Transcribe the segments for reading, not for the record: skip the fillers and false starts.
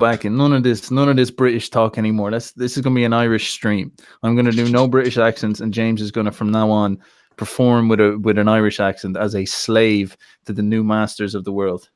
back in. None of this British talk anymore. This is gonna be an Irish stream. I'm gonna do no British accents, and James is gonna from now on perform with an Irish accent as a slave to the new masters of the world.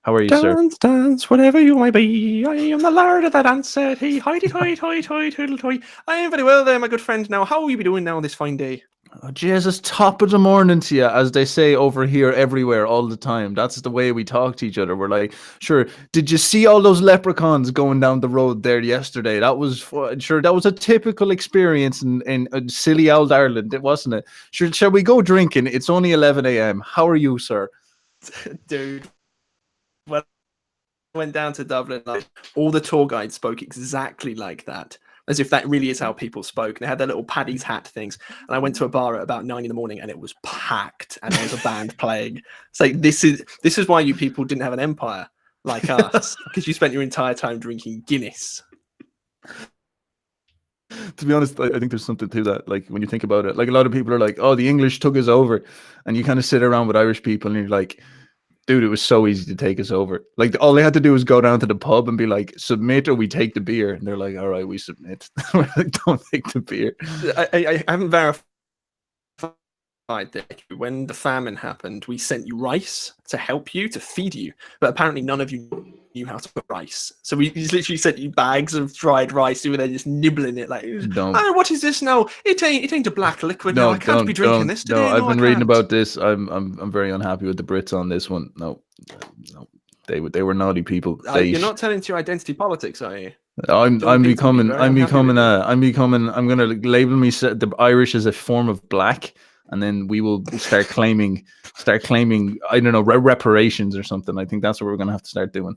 How are you, sir? Dance, dance, whatever you may be. I am the lord of the dance, said he. Hoity, toity, toity, toity, toodle, toy. I am very well there, my good friend. Now, how will you be doing now on this fine day? Oh, Jesus, top of the morning to you, as they say over here everywhere all the time. That's the way we talk to each other. We're like, sure, did you see all those leprechauns going down the road there yesterday? That was, sure, that was a typical experience in silly old Ireland, wasn't it? Sure, shall we go drinking? It's only 11 a.m. How are you, sir? Dude, when I went down to Dublin, like, all the tour guides spoke exactly like that. As if that really is how people spoke. They had their little Paddy's hat things. And I went to a bar at about 9 a.m. and it was packed. And there was a band playing. It's like, this is why you people didn't have an empire like us. Because you spent your entire time drinking Guinness. To be honest, I think there's something to that. Like, when you think about it, like, a lot of people are like, oh, the English took us over. And you kind of sit around with Irish people and you're like, dude, it was so easy to take us over. Like, all they had to do was go down to the pub and be like, submit or we take the beer. And they're like, all right, we submit. We're like, don't take the beer. I haven't verified that. When the famine happened, we sent you rice to help you, to feed you. But apparently none of you knew how to cook rice. So we literally sent you bags of dried rice. You were there just nibbling it like, oh, what is this now? It ain't a black liquid. No, I can't be drinking this today. No, I've been reading about this. I'm very unhappy with the Brits on this one. No. They were naughty people. You're not turning to your identity politics, are you? I'm gonna label me the Irish as a form of black, and then we will start claiming I don't know, reparations or something. I think that's what we're gonna have to start doing.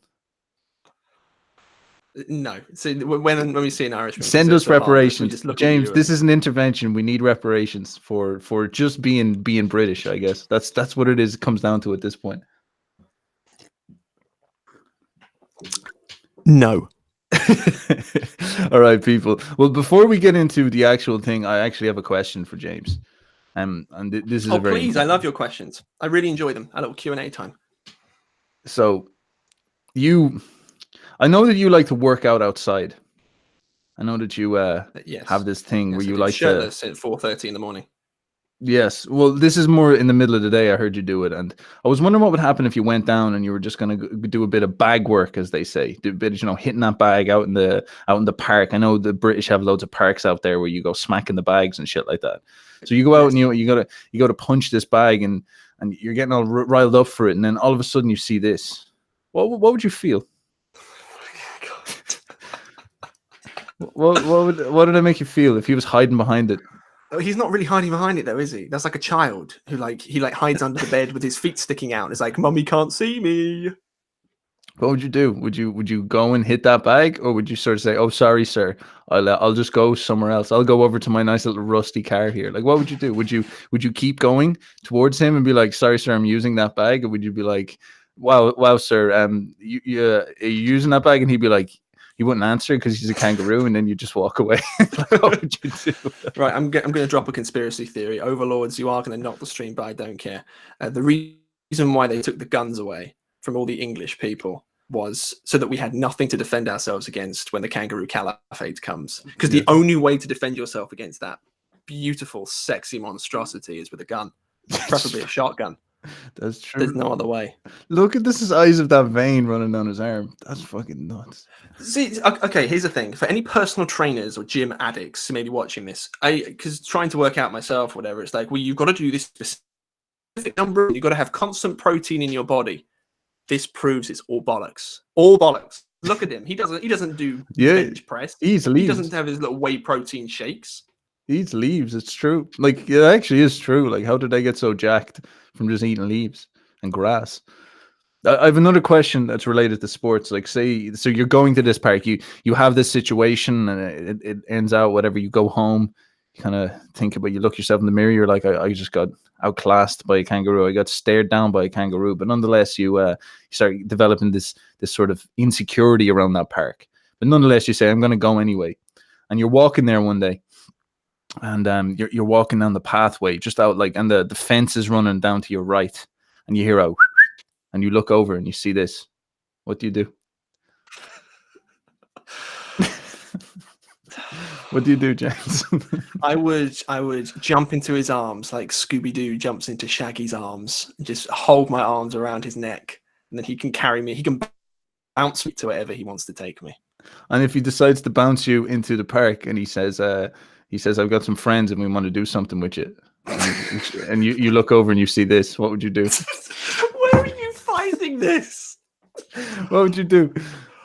No. So when we see an Irishman, send us reparations, James. This is an intervention. We need reparations for just being British. I guess that's what it is. It comes down to at this point. No. All right, people. Well, before we get into the actual thing, I actually have a question for James. And this is please, I love your questions. I really enjoy them. A little Q&A time. So, I know that you like to work out outside. I know that you have this thing where you like shirtless at 4:30 in the morning. Yes. Well, this is more in the middle of the day. I heard you do it, and I was wondering what would happen if you went down and you were just going to do a bit of bag work, as they say, do a bit of, hitting that bag out in the park. I know the British have loads of parks out there where you go smacking the bags and shit like that. So you go out and you got to punch this bag, and you're getting all riled up for it, and then all of a sudden you see this. What would you feel? What did it make you feel if he was hiding behind it? He's not really hiding behind it though, is he? That's like a child who he hides under the bed with his feet sticking out. It's like, Mummy can't see me. What would you do? Would you go and hit that bag, or would you sort of say, "Oh, sorry, sir, I'll just go somewhere else. I'll go over to my nice little rusty car here"? Like, what would you do? Would you keep going towards him and be like, "Sorry, sir, I'm using that bag," or would you be like, "Wow, sir, are you using that bag?" And he'd be like, he wouldn't answer because he's a kangaroo, and then you just walk away. What would you do? Right, I'm going to drop a conspiracy theory. Overlords, you are going to knock the stream, but I don't care. The reason why they took the guns away from all the English people was so that we had nothing to defend ourselves against when the kangaroo caliphate comes. Because the only way to defend yourself against that beautiful, sexy monstrosity is with a gun, preferably a shotgun. That's true. There's no other way. Look at the size of that vein running down his arm. That's fucking nuts. See, okay, here's the thing. For any personal trainers or gym addicts who may be watching this, because trying to work out myself, whatever, it's like, well, you've got to do this specific number. You've got to have constant protein in your body. This proves it's all bollocks. All bollocks. Look at him. He doesn't do bench press. He doesn't have his little whey protein shakes. He eats leaves. It's true. Like, it actually is true. Like, how did they get so jacked from just eating leaves and grass? I have another question that's related to sports. Like, say, so you're going to this park, you have this situation, and it ends out whatever. You go home, you kind of think about, you look yourself in the mirror, you're like, I just got outclassed by a kangaroo. I got stared down by a kangaroo. But nonetheless, you start developing this sort of insecurity around that park. But nonetheless, you say, I'm going to go anyway. And you're walking there one day, and you're walking down the pathway just out, like, and the fence is running down to your right, and you hear and you look over and you see this. What do you do? What do you do, James? I would jump into his arms like Scooby-Doo jumps into Shaggy's arms, and just hold my arms around his neck, and then he can carry me. He can bounce me to wherever he wants to take me. And if he decides to bounce you into the park and he says, I've got some friends and we want to do something with you, and you look over and you see this, what would you do? Where are you finding this? What would you do?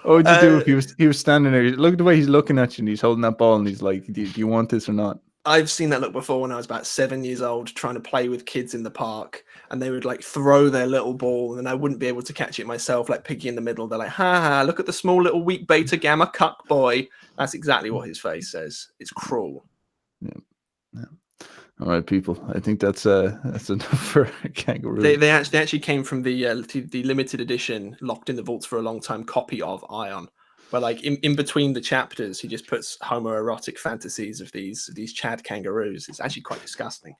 What would you do if he was standing there? Look at the way he's looking at you and he's holding that ball and he's like, do you want this or not? I've seen that look before when I was about 7 years old, trying to play with kids in the park, and they would like throw their little ball, and I wouldn't be able to catch it myself, like Piggy in the middle. They're like, ha ha, look at the small little weak beta gamma cuck boy. That's exactly what his face says. It's cruel. Yeah. All right, people. I think that's enough for kangaroo. They actually came from the limited edition, locked in the vaults for a long time copy of Aion. Where like in between the chapters, he just puts homoerotic fantasies of these Chad kangaroos. It's actually quite disgusting.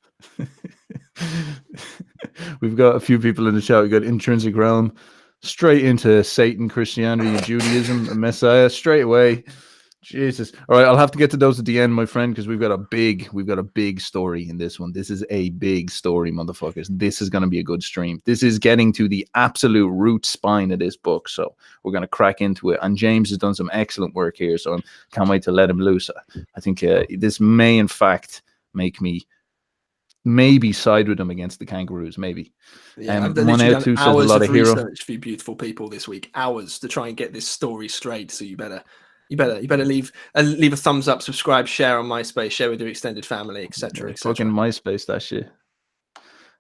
We've got a few people in the chat. We got Intrinsic Realm, straight into Satan, Christianity, Judaism, a Messiah, straight away. Jesus. All right, I'll have to get to those at the end, my friend, because we've got a big story in this one. This is a big story, motherfuckers. This is going to be a good stream. This is getting to the absolute root spine of this book, so we're going to crack into it. And James has done some excellent work here, so I can't wait to let him loose. I think this may, in fact, make me maybe side with them against the kangaroos, maybe. Yeah, I've 1 out 2 says a lot of hero research for you beautiful people this week. Hours to try and get this story straight, so you better leave a thumbs up, subscribe, share on MySpace, share with your extended family, etc. Fucking MySpace, that shit.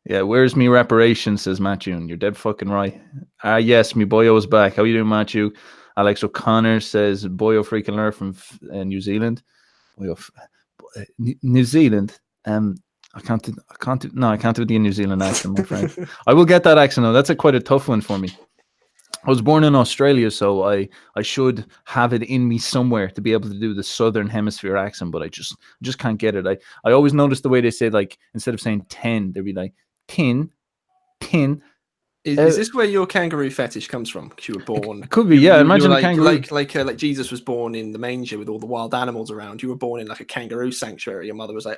Yeah, where's me reparations, says Matthew. You're dead fucking right. Yes, me boyo is back. How you doing, Matthew? Alex O'Connor says boyo freaking learn from New Zealand. New Zealand. I can't do the New Zealand accent, my friend. I will get that accent though. That's quite a tough one for me. I was born in Australia, so I should have it in me somewhere to be able to do the Southern Hemisphere accent, but I just can't get it. I always notice the way they say, like, instead of saying 10, they'd be like, tin. Is this where your kangaroo fetish comes from? Because you were born. It could be, yeah. Imagine like, a kangaroo. Like Jesus was born in the manger with all the wild animals around. You were born in like a kangaroo sanctuary. Your mother was like,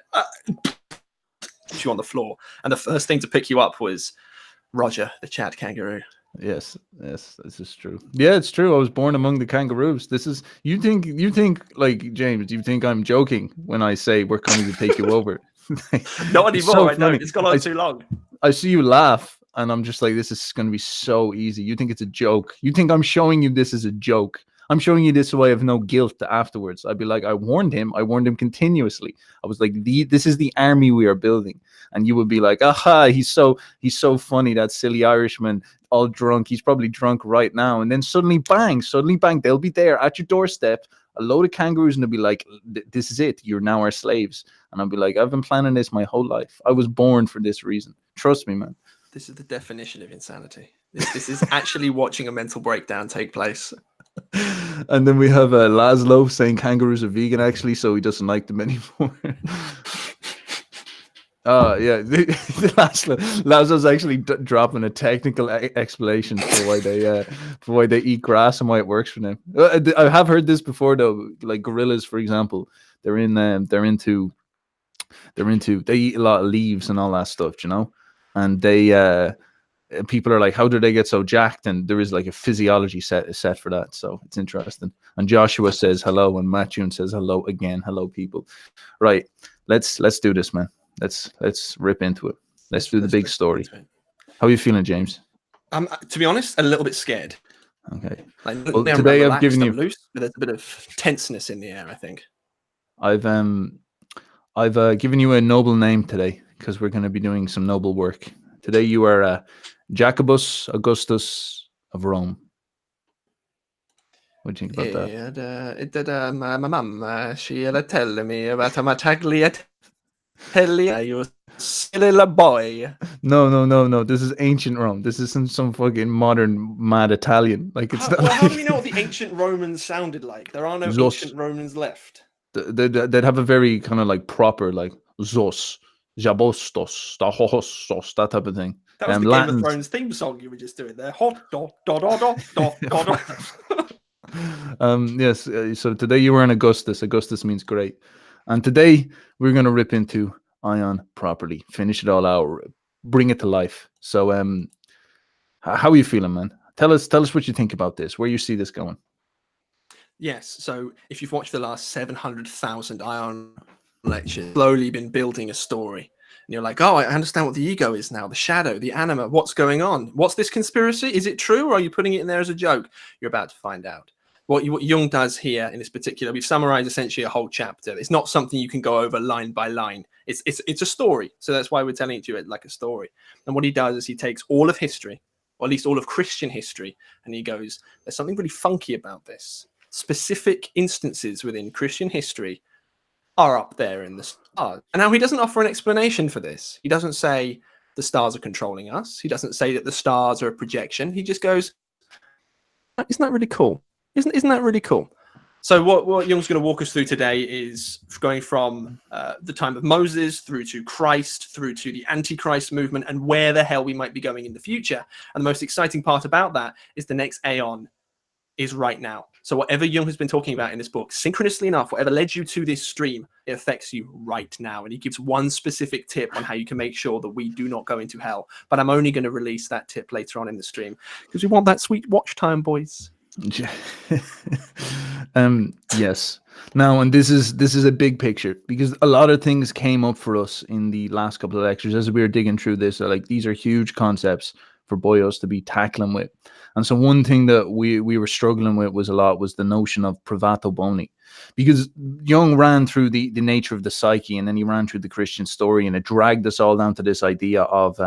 you on the floor, and the first thing to pick you up was Roger, the Chad kangaroo. Yes, this is true. Yeah, it's true. I was born among the kangaroos. This is you think like James, you think I'm joking when I say we're coming to take you over? Not anymore. So I know it's gone on too long. I see you laugh, and I'm just like, this is going to be so easy. You think it's a joke? You think I'm showing you this as a joke? I'm showing you this so I have no guilt afterwards. I'd be like, I warned him continuously. I was like, this is the army we are building. And you would be like, aha, he's so funny, that silly Irishman, all drunk. He's probably drunk right now. And then suddenly bang, they'll be there at your doorstep, a load of kangaroos, and they'll be like, this is it. You're now our slaves. And I'll be like, I've been planning this my whole life. I was born for this reason. Trust me, man. This is the definition of insanity. This is actually watching a mental breakdown take place. And then we have Laszlo saying kangaroos are vegan, actually, so he doesn't like them anymore. Yeah, Laszlo's actually dropping a technical explanation for why they eat grass and why it works for them. I have heard this before though. Like gorillas, for example, they eat a lot of leaves and all that stuff, you know, and they people are like, how do they get so jacked? And there is like a physiology set for that, so it's interesting. And Joshua says hello, and Matt June says hello again. Hello, people. Right, let's do this, man. Let's rip into it. Let's do the big story. How are you feeling, James? To be honest, a little bit scared. Okay. Like, well, today I've given you loose, but there's a bit of tenseness in the air, I think. I've given you a noble name today because we're going to be doing some noble work. Today you are Jacobus Augustus of Rome. What do you think about that? My mum, she tell me about how much ugly you silly little boy. No. This is ancient Rome. This isn't some fucking modern mad Italian. Like it's how do we know what the ancient Romans sounded like? There are no ancient Romans left. They'd have a very kind of like proper like Zos, Jabostos, Stahostos, that type of thing. That was the Game of Thrones theme song you were just doing there. Hot dot dot dot dot dot. Yes. So today you were in Augustus. Augustus means great. And today we're going to rip into Aion properly, finish it all out, bring it to life. So, how are you feeling, man? Tell us what you think about this, where you see this going. Yes. So if you've watched the last 700,000 Aion lectures, slowly been building a story. And you're like, oh, I understand what the ego is now, the shadow, the anima, what's going on? What's this conspiracy? Is it true, or are you putting it in there as a joke? You're about to find out. What Jung does here in this particular, we've summarized essentially a whole chapter. It's not something you can go over line by line. It's a story. So that's why we're telling it to you like a story. And what he does is he takes all of history, or at least all of Christian history, and he goes, there's something really funky about this. Specific instances within Christian history are up there in the stars. And now he doesn't offer an explanation for this. He doesn't say the stars are controlling us. He doesn't say that the stars are a projection. He just goes, isn't that really cool? Isn't that really cool? So what Jung's going to walk us through today is going from the time of Moses through to Christ, through to the Antichrist movement, and where the hell we might be going in the future. And the most exciting part about that is the next Aion is right now. So whatever Jung has been talking about in this book, synchronously enough, whatever led you to this stream, it affects you right now. And he gives one specific tip on how you can make sure that we do not go into hell. But I'm only going to release that tip later on in the stream because we want that sweet watch time, boys. Yes. Now, and this is a big picture because a lot of things came up for us in the last couple of lectures as we were digging through this. So, like, these are huge concepts for Boyos to be tackling with. And so one thing that we were struggling with was the notion of privato boni, because Jung ran through the nature of the psyche, and then he ran through the Christian story, and it dragged us all down to this idea of,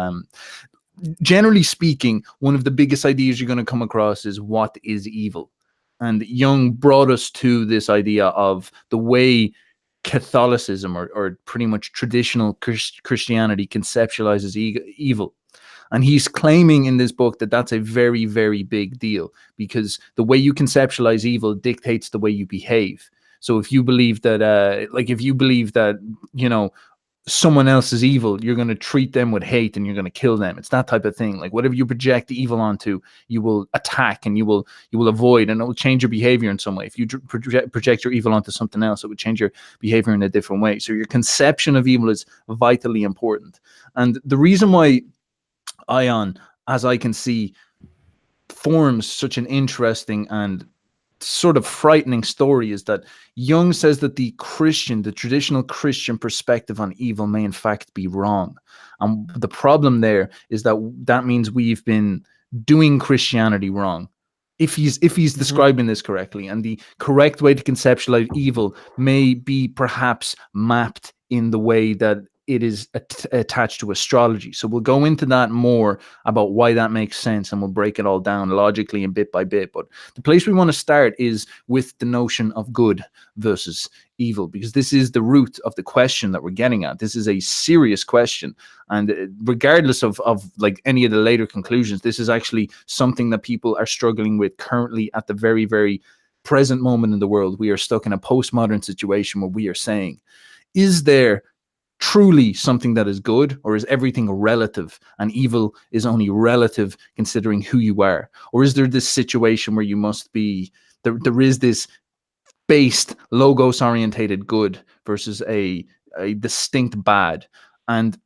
generally speaking, one of the biggest ideas you're going to come across is what is evil. And Jung brought us to this idea of the way Catholicism or pretty much traditional Christianity conceptualizes evil. And he's claiming in this book that that's a very, very big deal because the way you conceptualize evil dictates the way you behave. So if you believe that, someone else is evil, you're going to treat them with hate and you're going to kill them. It's that type of thing. Like whatever you project evil onto, you will attack and you will avoid, and it will change your behavior in some way. If you project your evil onto something else, it would change your behavior in a different way. So your conception of evil is vitally important. And the reason why Aion, as I can see, forms such an interesting and sort of frightening story is that Jung says that the traditional Christian perspective on evil may in fact be wrong. And the problem there is that means we've been doing Christianity wrong. If he's describing this correctly, and the correct way to conceptualize evil may be perhaps mapped in the way that it is attached to astrology. So we'll go into that more about why that makes sense, and we'll break it all down logically and bit by bit. But the place we want to start is with the notion of good versus evil, because this is the root of the question that we're getting at. This is a serious question, and regardless of like any of the later conclusions, this is actually something that people are struggling with currently at the very, very present moment in the world. We are stuck in a postmodern situation where we are saying, is there truly something that is good, or is everything relative and evil is only relative considering who you are? Or is there this situation where you must be, there is this based logos orientated good versus a distinct bad? And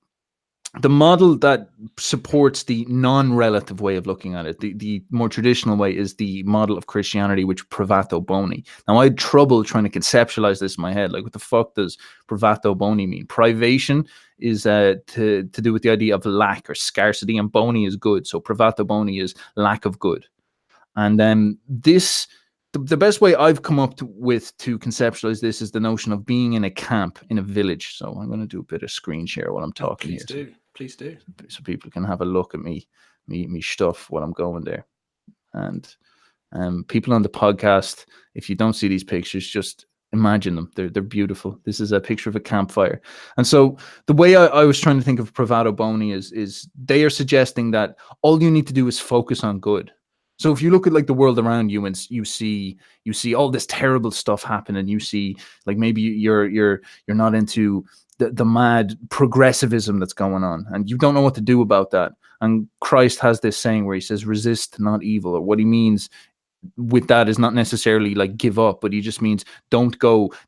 the model that supports the non-relative way of looking at it, the more traditional way, is the model of Christianity, which privato boni. Now, I had trouble trying to conceptualize this in my head. Like, what the fuck does privato boni mean? Privation is to do with the idea of lack or scarcity, and boni is good. So privato boni is lack of good. And then the best way I've come up with to conceptualize this is the notion of being in a camp in a village. So I'm going to do a bit of screen share while I'm talking here. Please do. So people can have a look at me stuff while I'm going there. And people on the podcast, if you don't see these pictures, just imagine them. They're beautiful. This is a picture of a campfire. And so the way I was trying to think of privato boni is they are suggesting that all you need to do is focus on good. So if you look at like the world around you and you see all this terrible stuff happen, and you see like maybe you're not into the mad progressivism that's going on, and you don't know what to do about that. And Christ has this saying where he says, resist not evil, or what he means with that is not necessarily like give up, but he just means don't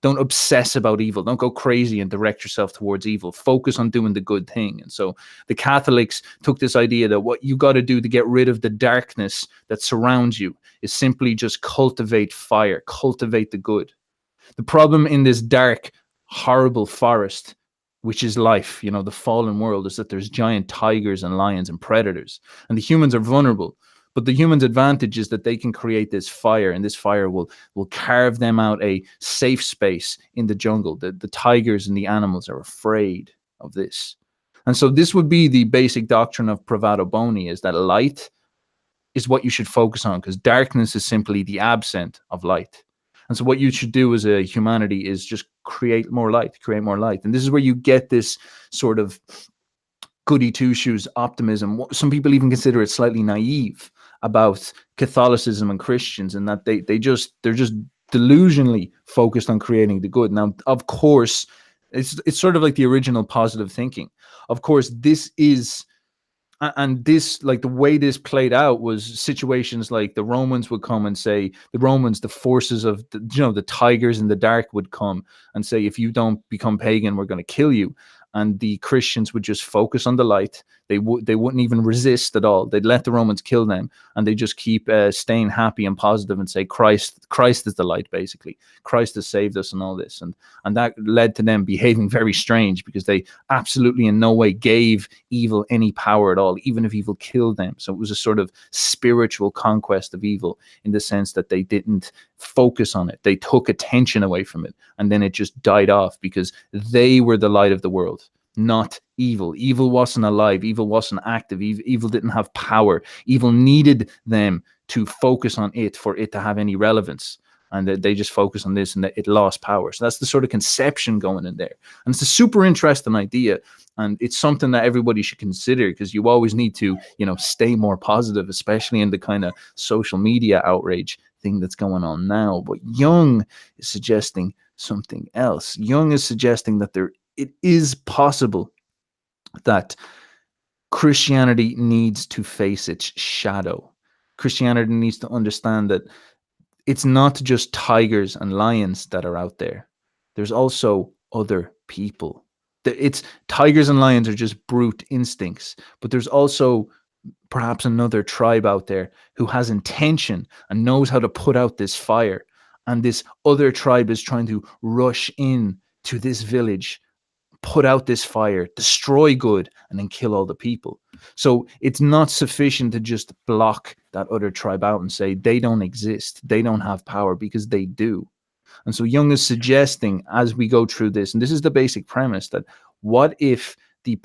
obsess about evil, don't go crazy and direct yourself towards evil, focus on doing the good thing. And so the Catholics took this idea that what you got to do to get rid of the darkness that surrounds you is simply just cultivate fire, cultivate the good. The problem in this dark, horrible forest, which is life, you know, the fallen world, is that there's giant tigers and lions and predators, and the humans are vulnerable. But the humans' advantage is that they can create this fire, and this fire will carve them out a safe space in the jungle. The tigers and the animals are afraid of this. And so this would be the basic doctrine of Pravado Boni, is that light is what you should focus on, because darkness is simply the absent of light. And so what you should do as a humanity is just create more light. And this is where you get this sort of goody two-shoes optimism. Some people even consider it slightly naive about Catholicism and Christians, and that they're just delusionally focused on creating the good. Now, of course, it's sort of like the original positive thinking. Of course, this is, and this, like the way this played out was situations like the Romans would come and say, the forces of the tigers in the dark would come and say, if you don't become pagan, we're going to kill you. And the Christians would just focus on the light. They wouldn't even resist at all. They'd let the Romans kill them, and they just keep staying happy and positive and say, Christ is the light, basically. Christ has saved us and all this. And that led to them behaving very strange, because they absolutely in no way gave evil any power at all, even if evil killed them. So it was a sort of spiritual conquest of evil, in the sense that they didn't focus on it. They took attention away from it, and then it just died off, because they were the light of the world, not evil. Evil wasn't alive. Evil wasn't active. Evil didn't have power. Evil needed them to focus on it for it to have any relevance. And they just focused on this, and it lost power. So that's the sort of conception going in there. And it's a super interesting idea. And it's something that everybody should consider, because you always need to, stay more positive, especially in the kind of social media outrage thing that's going on now. But Jung is suggesting something else. Jung is suggesting that it is possible that Christianity needs to face its shadow. Christianity needs to understand that it's not just tigers and lions that are out there. There's also other people. It's tigers and lions are just brute instincts, but there's also perhaps another tribe out there who has intention and knows how to put out this fire. And this other tribe is trying to rush in to this village, put out this fire, destroy good, and then kill all the people. So it's not sufficient to just block that other tribe out and say they don't exist, they don't have power, because they do. And so Jung is suggesting, as we go through this, and this is the basic premise, that what if the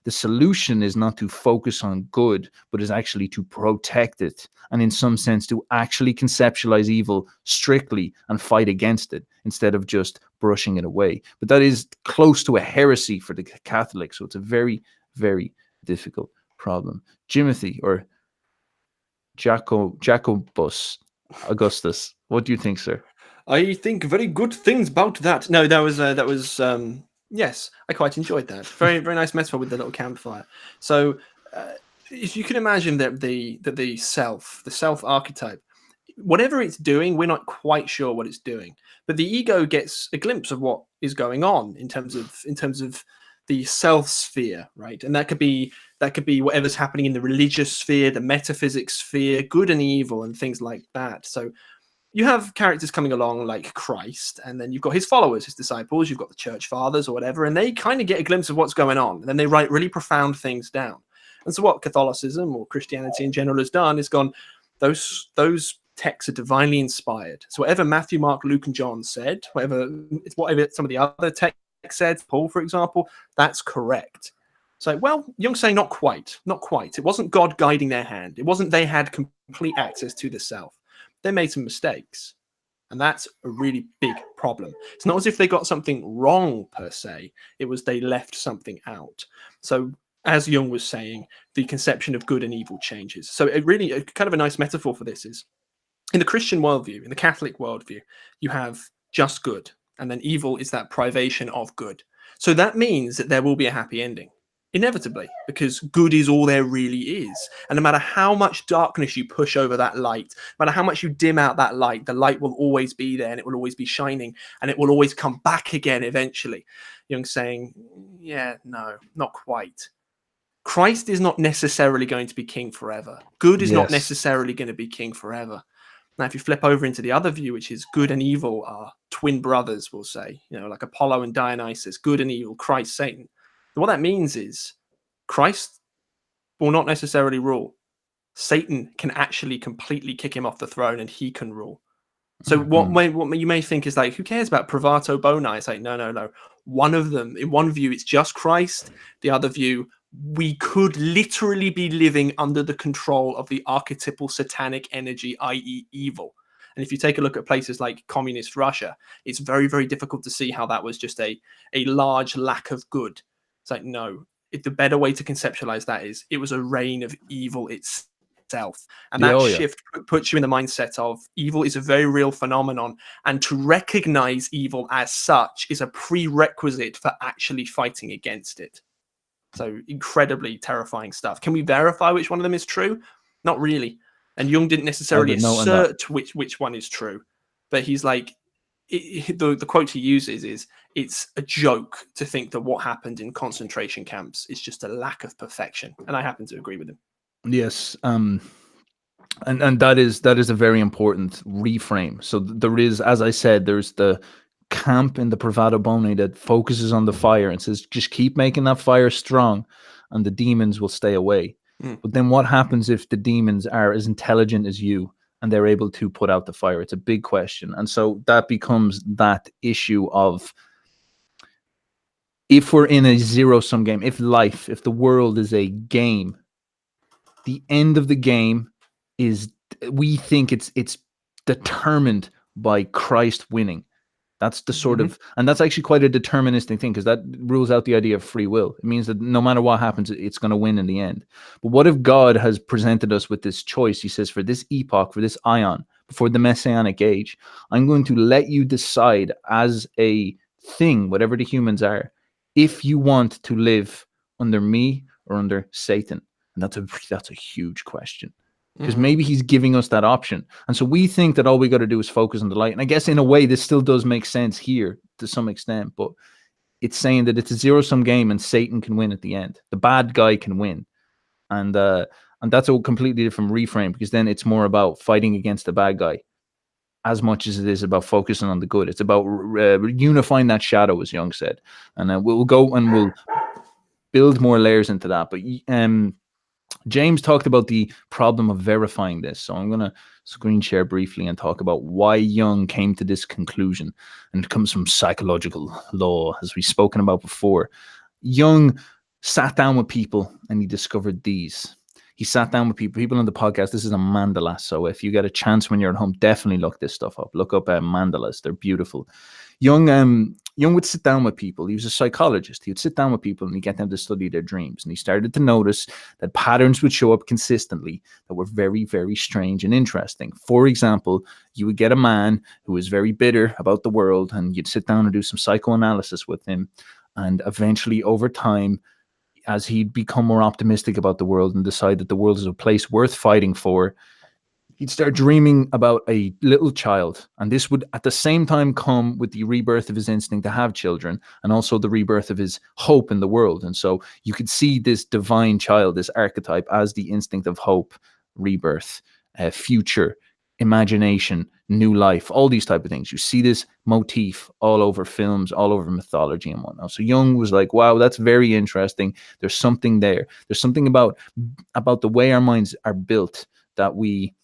solution is not to focus on good, but is actually to protect it, and in some sense to actually conceptualize evil strictly and fight against it, instead of just brushing it away. But that is close to a heresy for the Catholics, so it's a very, very difficult problem. Jimothy, or Jacobus Augustus, what do you think, sir? I think very good things about that. No, that was yes, I quite enjoyed that. Very, very nice metaphor with the little campfire. So if you can imagine that the self archetype, whatever it's doing, we're not quite sure what it's doing, but the ego gets a glimpse of what is going on in terms of the self sphere, right? And that could be whatever's happening in the religious sphere, the metaphysics sphere, good and evil, and things like that. So you have characters coming along like Christ, and then you've got his followers, his disciples, you've got the church fathers or whatever, and they kind of get a glimpse of what's going on, and then they write really profound things down. And so what Catholicism or Christianity in general has done is gone, those texts are divinely inspired. So whatever Matthew, Mark, Luke, and John said, whatever some of the other texts said, Paul, for example, that's correct. So, well, Jung's saying not quite. It wasn't God guiding their hand. It wasn't they had complete access to the self. They made some mistakes, and that's a really big problem. It's not as if they got something wrong per se. It was they left something out. So as Jung was saying, the conception of good and evil changes. So it really, kind of a nice metaphor for this is, in the Christian worldview, in the Catholic worldview, you have just good, and then evil is that privation of good. So that means that there will be a happy ending. Inevitably, because good is all there really is. And no matter how much darkness you push over that light, no matter how much you dim out that light, the light will always be there and it will always be shining and it will always come back again eventually. Jung's saying, yeah, no, not quite. Christ is not necessarily going to be king forever. Good is not Yes. necessarily going to be king forever. Now, if you flip over into the other view, which is good and evil are twin brothers, we'll say, like Apollo and Dionysus, good and evil, Christ, Satan. What that means is Christ will not necessarily rule. Satan can actually completely kick him off the throne and he can rule. So what you may think is like, who cares about Privato Boni? It's like, no. One of them, in one view, it's just Christ. The other view, we could literally be living under the control of the archetypal satanic energy, i.e. evil. And if you take a look at places like communist Russia, it's very, very difficult to see how that was just a large lack of good. It's like, no, the better way to conceptualize that is it was a reign of evil itself. And that shift puts you in the mindset of evil is a very real phenomenon. And to recognize evil as such is a prerequisite for actually fighting against it. So incredibly terrifying stuff. Can we verify which one of them is true? Not really. And Jung didn't necessarily assert which one is true. But he's like, the quote he uses is, it's a joke to think that what happened in concentration camps is just a lack of perfection. And I happen to agree with him. Yes. And that is a very important reframe. So there is, as I said, there's the camp in the Privato Boni that focuses on the fire and says, just keep making that fire strong and the demons will stay away. But then what happens if the demons are as intelligent as you and they're able to put out the fire? It's a big question. And so that becomes that issue of, if we're in a zero-sum game, if the world is a game, the end of the game is, we think it's determined by Christ winning. That's the sort of, and that's actually quite a deterministic thing, because that rules out the idea of free will. It means that no matter what happens, it's going to win in the end. But what if God has presented us with this choice? He says, for this epoch, for this Aion, before the Messianic age, I'm going to let you decide as a thing, whatever the humans are, if you want to live under me or under Satan. And that's a huge question. Because maybe he's giving us that option. And so we think that all we got to do is focus on the light. And I guess in a way, this still does make sense here to some extent. But it's saying that it's a zero-sum game and Satan can win at the end. The bad guy can win. And that's a completely different reframe, because then it's more about fighting against the bad guy as much as it is about focusing on the good. It's about unifying that shadow, as Jung said. And we'll go and we'll build more layers into that. But James talked about the problem of verifying this. So I'm going to screen share briefly and talk about why Jung came to this conclusion. And it comes from psychological law, as we've spoken about before. Jung sat down with people and he discovered these. He sat down with people on the podcast. This is a mandala. So if you get a chance when you're at home, definitely look this stuff up. Look up mandalas. They're beautiful. Jung would sit down with people. He was a psychologist. He would sit down with people and he'd get them to study their dreams. And he started to notice that patterns would show up consistently that were very, very strange and interesting. For example, you would get a man who was very bitter about the world, and you'd sit down and do some psychoanalysis with him. And eventually, over time, as he'd become more optimistic about the world and decide that the world is a place worth fighting for, he'd start dreaming about a little child. And this would at the same time come with the rebirth of his instinct to have children, and also the rebirth of his hope in the world. And so you could see this divine child, this archetype, as the instinct of hope, rebirth, future, imagination, new life, all these type of things. You see this motif all over films, all over mythology and whatnot. So Jung was like, wow, that's very interesting. There's something there. There's something about the way our minds are built, that we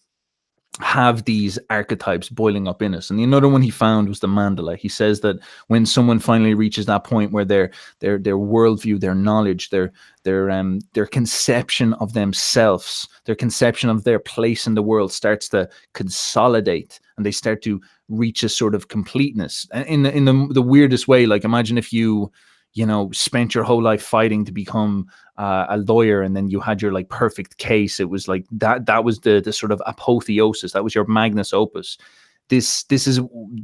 have these archetypes boiling up in us. And another one he found was the mandala. He says that when someone finally reaches that point where their worldview, their knowledge, their conception of themselves, their conception of their place in the world starts to consolidate, and they start to reach a sort of completeness in the weirdest way. Like, imagine if you spent your whole life fighting to become a lawyer, and then you had your like perfect case. It was like that was the sort of apotheosis. That was your magnus opus. this is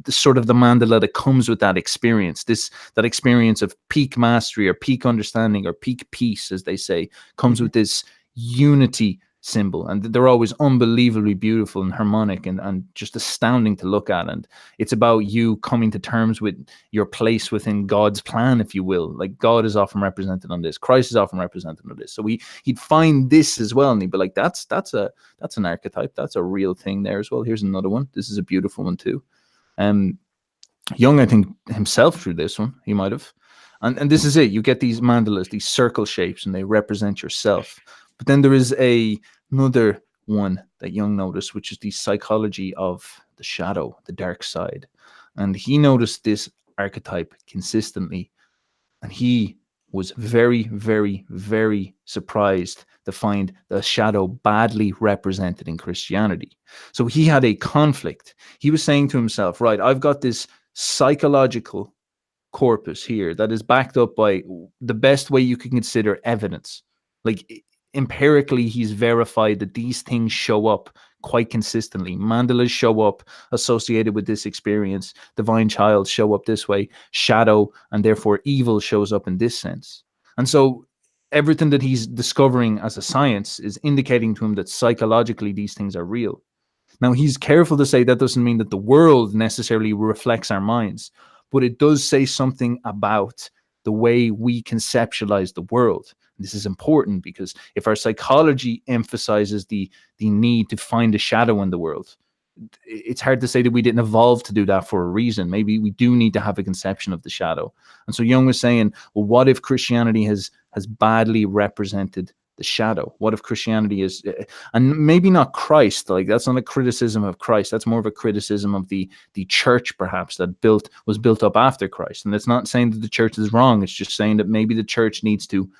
sort of the mandala that comes with that experience. That experience of peak mastery or peak understanding or peak peace, as they say, comes with this unity symbol, and they're always unbelievably beautiful and harmonic and just astounding to look at. And it's about you coming to terms with your place within God's plan, if you will. Like, God is often represented on this, Christ is often represented on this. So he'd find this as well, and he'd be like, that's an archetype, that's a real thing there as well. Here's another one, this is a beautiful one too. Jung, I think, himself drew this one, he might have. And this is it, you get these mandalas, these circle shapes, and they represent yourself. But then there is another one that Jung noticed, which is the psychology of the shadow, the dark side. And he noticed this archetype consistently. And he was very, very, very surprised to find the shadow badly represented in Christianity. So he had a conflict. He was saying to himself, right, I've got this psychological corpus here that is backed up by the best way you can consider evidence. Like, empirically, he's verified that these things show up quite consistently. Mandalas show up associated with this experience. Divine child show up this way. Shadow, and therefore evil, shows up in this sense. And so everything that he's discovering as a science is indicating to him that psychologically these things are real. Now, he's careful to say that doesn't mean that the world necessarily reflects our minds, but it does say something about the way we conceptualize the world. This is important because if our psychology emphasizes the need to find a shadow in the world, it's hard to say that we didn't evolve to do that for a reason. Maybe we do need to have a conception of the shadow. And so Jung was saying, well, what if Christianity has badly represented the shadow? What if Christianity is, and maybe not Christ, like that's not a criticism of Christ, that's more of a criticism of the church perhaps that was built up after Christ. And it's not saying that the church is wrong, it's just saying that maybe the church needs to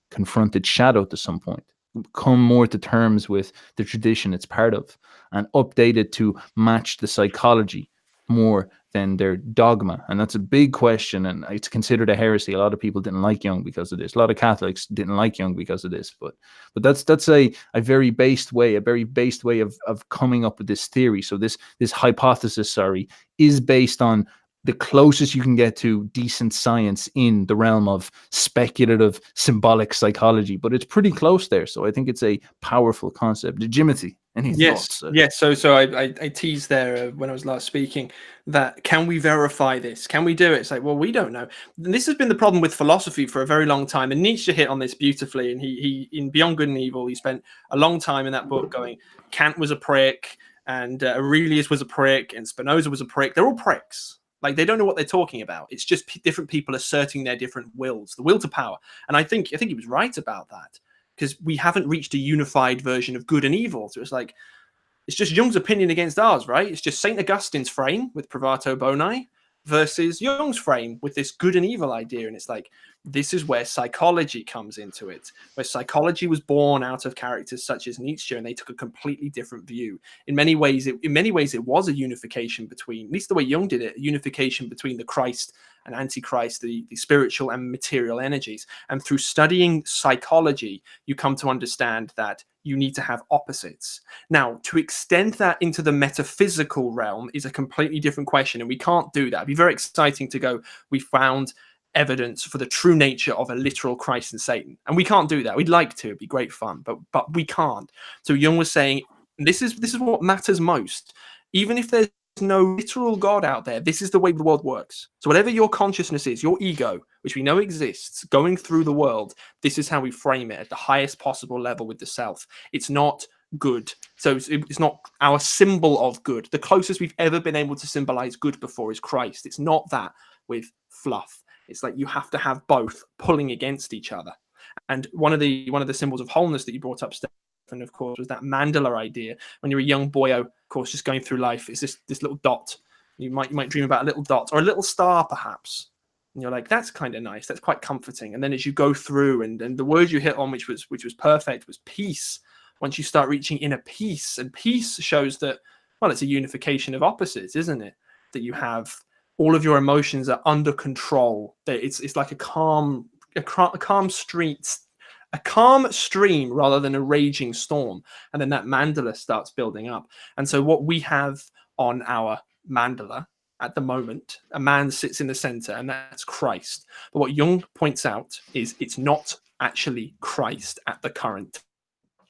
confront its shadow to some point, come more to terms with the tradition it's part of, and update it to match the psychology more than their dogma. And that's a big question, and it's considered a heresy. A lot of people didn't like Jung because of this. A lot of Catholics didn't like Jung because of this. But that's a very based way of coming up with this theory. So this hypothesis, is based on the closest you can get to decent science in the realm of speculative symbolic psychology, but it's pretty close there. So I think it's a powerful concept. Jimothy, any thoughts? Yes. So I teased there when I was last speaking that can we verify this? Can we do it? It's like, well, we don't know. And this has been the problem with philosophy for a very long time. And Nietzsche hit on this beautifully. And he in Beyond Good and Evil, he spent a long time in that book going, Kant was a prick, and Aurelius was a prick, and Spinoza was a prick. They're all pricks. Like, they don't know what they're talking about. It's just different people asserting their different wills, the will to power. And I think he was right about that, because we haven't reached a unified version of good and evil. So it's like, it's just Jung's opinion against ours, right? It's just St. Augustine's frame with Privato Boni versus Jung's frame with this good and evil idea. And it's like, this is where psychology comes into it, where psychology was born out of characters such as Nietzsche, and they took a completely different view. In many ways, it was a unification between, at least the way Jung did it, a unification between the Christ and Antichrist, the spiritual and material energies. And through studying psychology, you come to understand that you need to have opposites. Now, to extend that into the metaphysical realm is a completely different question, and we can't do that. It'd be very exciting to go, we found evidence for the true nature of a literal Christ and Satan, and we can't do that. We'd like to, it'd be great fun, but we can't. So Jung was saying, this is what matters most. Even if there's no literal God out there, this is the way the world works. So whatever your consciousness is, your ego, which we know exists, going through the world, this is how we frame it at the highest possible level with the self. It's not good. So it's not our symbol of good. The closest we've ever been able to symbolize good before is Christ. It's not that with fluff. It's like you have to have both pulling against each other. And one of the symbols of wholeness that you brought up, Stefan, of course, was that mandala idea. When you're a young boyo, of course, just going through life, it's this little dot. You might dream about a little dot or a little star, perhaps. And you're like, that's kind of nice. That's quite comforting. And then as you go through, and the word you hit on, which was perfect, was peace. Once you start reaching inner peace, and peace shows that, well, it's a unification of opposites, isn't it? That you have all of your emotions are under control. It's like a calm stream rather than a raging storm. And then that mandala starts building up. And so what we have on our mandala at the moment. A man sits in the center, and that's Christ. But what Jung points out is it's not actually Christ at the current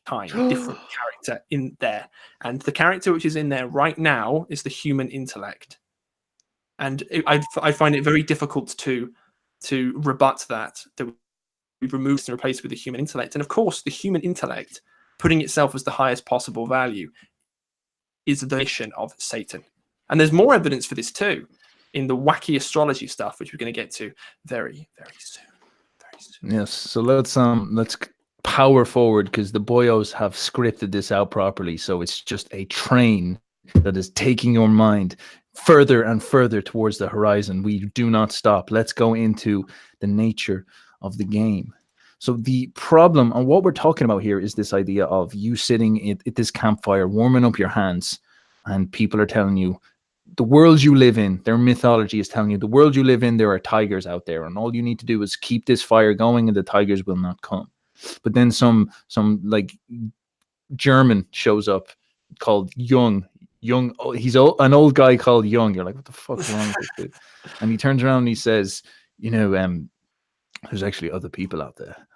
time, a different character in there. And the character which is in there right now is the human intellect. And I find it very difficult to rebut that we've removed and replaced with the human intellect. And of course, the human intellect, putting itself as the highest possible value, is the mission of Satan. And there's more evidence for this too in the wacky astrology stuff, which we're going to get to very, very soon. Very soon. Yes. So let's power forward, because the Boyos have scripted this out properly. So it's just a train that is taking your mind further and further towards the horizon. We do not stop. Let's go into the nature of the game. So the problem, and what we're talking about here, is this idea of you sitting at this campfire, warming up your hands, and people are telling you the world you live in, their mythology is telling you the world you live in, there are tigers out there, and all you need to do is keep this fire going and the tigers will not come. But then some like German shows up called Jung. He's an old guy called Jung. You're like, what the fuck's wrong with this dude? And he turns around and he says, there's actually other people out there,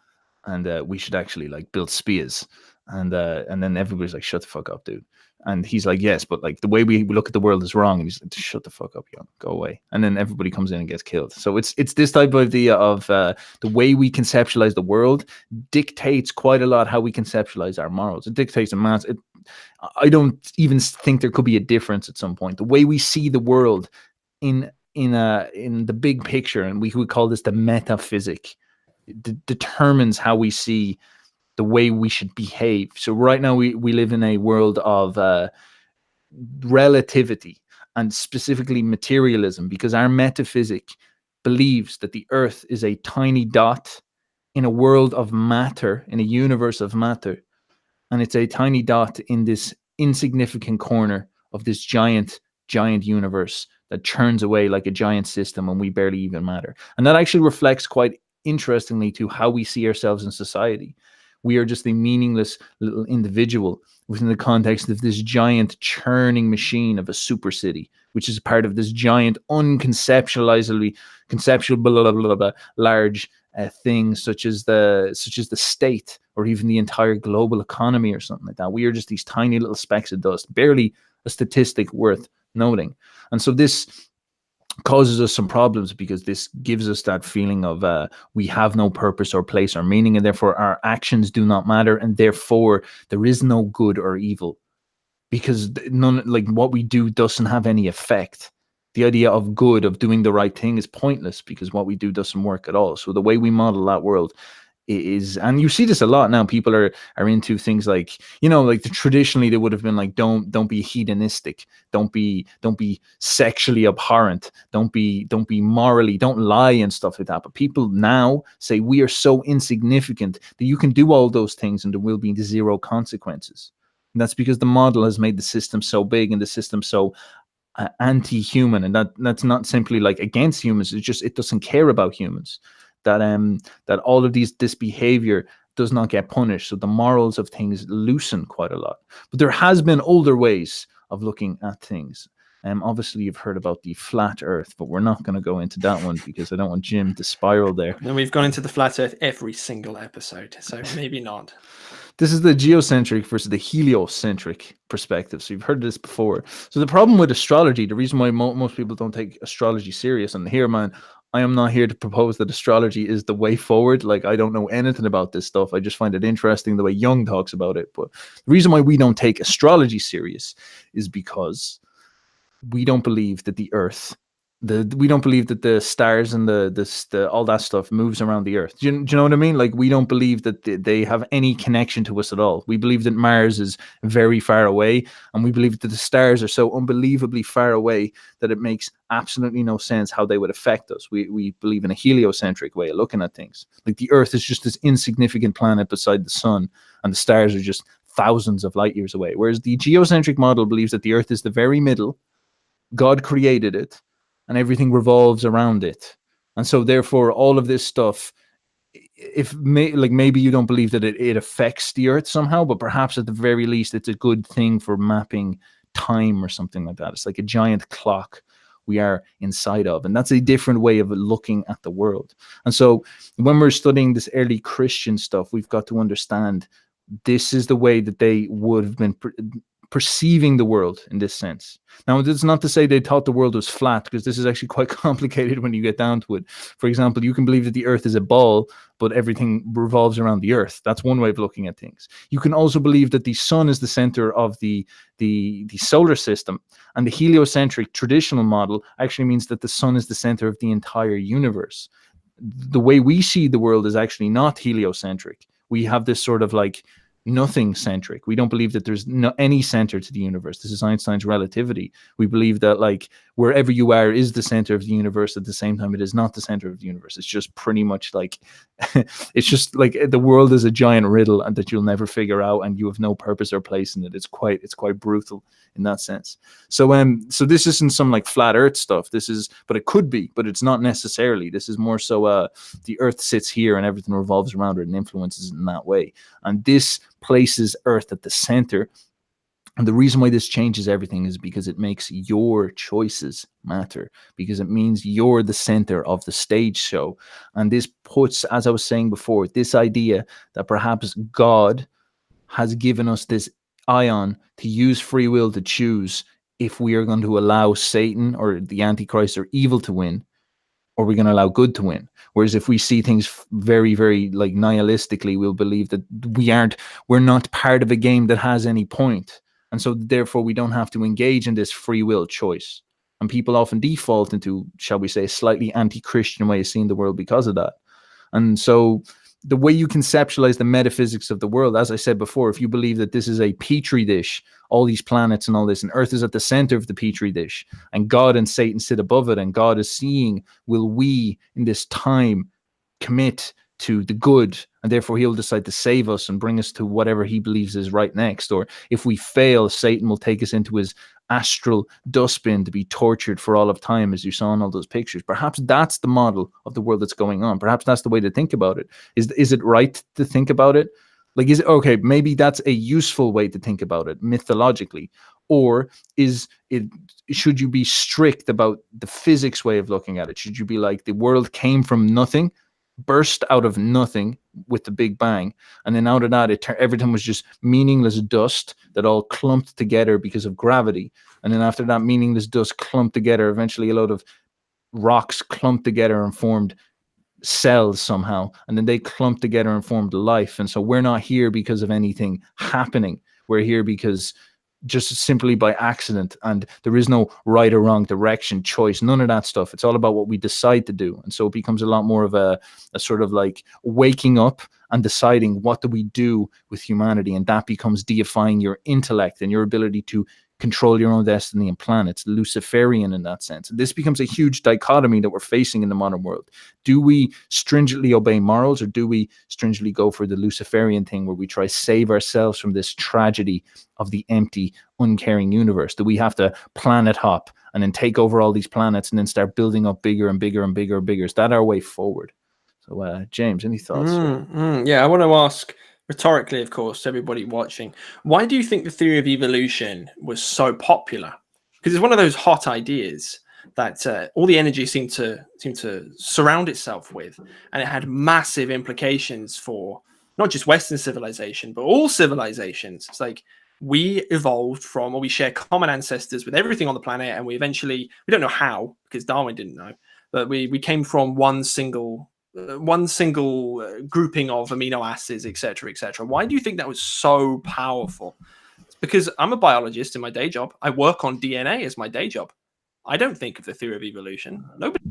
and we should actually like build spears. And then everybody's like, shut the fuck up, dude. And he's like, yes, but like the way we look at the world is wrong. And he's like, shut the fuck up, Jung, go away. And then everybody comes in and gets killed. So it's this type of idea of the way we conceptualize the world dictates quite a lot how we conceptualize our morals. It dictates a mass. I don't even think there could be a difference at some point. The way we see the world in the big picture, and we would call this the metaphysic, determines how we see the way we should behave. So right now we live in a world of relativity, and specifically materialism, because our metaphysic believes that the earth is a tiny dot in a world of matter, in a universe of matter, and it's a tiny dot in this insignificant corner of this giant universe that churns away like a giant system, and we barely even matter. And that actually reflects quite interestingly to how we see ourselves in society. We are just a meaningless little individual within the context of this giant churning machine of a super city, which is part of this giant conceptual large thing, such as the state, or even the entire global economy or something like that. We are just these tiny little specks of dust, barely a statistic worth noting. And so this causes us some problems, because this gives us that feeling of we have no purpose or place or meaning, and therefore our actions do not matter, and therefore there is no good or evil, because what we do doesn't have any effect. The idea of good, of doing the right thing, is pointless, because what we do doesn't work at all. So the way we model that world is, and you see this a lot now, people are into things like, traditionally they would have been like, don't be hedonistic, don't be sexually abhorrent, don't be morally, don't lie and stuff like that. But people now say we are so insignificant that you can do all those things and there will be zero consequences. And that's because the model has made the system so big and the system so anti-human, and that's not simply like against humans, it's just it doesn't care about humans. That all of this behavior does not get punished, so the morals of things loosen quite a lot. But there has been older ways of looking at things. Obviously you've heard about the flat earth, but we're not going to go into that one because I don't want Jim to spiral there. And we've gone into the flat earth every single episode, so maybe not. This is the geocentric versus the heliocentric perspective. So you've heard this before. So the problem with astrology, the reason why most people don't take astrology serious, and here, man, I am not here to propose that astrology is the way forward. Like, I don't know anything about this stuff. I just find it interesting the way Jung talks about it. But the reason why we don't take astrology serious is because we don't believe that the earth, we don't believe that the stars and the all that stuff moves around the earth. Do you know what I mean? Like, we don't believe that they have any connection to us at all. We believe that Mars is very far away, and we believe that the stars are so unbelievably far away that it makes absolutely no sense how they would affect us. We believe in a heliocentric way of looking at things. Like, the earth is just this insignificant planet beside the sun, and the stars are just thousands of light years away. Whereas the geocentric model believes that the earth is the very middle, God created it, and everything revolves around it. And so therefore all of this stuff, maybe you don't believe that it affects the earth somehow, but perhaps at the very least it's a good thing for mapping time or something like that. It's like a giant clock we are inside of, and that's a different way of looking at the world. And so when we're studying this early Christian stuff, we've got to understand this is the way that they would have been perceiving the world in this sense. Now, it's not to say they thought the world was flat, because this is actually quite complicated when you get down to it. For example, you can believe that the earth is a ball, but everything revolves around the earth. That's one way of looking at things. You can also believe that the sun is the center of the solar system, and the heliocentric traditional model actually means that the sun is the center of the entire universe. The way we see the world is actually not heliocentric. We have this sort of like nothing centric. We don't believe that there's any center to the universe. This is Einstein's relativity. We believe that like wherever you are is the center of the universe. At the same time, it is not the center of the universe. It's just pretty much like it's just like the world is a giant riddle and that you'll never figure out, and you have no purpose or place in it. It's quite brutal in that sense. So this isn't some like flat earth stuff. This is, but it could be, but it's not necessarily. This is more so the earth sits here and everything revolves around it and influences it in that way. And this places earth at the center. And the reason why this changes everything is because it makes your choices matter, because it means you're the center of the stage show. And this puts, as I was saying before, this idea that perhaps God has given us this Aion to use free will to choose if we are going to allow Satan or the Antichrist or evil to win, or we're going to allow good to win. Whereas if we see things very, very like nihilistically, we'll believe that we're not part of a game that has any point. And so therefore we don't have to engage in this free will choice. And people often default into, shall we say, a slightly anti-Christian way of seeing the world because of that. And so the way you conceptualize the metaphysics of the world, as I said before, if you believe that this is a petri dish, all these planets and all this, and Earth is at the center of the petri dish, and God and Satan sit above it, and God is seeing, will we in this time commit to the good, and therefore he'll decide to save us and bring us to whatever he believes is right next. Or if we fail, Satan will take us into his astral dustbin to be tortured for all of time, as you saw in all those pictures. Perhaps that's the model of the world that's going on. Perhaps that's the way to think about it. Is it right to think about it? Like, is it okay? Maybe that's a useful way to think about it mythologically. Or should you be strict about the physics way of looking at it? Should you be like, the world came from nothing, burst out of nothing with the Big Bang, and then out of that everything was just meaningless dust that all clumped together because of gravity, and then after that meaningless dust clumped together, eventually a load of rocks clumped together and formed cells somehow, and then they clumped together and formed life. And so we're not here because of anything happening. We're here because just simply by accident, and there is no right or wrong direction, choice, none of that stuff. It's all about what we decide to do. And so it becomes a lot more of a sort of like waking up and deciding what do we do with humanity, and that becomes deifying your intellect and your ability to control your own destiny and plan. It's Luciferian in that sense. This becomes a huge dichotomy that we're facing in the modern world. Do we stringently obey morals, or do we stringently go for the Luciferian thing where we try to save ourselves from this tragedy of the empty, uncaring universe? Do we have to planet hop and then take over all these planets and then start building up bigger and bigger and bigger and bigger? Is that our way forward? So, James, any thoughts? Yeah, I want to ask, rhetorically, of course, everybody watching, why do you think the theory of evolution was so popular? Because it's one of those hot ideas that all the energy seemed to surround itself with, and it had massive implications for not just Western civilization, but all civilizations. It's like we evolved from, or we share common ancestors with everything on the planet, and we don't know how, because Darwin didn't know, but we came from one single grouping of amino acids, etc., etc. Why do you think that was so powerful? It's because I'm a biologist in my day job. I work on DNA as my day job. I don't think of the theory of evolution. Nobody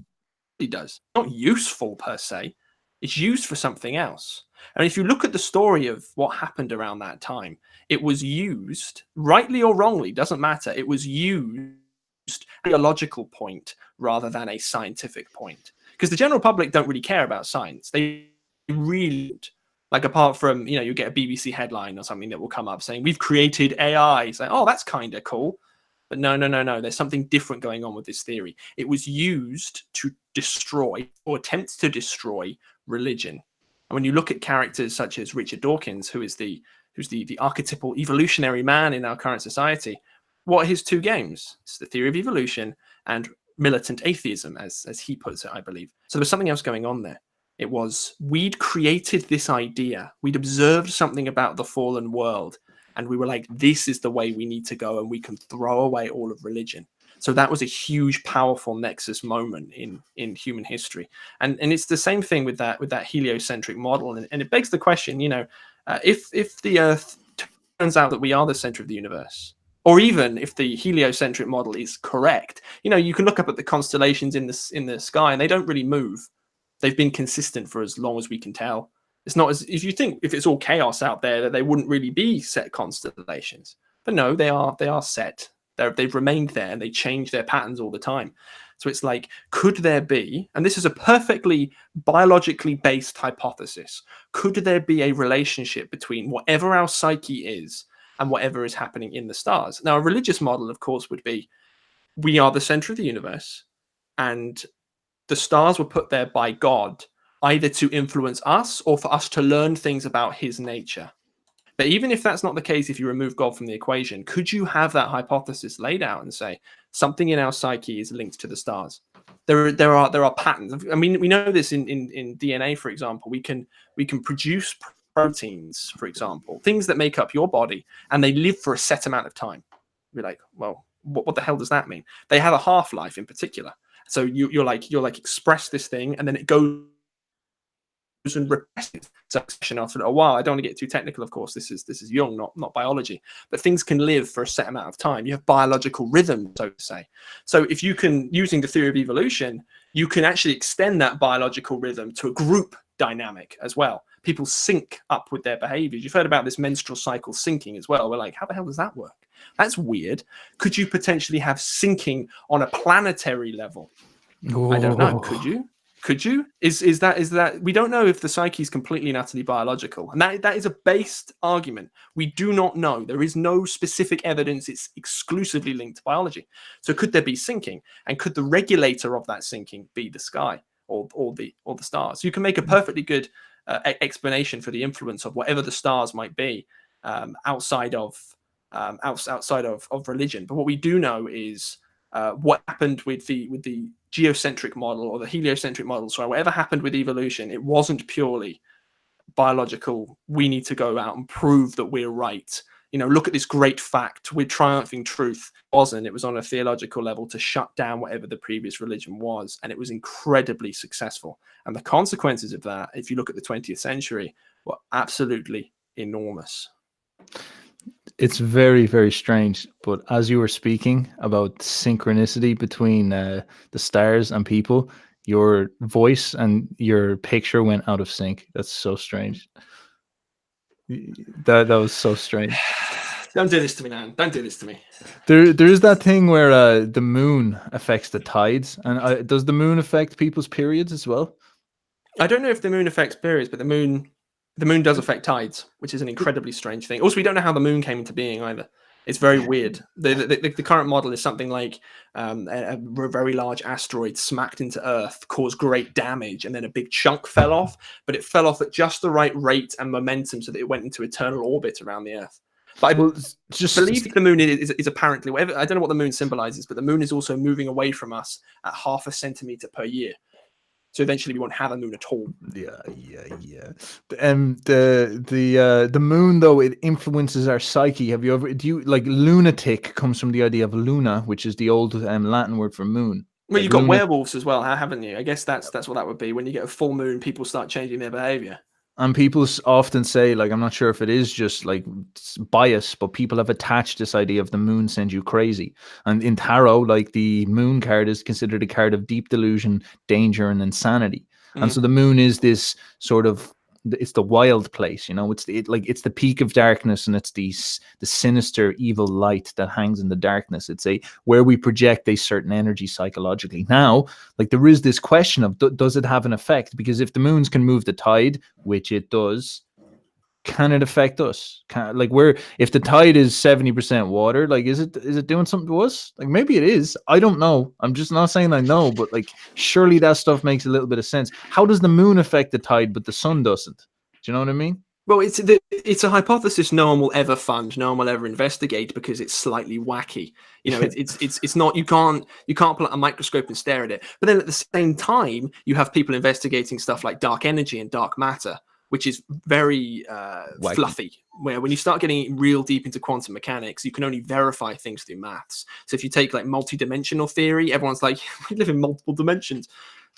does. It's not useful per se. It's used for something else. And if you look at the story of what happened around that time, it was used, rightly or wrongly, doesn't matter. It was used at a logical point rather than a scientific point. Because the general public don't really care about science. They really don't. Like, apart from, you get a BBC headline or something that will come up saying, we've created AI. It's like, oh, that's kind of cool. But no. There's something different going on with this theory. It was used to destroy, or attempt to destroy, religion. And when you look at characters such as Richard Dawkins, who's the archetypal evolutionary man in our current society, what are his two games? It's the theory of evolution and militant atheism, as he puts it, I believe. So there was something else going on there. It was, we'd created this idea, we'd observed something about the fallen world, and we were like, this is the way we need to go, and we can throw away all of religion. So that was a huge, powerful nexus moment in human history. And it's the same thing with that heliocentric model. And it begs the question, if the Earth turns out that we are the center of the universe, or even if the heliocentric model is correct, you can look up at the constellations in the sky, and they don't really move. They've been consistent for as long as we can tell. It's not as if you think if it's all chaos out there that they wouldn't really be set constellations, but no, they are set. They've remained there, and they change their patterns all the time. So it's like, could there be, and this is a perfectly biologically based hypothesis, could there be a relationship between whatever our psyche is and whatever is happening in the stars? Now, a religious model, of course, would be, we are the center of the universe, and the stars were put there by God, either to influence us or for us to learn things about his nature. But even if that's not the case, if you remove God from the equation, could you have that hypothesis laid out and say something in our psyche is linked to the stars? There are patterns. I mean, we know this in DNA, for example. We can produce proteins, for example, things that make up your body, and they live for a set amount of time. You're like, well, what the hell does that mean? They have a half-life in particular. So you're like express this thing, and then it goes and represses succession after a while. I don't want to get too technical, of course. This is Jung, not biology. But things can live for a set amount of time. You have biological rhythm, so to say. So if you can, using the theory of evolution, you can actually extend that biological rhythm to a group dynamic as well. People sync up with their behaviors. You've heard about this menstrual cycle syncing as well. We're like, how the hell does that work? That's weird. Could you potentially have syncing on a planetary level? Oh. I don't know. Could you? Is that we don't know if the psyche is completely and utterly biological, and that is a based argument. We do not know. There is no specific evidence it's exclusively linked to biology. So could there be syncing, and could the regulator of that syncing be the sky or the stars? You can make a perfectly good explanation for the influence of whatever the stars might be outside of religion. But what we do know is what happened with the geocentric model or the heliocentric model. So whatever happened with evolution, it wasn't purely biological. We need to go out and prove that we're right. Look at this great fact. We're triumphing truth. It wasn't. It was on a theological level to shut down whatever the previous religion was. And it was incredibly successful. And the consequences of that, if you look at the 20th century, were absolutely enormous. It's very, very strange. But as you were speaking about synchronicity between the stars and people, your voice and your picture went out of sync. That's so strange. That was so strange. Don't do this to me, man. Don't do this to me. There's that thing where the moon affects the tides. And does the moon affect people's periods as well? I don't know if the moon affects periods, but the moon does affect tides, which is an incredibly strange thing. Also, we don't know how the moon came into being either. It's very weird. The current model is something like a very large asteroid smacked into Earth, caused great damage, and then a big chunk fell off. But it fell off at just the right rate and momentum so that it went into eternal orbit around the Earth. But I believe the moon is apparently, whatever, I don't know what the moon symbolizes, but the moon is also moving away from us at 0.5 centimeter per year. So eventually we won't have a moon at all. Yeah. The moon, though, it influences our psyche. Lunatic comes from the idea of luna, which is the old Latin word for moon. Well, you've got werewolves as well, haven't you? I guess that's what that would be. When you get a full moon, people start changing their behavior. And people often say, I'm not sure if it is just bias, but people have attached this idea of the moon sends you crazy. And in tarot, the moon card is considered a card of deep delusion, danger, and insanity. And so the moon is this sort of, it's the wild place, it's the peak of darkness, and it's the sinister, evil light that hangs in the darkness. It's where we project a certain energy psychologically. Now, there is this question of does it have an effect? Because if the moons can move the tide, which it does, can it affect us? If the tide is 70% water, is it doing something to us? Maybe it is. I don't know. I'm just not saying I know, but surely that stuff makes a little bit of sense. How does the moon affect the tide, but the sun doesn't? Do you know what I mean? Well, it's a hypothesis no one will ever fund, no one will ever investigate because it's slightly wacky. You know, it's not, you can't pull out a microscope and stare at it. But then at the same time, you have people investigating stuff like dark energy and dark matter, which is very Wacky. fluffy. Where when you start getting real deep into quantum mechanics, you can only verify things through maths. So if you take like multi-dimensional theory, everyone's like, we live in multiple dimensions.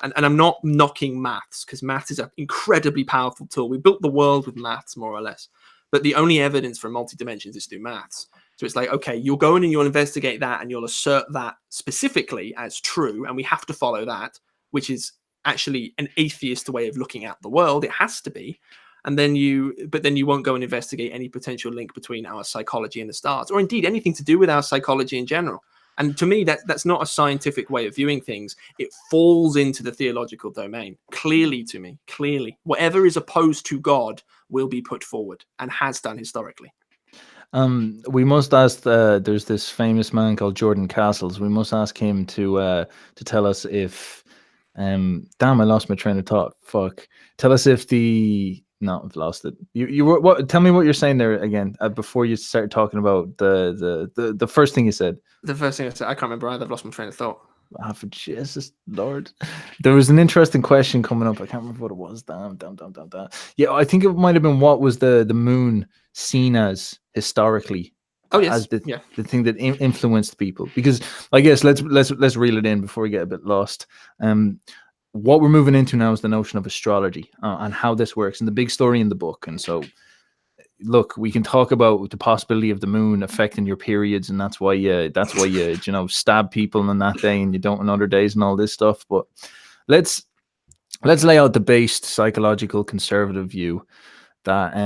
And I'm not knocking maths, because maths is an incredibly powerful tool. We built the world with maths, more or less. But the only evidence for multi-dimensions is through maths. So it's like, okay, you'll go in and you'll investigate that and you'll assert that specifically as true, and we have to follow that, which is actually an atheist way of looking at the world. It has to be. And then you won't go and investigate any potential link between our psychology and the stars, or indeed anything to do with our psychology in general. And to me, that's not a scientific way of viewing things. It falls into the theological domain. Clearly, to me, clearly, whatever is opposed to God will be put forward and has done historically. We must ask. There's this famous man called Jordan Castles. We must ask him to tell us if. Damn, I lost my train of thought. Fuck. Tell us if the. No, I've lost it. You were what? Tell me what you're saying there again before you start talking about the first thing you said. The first thing I said, I can't remember either. I've lost my train of thought. Ah, for Jesus Lord. There was an interesting question coming up. I can't remember what it was. Damn. Yeah, I think it might have been, what was the moon seen as historically? Oh yes, as the thing that influenced people. Because I guess let's reel it in before we get a bit lost. What we're moving into now is the notion of astrology and how this works, and the big story in the book. And so, look, we can talk about the possibility of the moon affecting your periods, and that's why you stab people on that day and you don't on other days and all this stuff. But let's lay out the based psychological conservative view that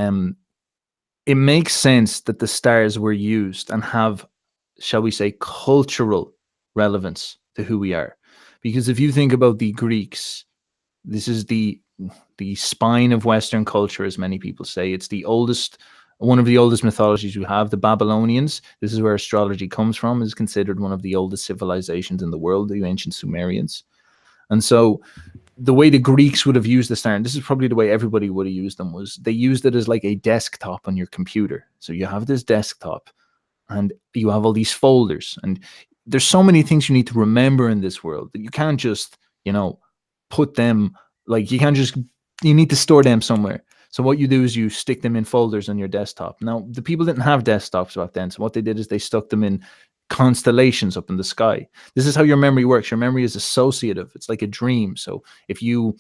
it makes sense that the stars were used and have, shall we say, cultural relevance to who we are. Because if you think about the Greeks, this is the spine of Western culture, as many people say. It's one of the oldest mythologies we have. The Babylonians, this is where astrology comes from, is considered one of the oldest civilizations in the world, the ancient Sumerians. And so the way the Greeks would have used the star, and this is probably the way everybody would have used them, was they used it as like a desktop on your computer. So you have this desktop and you have all these folders, and there's so many things you need to remember in this world that you can't just, put them, like you need to store them somewhere. So what you do is you stick them in folders on your desktop. Now, the people didn't have desktops back then. So what they did is they stuck them in constellations up in the sky. This is how your memory works. Your memory is associative. It's like a dream. So if you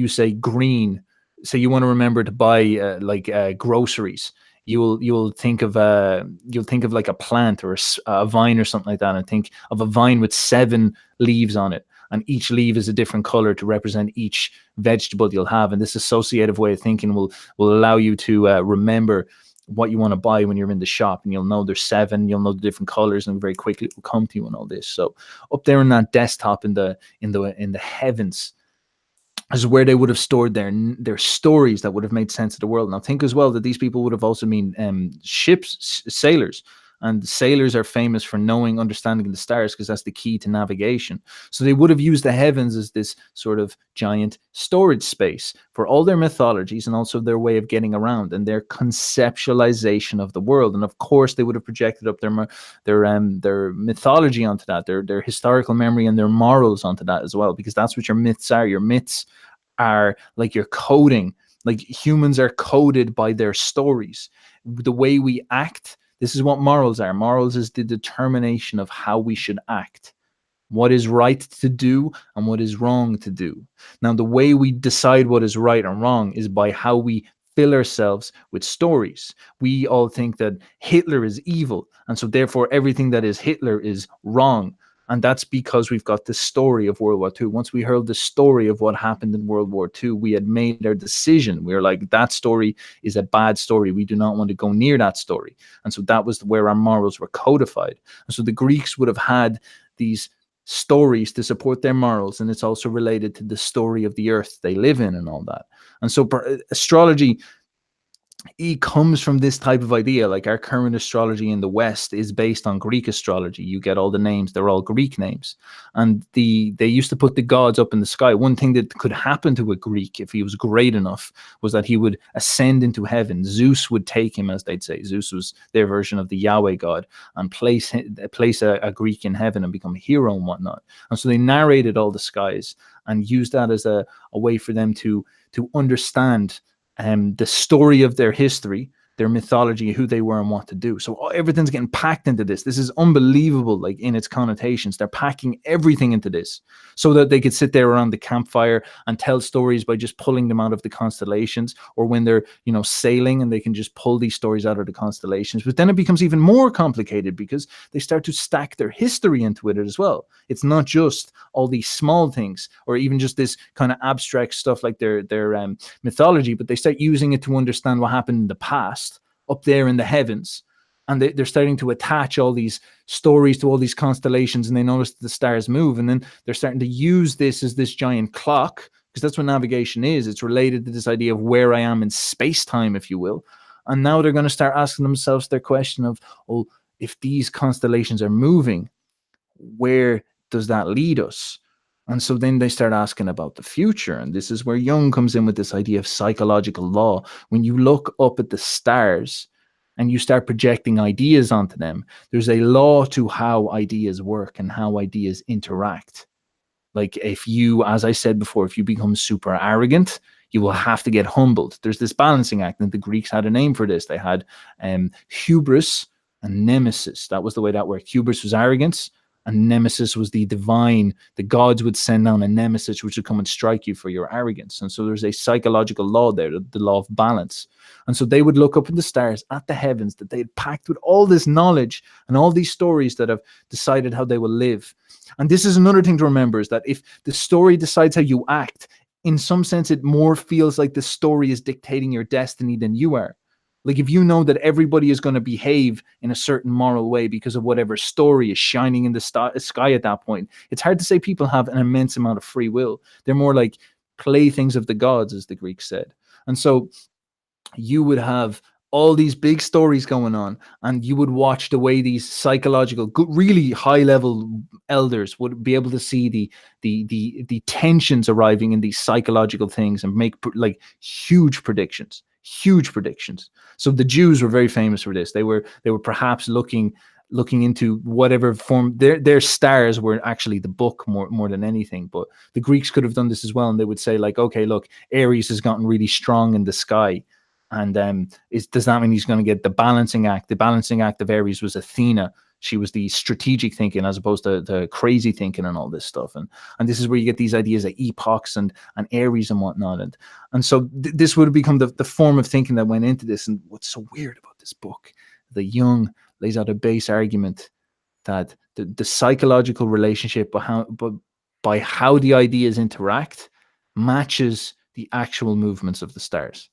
say green, say you want to remember to buy groceries, you'll think of like a plant or a vine or something like that, and think of a vine with 7 leaves on it, and each leaf is a different color to represent each vegetable you'll have. And this associative way of thinking will allow you to remember what you want to buy when you're in the shop, and you'll know there's 7, you'll know the different colors, and very quickly it will come to you and all this. So up there in that desktop in the heavens is where they would have stored their stories that would have made sense of the world. Now think as well that these people would have also been sailors. And sailors are famous for understanding the stars, because that's the key to navigation. So they would have used the heavens as this sort of giant storage space for all their mythologies, and also their way of getting around and their conceptualization of the world. And of course, they would have projected up their mythology onto that, their historical memory and their morals onto that as well, because that's what your myths are. Your myths are like your coding. Like humans are coded by their stories. The way we act. This is what morals are. Morals is the determination of how we should act, what is right to do and what is wrong to do. Now, the way we decide what is right and wrong is by how we fill ourselves with stories. We all think that Hitler is evil, and so therefore everything that is Hitler is wrong. And that's because we've got the story of World War II. Once we heard the story of what happened in World War II, we had made our decision. We were like, that story is a bad story. We do not want to go near that story. And so that was where our morals were codified. And so the Greeks would have had these stories to support their morals. And it's also related to the story of the earth they live in and all that. And so astrology, he comes from this type of idea. Like our current astrology in the West is based on Greek astrology. You get all the names, they're all Greek names. And they used to put the gods up in the sky. One thing that could happen to a Greek if he was great enough was that he would ascend into heaven. Zeus would take him, as they'd say. Zeus was their version of the Yahweh god, and place a Greek in heaven and become a hero and whatnot. And so they narrated all the skies and used that as a way for them to understand the story of their history, their mythology, who they were and what to do. So everything's getting packed into this. This is unbelievable, like in its connotations. They're packing everything into this so that they could sit there around the campfire and tell stories by just pulling them out of the constellations, or when they're, sailing, and they can just pull these stories out of the constellations. But then it becomes even more complicated because they start to stack their history into it as well. It's not just all these small things or even just this kind of abstract stuff like their mythology, but they start using it to understand what happened in the past up there in the heavens. And they're starting to attach all these stories to all these constellations, and they notice that the stars move, and then they're starting to use this as this giant clock, because that's what navigation is. It's related to this idea of where I am in space-time, if you will. And now they're going to start asking themselves their question of, oh, if these constellations are moving, where does that lead us? And so then they start asking about the future. And this is where Jung comes in with this idea of psychological law. When you look up at the stars and you start projecting ideas onto them, there's a law to how ideas work and how ideas interact. Like if you, as I said before, if you become super arrogant, you will have to get humbled. There's this balancing act, and the Greeks had a name for this. They had hubris and nemesis. That was the way that worked. Hubris was arrogance, and nemesis was the divine. The gods would send down a nemesis which would come and strike you for your arrogance. And so there's a psychological law there, the law of balance. And so they would look up in the stars at the heavens that they had packed with all this knowledge and all these stories that have decided how they will live. And this is another thing to remember, is that if the story decides how you act, in some sense, it more feels like the story is dictating your destiny than you are. Like if you know that everybody is going to behave in a certain moral way because of whatever story is shining in the sky at that point, it's hard to say people have an immense amount of free will. They're more like playthings of the gods, as the Greeks said. And so you would have all these big stories going on, and you would watch the way these psychological, really high level elders would be able to see the tensions arriving in these psychological things and make like huge predictions. So the Jews were very famous for this. They were perhaps looking into whatever form their stars were actually the book more than anything. But the Greeks could have done this as well, and they would say like, okay, look, Aries has gotten really strong in the sky, and does that mean he's going to get the balancing act? The balancing act of Aries was Athena. She was the strategic thinking as opposed to the crazy thinking and all this stuff. And this is where you get these ideas like epochs and Aries and whatnot. And so this would have become the form of thinking that went into this. And what's so weird about this book, that Jung lays out a base argument that the psychological relationship by how the ideas interact matches the actual movements of the stars.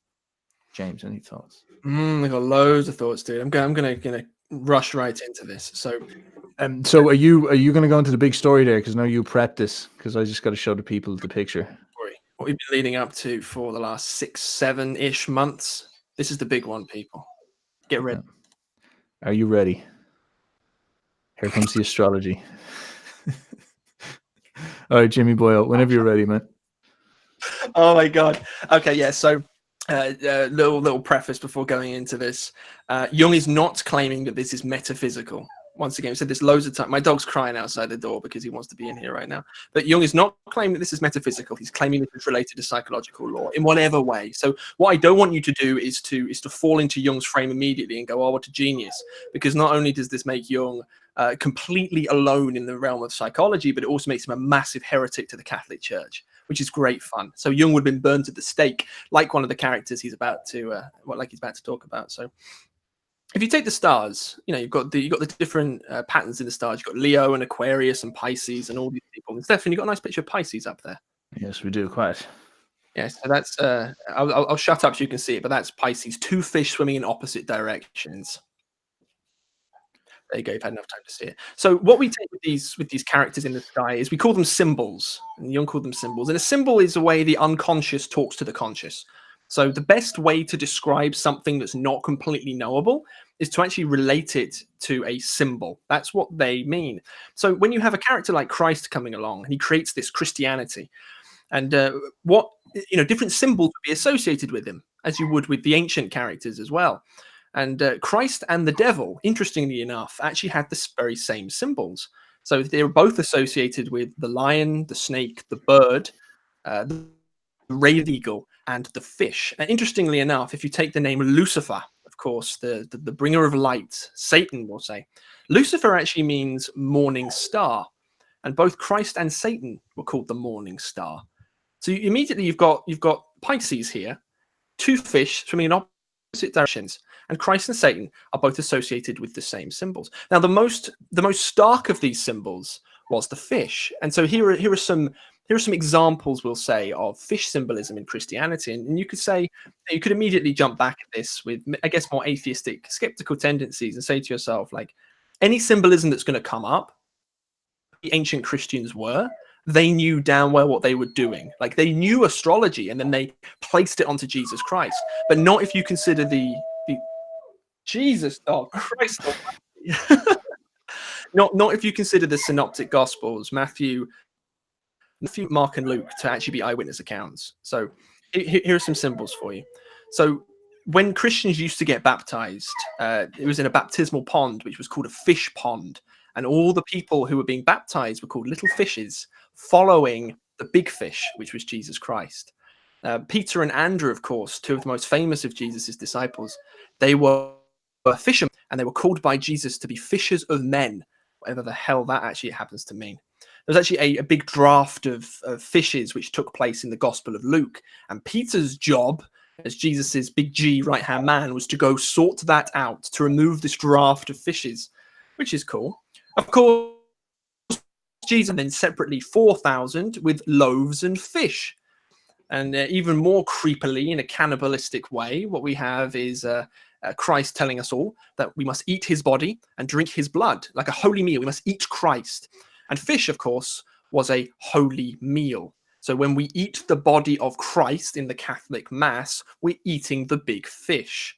James, any thoughts? I got loads of thoughts, dude. I'm gonna rush right into this. So are you going to go into the big story there? Because now you prepped this, because I just got to show the people the picture. What we've been leading up to for the last 6-7-ish months. This is the big one, people. Get ready. Are you ready? Here comes the astrology. All right, Jimmy Boyle, whenever you're ready, man. Oh my God. Okay, yeah. So little preface before going into this. Jung is not claiming that this is metaphysical. Once again, we said this loads of times. My dog's crying outside the door because he wants to be in here right now. But Jung is not claiming that this is metaphysical. He's claiming that it's related to psychological law in whatever way. So what I don't want you to do is to fall into Jung's frame immediately and go, oh, what a genius. Because not only does this make Jung completely alone in the realm of psychology, but it also makes him a massive heretic to the Catholic Church, which is great fun. So Jung would have been burned at the stake, like one of the characters he's about to talk about. So if you take the stars, you've got the different patterns in the stars. You've got Leo and Aquarius and Pisces and all these people. And Stefan, you've got a nice picture of Pisces up there. Yes, we do, quite. Yeah, so that's I'll shut up so you can see it, but that's Pisces, 2 fish swimming in opposite directions. There you go. You've had enough time to see it. So what we take with these characters in the sky is we call them symbols, and Jung called them symbols. And a symbol is a way the unconscious talks to the conscious. So the best way to describe something that's not completely knowable is to actually relate it to a symbol. That's what they mean. So when you have a character like Christ coming along and he creates this Christianity, and what different symbols would be associated with him, as you would with the ancient characters as well. And Christ and the devil, interestingly enough, actually had the very same symbols. So they were both associated with the lion, the snake, the bird, the red eagle, and the fish. And interestingly enough, if you take the name Lucifer, of course, the bringer of light, Satan will say, Lucifer actually means morning star. And both Christ and Satan were called the morning star. So immediately you've got Pisces here, two fish swimming in opposite directions, and Christ and Satan are both associated with the same symbols. Now, the most stark of these symbols was the fish, and so here are some examples, we'll say, of fish symbolism in Christianity, and you could immediately jump back at this with, I guess, more atheistic, skeptical tendencies, and say to yourself, like, any symbolism that's going to come up, the ancient Christians they knew damn well what they were doing. Like, they knew astrology, and then they placed it onto Jesus Christ. But not if you consider the Jesus, oh Christ, not if you consider the synoptic gospels, Matthew, Mark, and Luke, to actually be eyewitness accounts. So here are some symbols for you. So when Christians used to get baptized, it was in a baptismal pond, which was called a fish pond. And all the people who were being baptized were called little fishes, following the big fish, which was Jesus Christ. Peter and Andrew, of course, two of the most famous of Jesus' disciples, they were fishermen, and they were called by Jesus to be fishers of men, whatever the hell that actually happens to mean. There was actually a big draft of fishes which took place in the Gospel of Luke. And Peter's job, as Jesus's big G right-hand man, was to go sort that out, to remove this draft of fishes, which is cool. Of course, Jesus then separately 4,000 with loaves and fish. And even more creepily, in a cannibalistic way, what we have is Christ telling us all that we must eat his body and drink his blood, like a holy meal. We must eat Christ. And fish, of course, was a holy meal. So when we eat the body of Christ in the Catholic Mass, we're eating the big fish.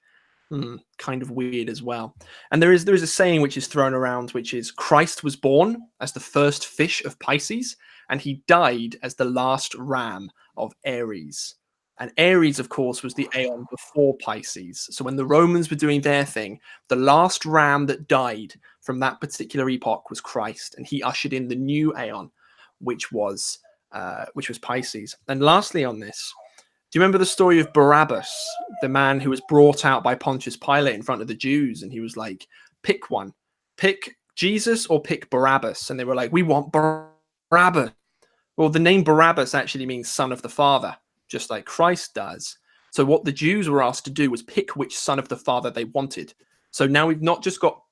Kind of weird as well. And there is a saying which is thrown around, which is Christ was born as the first fish of Pisces, and he died as the last ram of Aries. And Aries, of course, was the Aion before Pisces. So when the Romans were doing their thing, the last ram that died from that particular epoch was Christ, and he ushered in the new Aion, which was Pisces. And lastly on this, do you remember the story of Barabbas, the man who was brought out by Pontius Pilate in front of the Jews? And he was like, pick one. Pick Jesus or pick Barabbas. And they were like, we want Barabbas. Well, the name Barabbas actually means son of the Father, just like Christ does. So what the Jews were asked to do was pick which son of the Father they wanted. So now we've not just got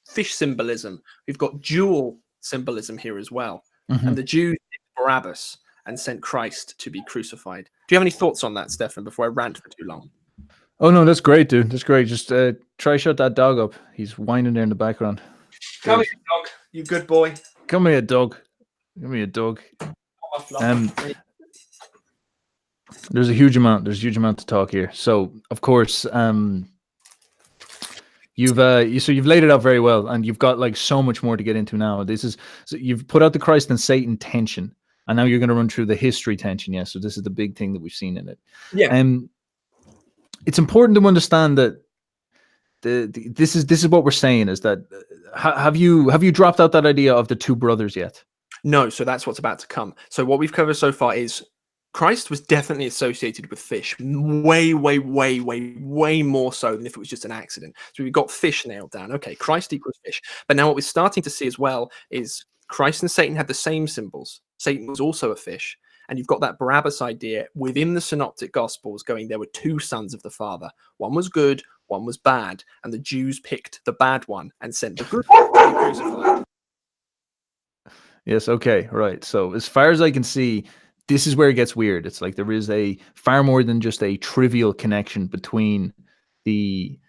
fish symbolism, we've got dual symbolism here as well. And the Jews picked Barabbas and sent Christ to be crucified. Do you have any thoughts on that, Stefan, before I rant for too long? Oh, no, that's great, dude. That's great. Just try shut that dog up. He's whining there in the background. Come here, dog. You good boy. Come here, dog. Give me a dog. There's a huge amount to talk here. So, of course, you've laid it out very well, and you've got like so much more to get into now. You've put out the Christ and Satan tension, and now you're going to run through the history tension. Yeah, so this is the big thing that we've seen in it. Yeah, it's important to understand that this is what we're saying is that have you dropped out that idea of the two brothers yet? No, so that's what's about to come. So what we've covered so far is Christ was definitely associated with fish, way more so than if it was just an accident. So we've got fish nailed down. Okay, Christ equals fish. But now what we're starting to see as well is Christ and Satan had the same symbols. Satan was also a fish. And you've got that Barabbas idea within the Synoptic Gospels going, there were two sons of the Father. One was good, one was bad. And the Jews picked the bad one and sent the good one to be crucified. Yes, okay, right. So as far as I can see, this is where it gets weird. It's like there is a far more than just a trivial connection between the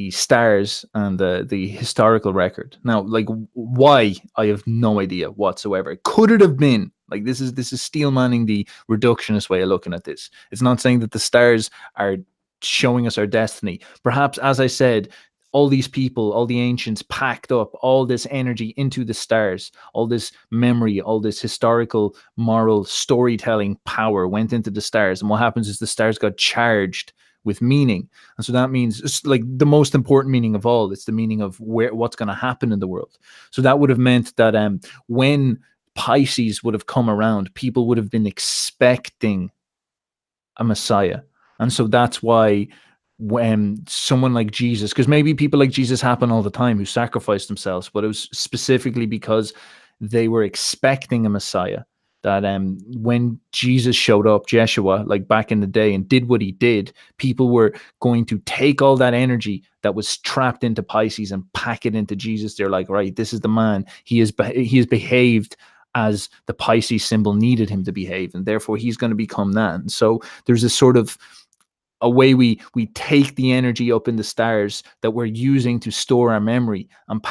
stars and the historical record. Now, like why, I have no idea whatsoever. Could it have been Like this is steel manning the reductionist way of looking at this. It's not saying that the stars are showing us our destiny. Perhaps, as I said, all these people, all the ancients packed up all this energy into the stars, all this memory, all this historical, moral storytelling power went into the stars. And what happens is the stars got charged with meaning. And so that means it's like the most important meaning of all. It's the meaning of what's going to happen in the world. So that would have meant that when Pisces would have come around, people would have been expecting a Messiah. And so that's why when someone like Jesus, because maybe people like Jesus happen all the time who sacrifice themselves, but it was specifically because they were expecting a Messiah. That when Jesus showed up, Jeshua, like back in the day, and did what he did, people were going to take all that energy that was trapped into Pisces and pack it into Jesus. They're like, right, this is the man. He has behaved as the Pisces symbol needed him to behave, and therefore he's going to become that. And so there's this sort of a way we take the energy up in the stars that we're using to store our memory and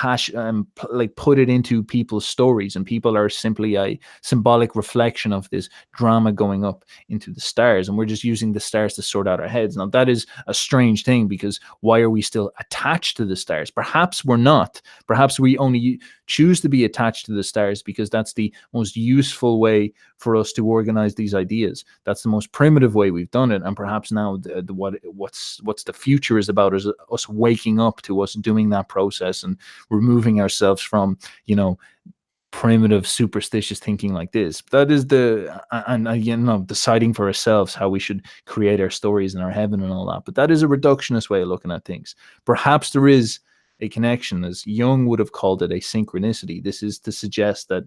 like put it into people's stories, and people are simply a symbolic reflection of this drama going up into the stars, and we're just using the stars to sort out our heads. Now that is a strange thing, because why are we still attached to the stars? Perhaps we're not. Perhaps we only choose to be attached to the stars because that's the most useful way for us to organize these ideas. That's the most primitive way we've done it, and perhaps now what's the future is about is us waking up to us doing that process and removing ourselves from primitive superstitious thinking like this. That is deciding for ourselves how we should create our stories and our heaven and all that. But that is a reductionist way of looking at things. Perhaps there is a connection, as Jung would have called it, a synchronicity. This is to suggest that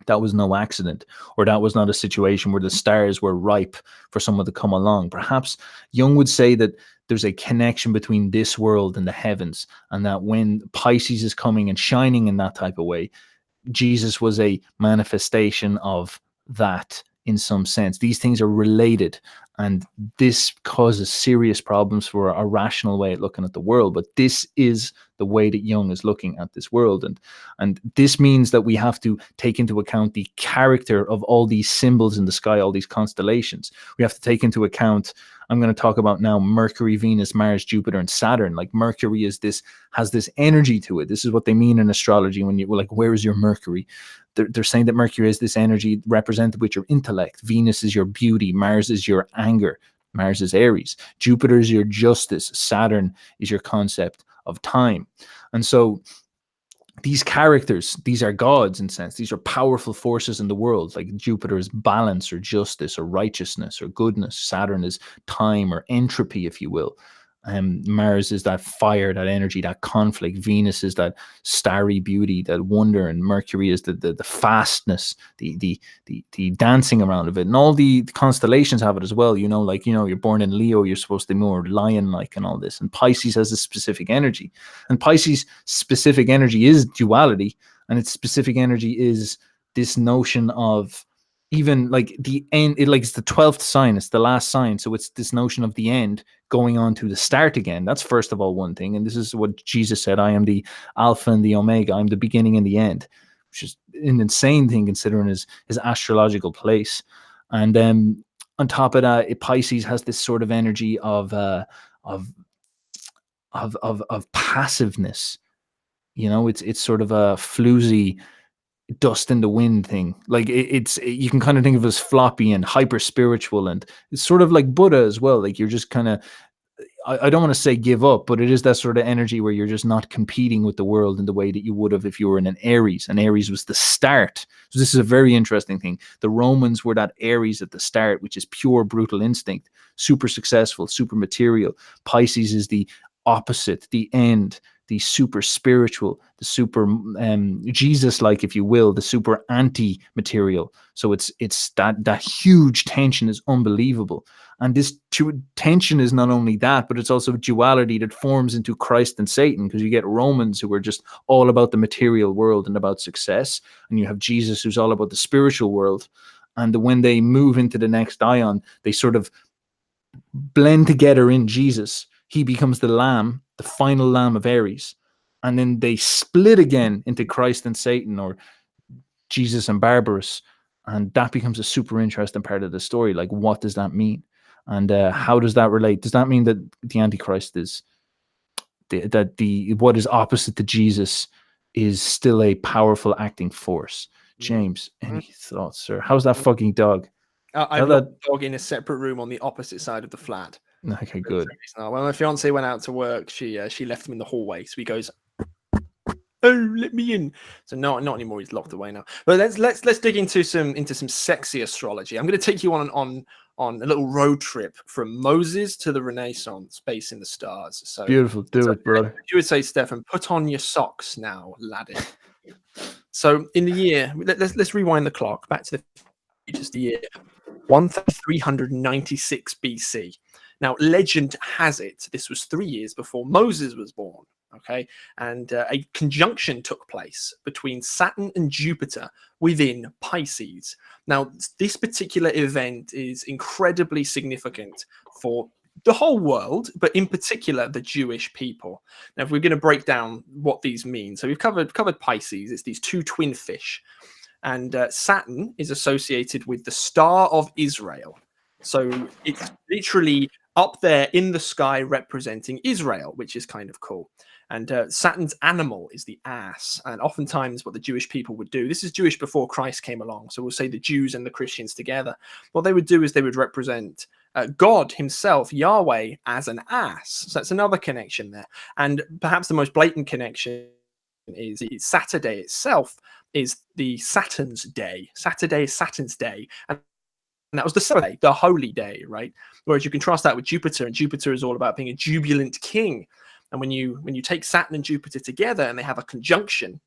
was no accident, or that was not a situation where the stars were ripe for someone to come along. Perhaps Jung would say that there's a connection between this world and the heavens, and that when Pisces is coming and shining in that type of way, Jesus was a manifestation of that in some sense. These things are related, and this causes serious problems for a rational way of looking at the world. But this is the way that Jung is looking at this world. And this means that we have to take into account the character of all these symbols in the sky, all these constellations. We have to take into account, I'm going to talk about now, Mercury, Venus, Mars, Jupiter, and Saturn. Like Mercury has this energy to it. This is what they mean in astrology when you're like, where is your Mercury? They're saying that Mercury is this energy represented with your intellect. Venus is your beauty. Mars is your anger. Mars is Aries. Jupiter is your justice. Saturn is your concept of time. And so these characters, these are gods in sense. These are powerful forces in the world. Like Jupiter is balance or justice or righteousness or goodness. Saturn is time or entropy, if you will. Mars is that fire, that energy, that conflict. Venus is that starry beauty, that wonder, and Mercury is the fastness, the dancing around of it. And all the constellations have it as well. You're born in Leo, you're supposed to be more lion-like and all this. And Pisces has a specific energy, and Pisces' specific energy is duality, and its specific energy is this notion of even like the end. It's the 12th sign, it's the last sign, so it's this notion of the end going on to the start again. That's first of all one thing, and this is what Jesus said: I am the Alpha and the Omega, I'm the beginning and the end, which is an insane thing considering his astrological place. And on top of that, Pisces has this sort of energy of passiveness. It's sort of a floozy dust in the wind thing. Like you can kind of think of it as floppy and hyper spiritual, and it's sort of like Buddha as well. Like you're just kind of, I don't want to say give up, but it is that sort of energy where you're just not competing with the world in the way that you would have if you were in an Aries. And Aries was the start. So this is a very interesting thing. The Romans were that Aries at the start, which is pure brutal instinct, super successful, super material. Pisces is the opposite, the end, the super spiritual, the super Jesus-like, if you will, the super anti-material. So it's that huge tension is unbelievable. And this tension is not only that, but it's also duality that forms into Christ and Satan, because you get Romans who are just all about the material world and about success, and you have Jesus who's all about the spiritual world. And when they move into the next Aion, they sort of blend together in Jesus. He becomes the lamb, the final lamb of Aries. And then they split again into Christ and Satan, or Jesus and Barbarous. And that becomes a super interesting part of the story. Like, what does that mean? And how does that relate? Does that mean that the Antichrist is the what is opposite to Jesus is still a powerful acting force? James, any thoughts, sir? How's that fucking dog? I've locked the dog in a separate room on the opposite side of the flat. Okay, good. When my fiance went out to work, she left him in the hallway. So he goes, "Oh, let me in." So not anymore. He's locked away now. But let's dig into some sexy astrology. I'm going to take you on a little road trip from Moses to the Renaissance, based in the stars. So Beautiful. Do it, brother. You would say, Stefan, put on your socks now, laddie. So in the year, let's rewind the clock back to the year 1396 BC. Now, legend has it this was 3 years before Moses was born. Okay, and a conjunction took place between Saturn and Jupiter within Pisces. Now, this particular event is incredibly significant for the whole world, but in particular the Jewish people. Now, if we're going to break down what these mean, so we've covered Pisces. It's these two twin fish, and Saturn is associated with the Star of Israel. So it's literally up there in the sky representing Israel, which is kind of cool. And Saturn's animal is the ass. And oftentimes what the Jewish people would do, this is Jewish before Christ came along, so we'll say the Jews and the Christians together. What they would do is they would represent God himself, Yahweh, as an ass. So that's another connection there. And perhaps the most blatant connection is Saturday itself is the Saturn's day. Saturday is Saturn's day. And that was the Sunday, the holy day, right? Whereas you contrast that with Jupiter, and Jupiter is all about being a jubilant king. And when you take Saturn and Jupiter together and they have a conjunction,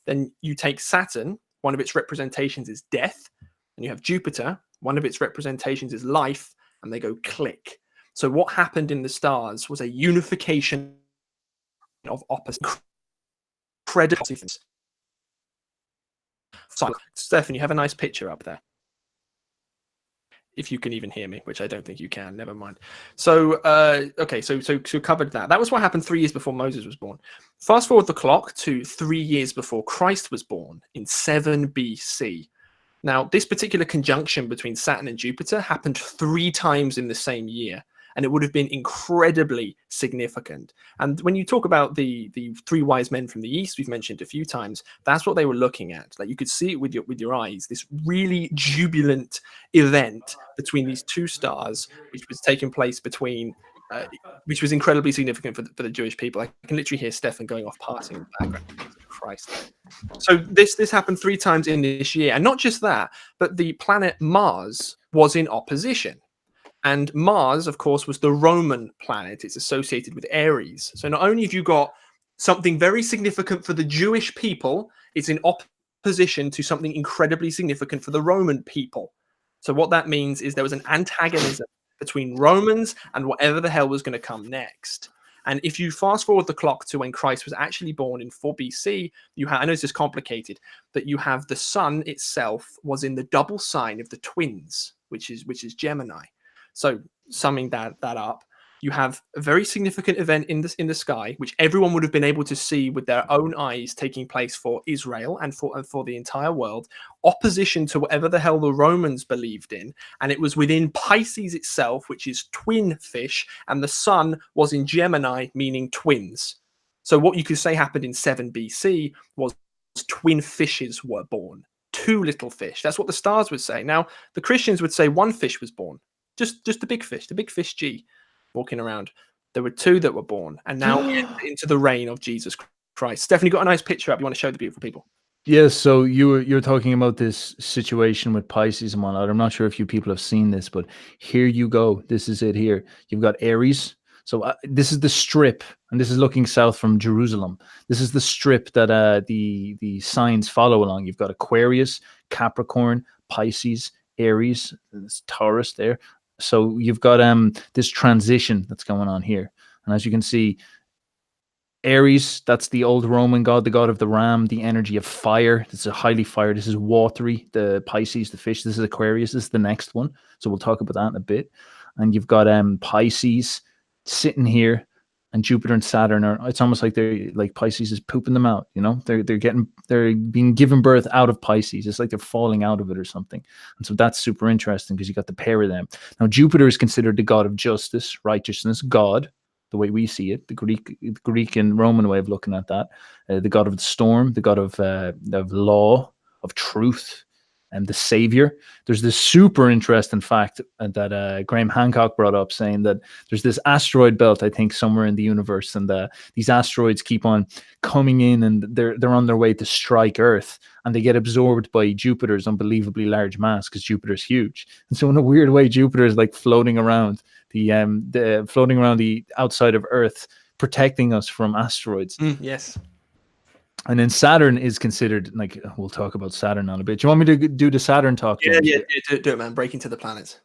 then you take Saturn, one of its representations is death, and you have Jupiter, one of its representations is life, and they go click. So what happened in the stars was a unification of opposites. Incredible. So, Stefan, you have a nice picture up there. If you can even hear me, which I don't think you can, never mind. So, okay, so covered that. That was what happened 3 years before Moses was born. Fast forward the clock to 3 years before Christ was born in 7 BC. Now, this particular conjunction between Saturn and Jupiter happened 3 times in the same year, and it would have been incredibly significant. And when you talk about the 3 wise men from the east, we've mentioned a few times, that's what they were looking at. Like, you could see it with your eyes, this really jubilant event between these 2 stars, which was taking place between, which was incredibly significant for the Jewish people. I can literally hear Stefan going off partying in the background. Christ. So this happened 3 times in this year, and not just that, but the planet Mars was in opposition. And Mars, of course, was the Roman planet. It's associated with Aries. So not only have you got something very significant for the Jewish people, it's in opposition to something incredibly significant for the Roman people. So what that means is there was an antagonism between Romans and whatever the hell was going to come next. And if you fast forward the clock to when Christ was actually born in 4 BC, I know this is complicated, but you have the sun itself was in the double sign of the twins, which is Gemini. So summing that up, you have a very significant event in the sky, which everyone would have been able to see with their own eyes taking place for Israel and for the entire world, opposition to whatever the hell the Romans believed in. And it was within Pisces itself, which is twin fish, and the sun was in Gemini, meaning twins. So what you could say happened in 7 BC was twin fishes were born. 2 little fish. That's what the stars would say. Now, the Christians would say 1 fish was born. Just the big fish G, walking around. There were 2 that were born, and now into the reign of Jesus Christ. Stefan, you got a nice picture up. You want to show the beautiful people? Yes. So you're talking about this situation with Pisces and whatnot. I'm not sure if you people have seen this, but here you go. This is it. Here you've got Aries. So this is the strip, and this is looking south from Jerusalem. This is the strip that the signs follow along. You've got Aquarius, Capricorn, Pisces, Aries, this Taurus there. So you've got this transition that's going on here. And as you can see, Aries, that's the old Roman god, the god of the ram, the energy of fire. This is a highly fire. This is watery. The Pisces, the fish. This is Aquarius. This is the next one. So we'll talk about that in a bit. And you've got Pisces sitting here, and Jupiter and Saturn are, it's almost like they're like Pisces is pooping them out, you know, they're being given birth out of Pisces. It's like they're falling out of it or something. And so that's super interesting because you got the pair of them. Now Jupiter is considered the god of justice, righteousness, God, the way we see it, the Greek and Roman way of looking at that, the god of the storm, the god of law, of truth, and the savior. There's this super interesting fact that Graham Hancock brought up, saying that there's this asteroid belt, I think, somewhere in the universe, and these asteroids keep on coming in, and they're on their way to strike Earth, and they get absorbed by Jupiter's unbelievably large mass because Jupiter's huge. And so, in a weird way, Jupiter is like floating around the outside of Earth, protecting us from asteroids. Yes. And then Saturn is considered, like, we'll talk about Saturn on a bit. Do you want me to do the Saturn talk? Yeah, do it, man. Breaking to the planets.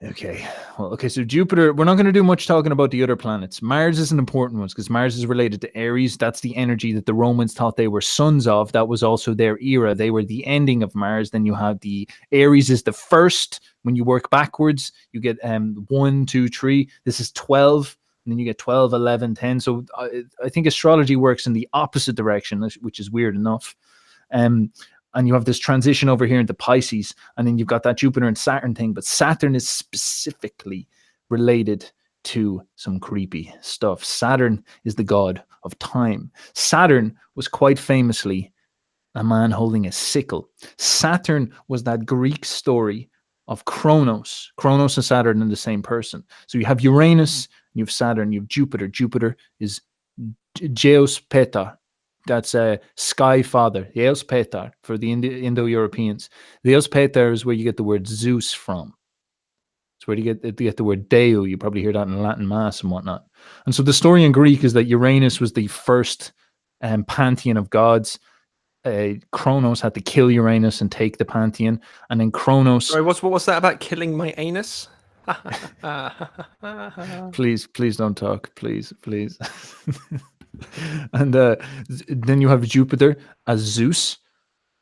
Okay. Well, okay, so Jupiter, we're not going to do much talking about the other planets. Mars is an important one because Mars is related to Aries. That's the energy that the Romans thought they were sons of. That was also their era. They were the ending of Mars. Then you have the Aries is the first. When you work backwards, you get 1, 2, 3. This is 12. And then you get 12, 11, 10. So I think astrology works in the opposite direction, which is weird enough. And you have this transition over here into Pisces, and then you've got that Jupiter and Saturn thing. But Saturn is specifically related to some creepy stuff. Saturn is the god of time. Saturn was quite famously a man holding a sickle. Saturn was that Greek story of Kronos. Kronos and Saturn are the same person. So you have Uranus, you have Saturn, you have Jupiter. Jupiter is Geos Petar. That's a sky father. Geos Petar for the Indo-Europeans. Geos Petar is where you get the word Zeus from. It's where you get the word Deo. You probably hear that in Latin Mass and whatnot. And so the story in Greek is that Uranus was the first pantheon of gods. Kronos had to kill Uranus and take the pantheon, and then Kronos. Sorry, what's that about killing my anus? Please don't talk, please. And then you have Jupiter as Zeus,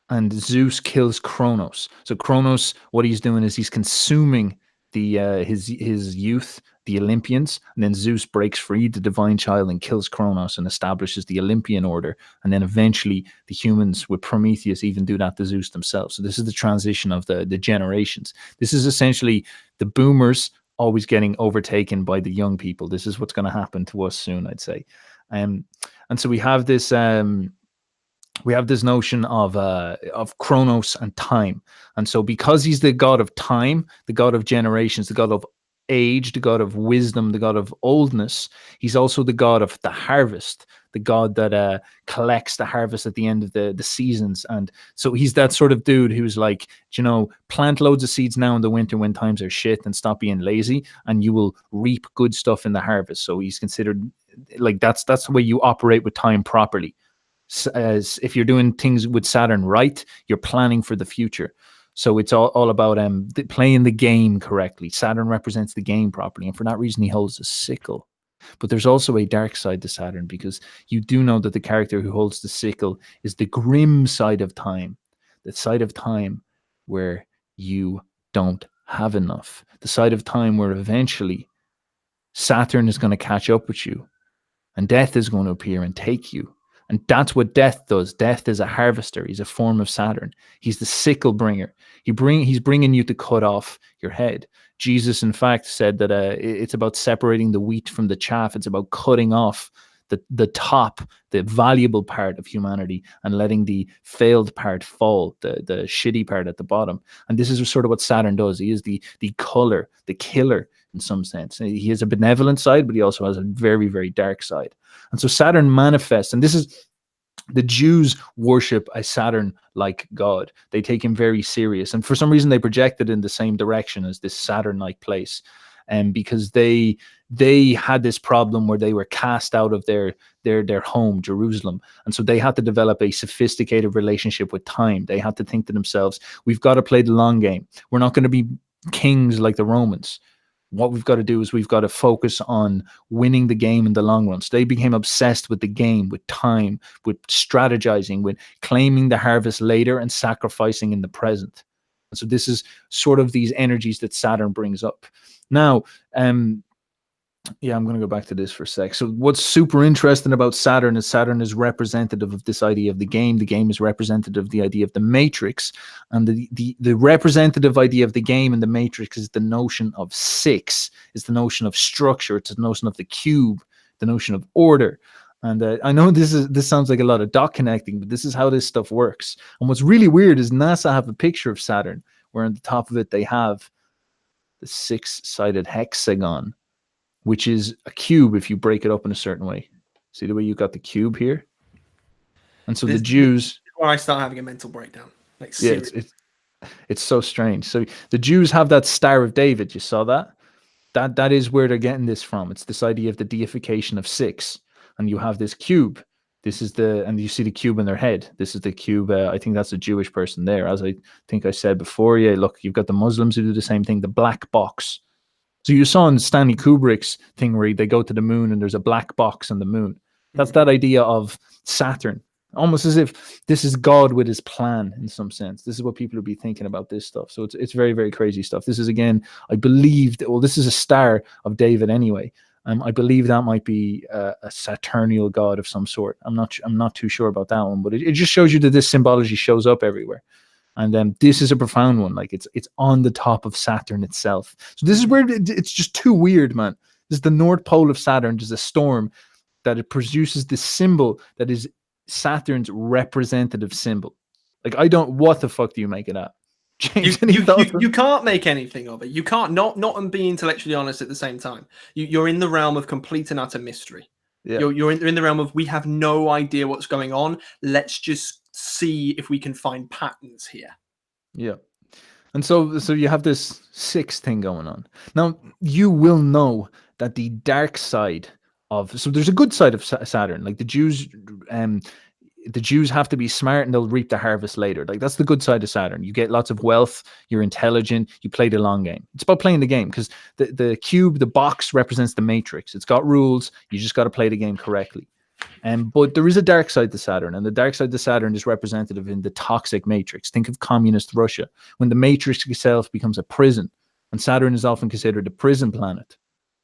and Zeus kills Kronos. So Kronos, what he's doing is he's consuming his youth, the Olympians, and then Zeus breaks free, the divine child, and kills Kronos and establishes the Olympian order. And then eventually the humans with Prometheus even do that to Zeus themselves. So this is the transition of the generations. This is essentially the boomers always getting overtaken by the young people. This is what's going to happen to us soon, I'd say. And so we have this notion of Kronos and time. And so because he's the god of time, the god of generations, the god of age, the god of wisdom, the god of oldness, he's also the god of the harvest, the god that collects the harvest at the end of the seasons. And so he's that sort of dude who's like, plant loads of seeds now in the winter when times are shit and stop being lazy, and you will reap good stuff in the harvest. So he's considered like that's the way you operate with time properly. As if you're doing things with Saturn right, you're planning for the future. So it's all about playing the game correctly. Saturn represents the game properly, and for that reason he holds a sickle. But there's also a dark side to Saturn, because you do know that the character who holds the sickle is the grim side of time, the side of time where you don't have enough, the side of time where eventually Saturn is going to catch up with you and death is going to appear and take you. And that's what death does. Death is a harvester. He's a form of Saturn. He's the sickle bringer. He's bringing you to cut off your head. Jesus, in fact, said that it's about separating the wheat from the chaff. It's about cutting off the top, the valuable part of humanity, and letting the failed part fall, the shitty part at the bottom. And this is sort of what Saturn does. He is the color, the killer in some sense. He has a benevolent side, but he also has a very, very dark side. And so Saturn manifests, and this is, the Jews worship a Saturn-like god. They take him very serious. And for some reason, they project it in the same direction as this Saturn-like place. And because they had this problem where they were cast out of their home, Jerusalem. And so they had to develop a sophisticated relationship with time. They had to think to themselves, we've got to play the long game. We're not going to be kings like the Romans. What we've got to do is we've got to focus on winning the game in the long run. So they became obsessed with the game, with time, with strategizing, with claiming the harvest later and sacrificing in the present. And so this is sort of these energies that Saturn brings up. Now, Yeah, I'm going to go back to this for a sec. So, what's super interesting about Saturn is representative of this idea of the game. The game is representative of the idea of the matrix, and the representative idea of the game and the matrix is the notion of six, is the notion of structure, it's the notion of the cube, the notion of order. And I know this sounds like a lot of dot connecting, but this is how this stuff works. And what's really weird is NASA have a picture of Saturn, where on the top of it they have the six-sided hexagon, which is a cube if you break it up in a certain way. See the way you got the cube here? And so the Jews... Where I start having a mental breakdown. Like, yeah, it's so strange. So the Jews have that Star of David. You saw that? That is where they're getting this from. It's this idea of the deification of six. And you have this cube. This is and you see the cube in their head. This is the cube. I think that's a Jewish person there. As I think I said before, yeah, look, you've got the Muslims who do the same thing, the black box. So you saw in Stanley Kubrick's thing where they go to the moon and there's a black box on the moon. That's that idea of Saturn, almost as if this is God with his plan in some sense. This is what people will be thinking about this stuff. So it's very, very crazy stuff. This is, again, I believe, this is a Star of David anyway. I believe that might be a Saturnial god of some sort. I'm not too sure about that one, but it just shows you that this symbology shows up everywhere. And then this is a profound one. Like it's on the top of Saturn itself. So this is where it's just too weird, man. This is the North Pole of Saturn. There's a storm that it produces this symbol that is Saturn's representative symbol. Like, what the fuck do you make of that? You can't make anything of it. You can't not and be intellectually honest at the same time. You're in the realm of complete and utter mystery. Yeah. You're in the realm of, we have no idea what's going on. Let's just see if we can find patterns here. Yeah. And so you have this sixth thing going on. Now, you will know that the dark side so there's a good side of Saturn. Like the Jews have to be smart and they'll reap the harvest later. Like that's the good side of Saturn. You get lots of wealth, you're intelligent, you play the long game. It's about playing the game, because the cube, the box, represents the matrix. It's got rules. You just got to play the game correctly. But there is a dark side to Saturn, and the dark side to Saturn is representative in the toxic matrix. Think of communist Russia, when the matrix itself becomes a prison, and Saturn is often considered a prison planet.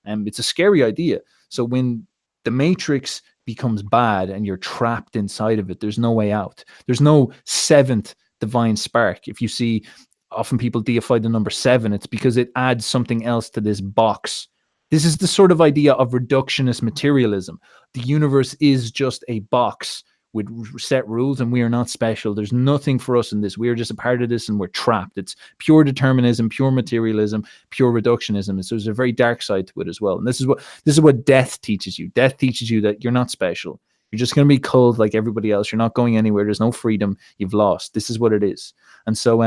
And it's a scary idea. So when the matrix becomes bad and you're trapped inside of it, there's no way out. There's no seventh divine spark. If you see, often people deify the number 7, it's because it adds something else to this box. This is the sort of idea of reductionist materialism. The universe is just a box with set rules, and we are not special. There's nothing for us in this. We are just a part of this, and we're trapped. It's pure determinism, pure materialism, pure reductionism. And so there's a very dark side to it as well. And this is what death teaches you. Death teaches you that you're not special. You're just going to be culled like everybody else. You're not going anywhere. There's no freedom. You've lost. This is what it is. And so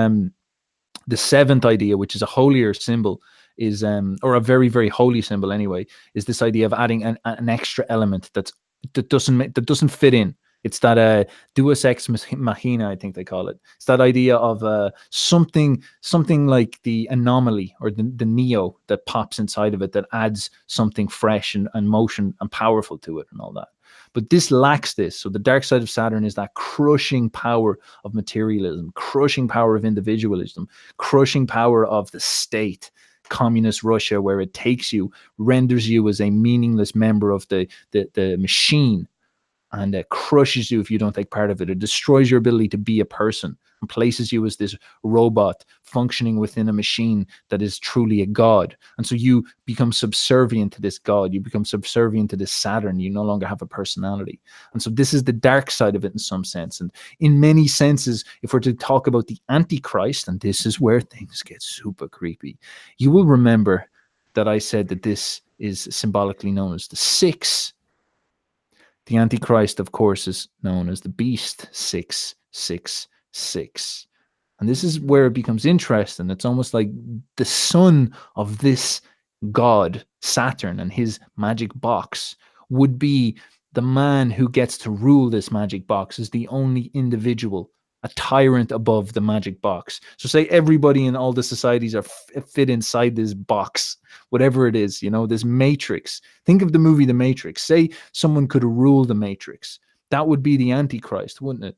the seventh idea, which is a holier symbol, is or a very, very holy symbol anyway, is this idea of adding an extra element that doesn't fit in. It's that deus ex machina, I think they call it. It's that idea of something like the anomaly or the neo that pops inside of it, that adds something fresh and motion and powerful to it and all that. But this lacks this. So the dark side of Saturn is that crushing power of materialism, crushing power of individualism, crushing power of the state, communist Russia, where it takes you, renders you as a meaningless member of the machine, and it crushes you if you don't take part of it. It destroys your ability to be a person and places you as this robot functioning within a machine that is truly a god. And so you become subservient to this god. You become subservient to this Saturn. You no longer have a personality. And so this is the dark side of it in some sense. And in many senses, if we're to talk about the Antichrist, and this is where things get super creepy, you will remember that I said that this is symbolically known as the 6. The Antichrist, of course, is known as the Beast 666. And this is where it becomes interesting. It's almost like the son of this god, Saturn, and his magic box would be the man who gets to rule this magic box as the only individual, a tyrant above the magic box. So say everybody in all the societies are fit inside this box, whatever it is, this matrix. Think of the movie The Matrix. Say someone could rule the matrix. That would be the Antichrist, wouldn't it?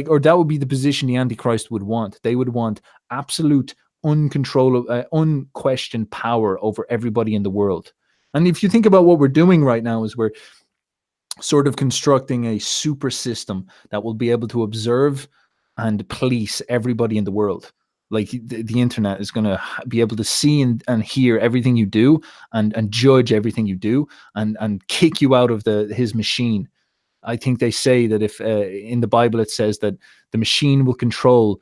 Or that would be the position the Antichrist would want. They would want absolute, uncontrollable, unquestioned power over everybody in the world. And if you think about what we're doing right now, is we're sort of constructing a super system that will be able to observe and police everybody in the world. Like the internet is going to be able to see and hear everything you do, and judge everything you do, and kick you out of his machine. I think they say that if in the Bible it says that the machine will control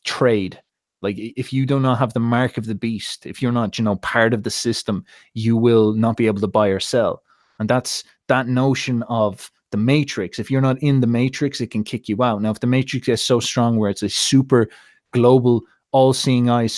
trade. Like if you do not have the mark of the beast, if you're not, part of the system, you will not be able to buy or sell. And that's that notion of the matrix. If you're not in the matrix, it can kick you out. Now, if the matrix is so strong where it's a super global, all-seeing eye,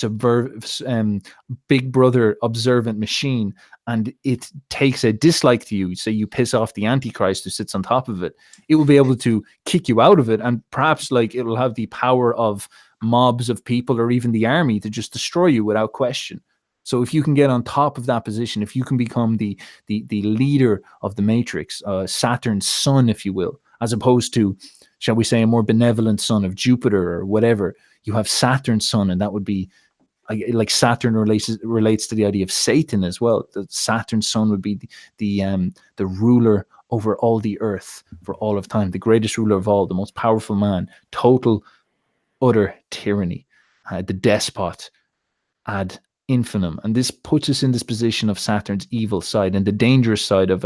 big brother observant machine, and it takes a dislike to you, say you piss off the Antichrist who sits on top of it, it will be able to kick you out of it, and perhaps like it will have the power of mobs of people or even the army to just destroy you without question. So if you can get on top of that position, if you can become the leader of the matrix, Saturn's son, if you will, as opposed to, shall we say, a more benevolent son of Jupiter or whatever, you have Saturn's son, and that would be like Saturn relates to the idea of Satan as well. The Saturn's son would be the ruler over all the earth for all of time, the greatest ruler of all, the most powerful man, total, utter tyranny, the despot ad infinitum. And this puts us in this position of Saturn's evil side and the dangerous side of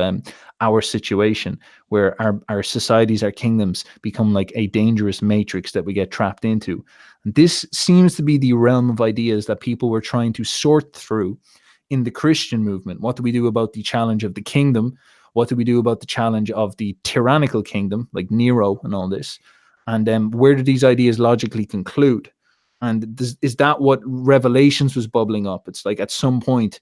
our situation, where our societies, our kingdoms become like a dangerous matrix that we get trapped into. And this seems to be the realm of ideas that people were trying to sort through in the Christian movement. What do we do about the challenge of the kingdom? What do we do about the challenge of the tyrannical kingdom, like Nero and all this? And where do these ideas logically conclude? And is that what Revelations was bubbling up? It's like at some point,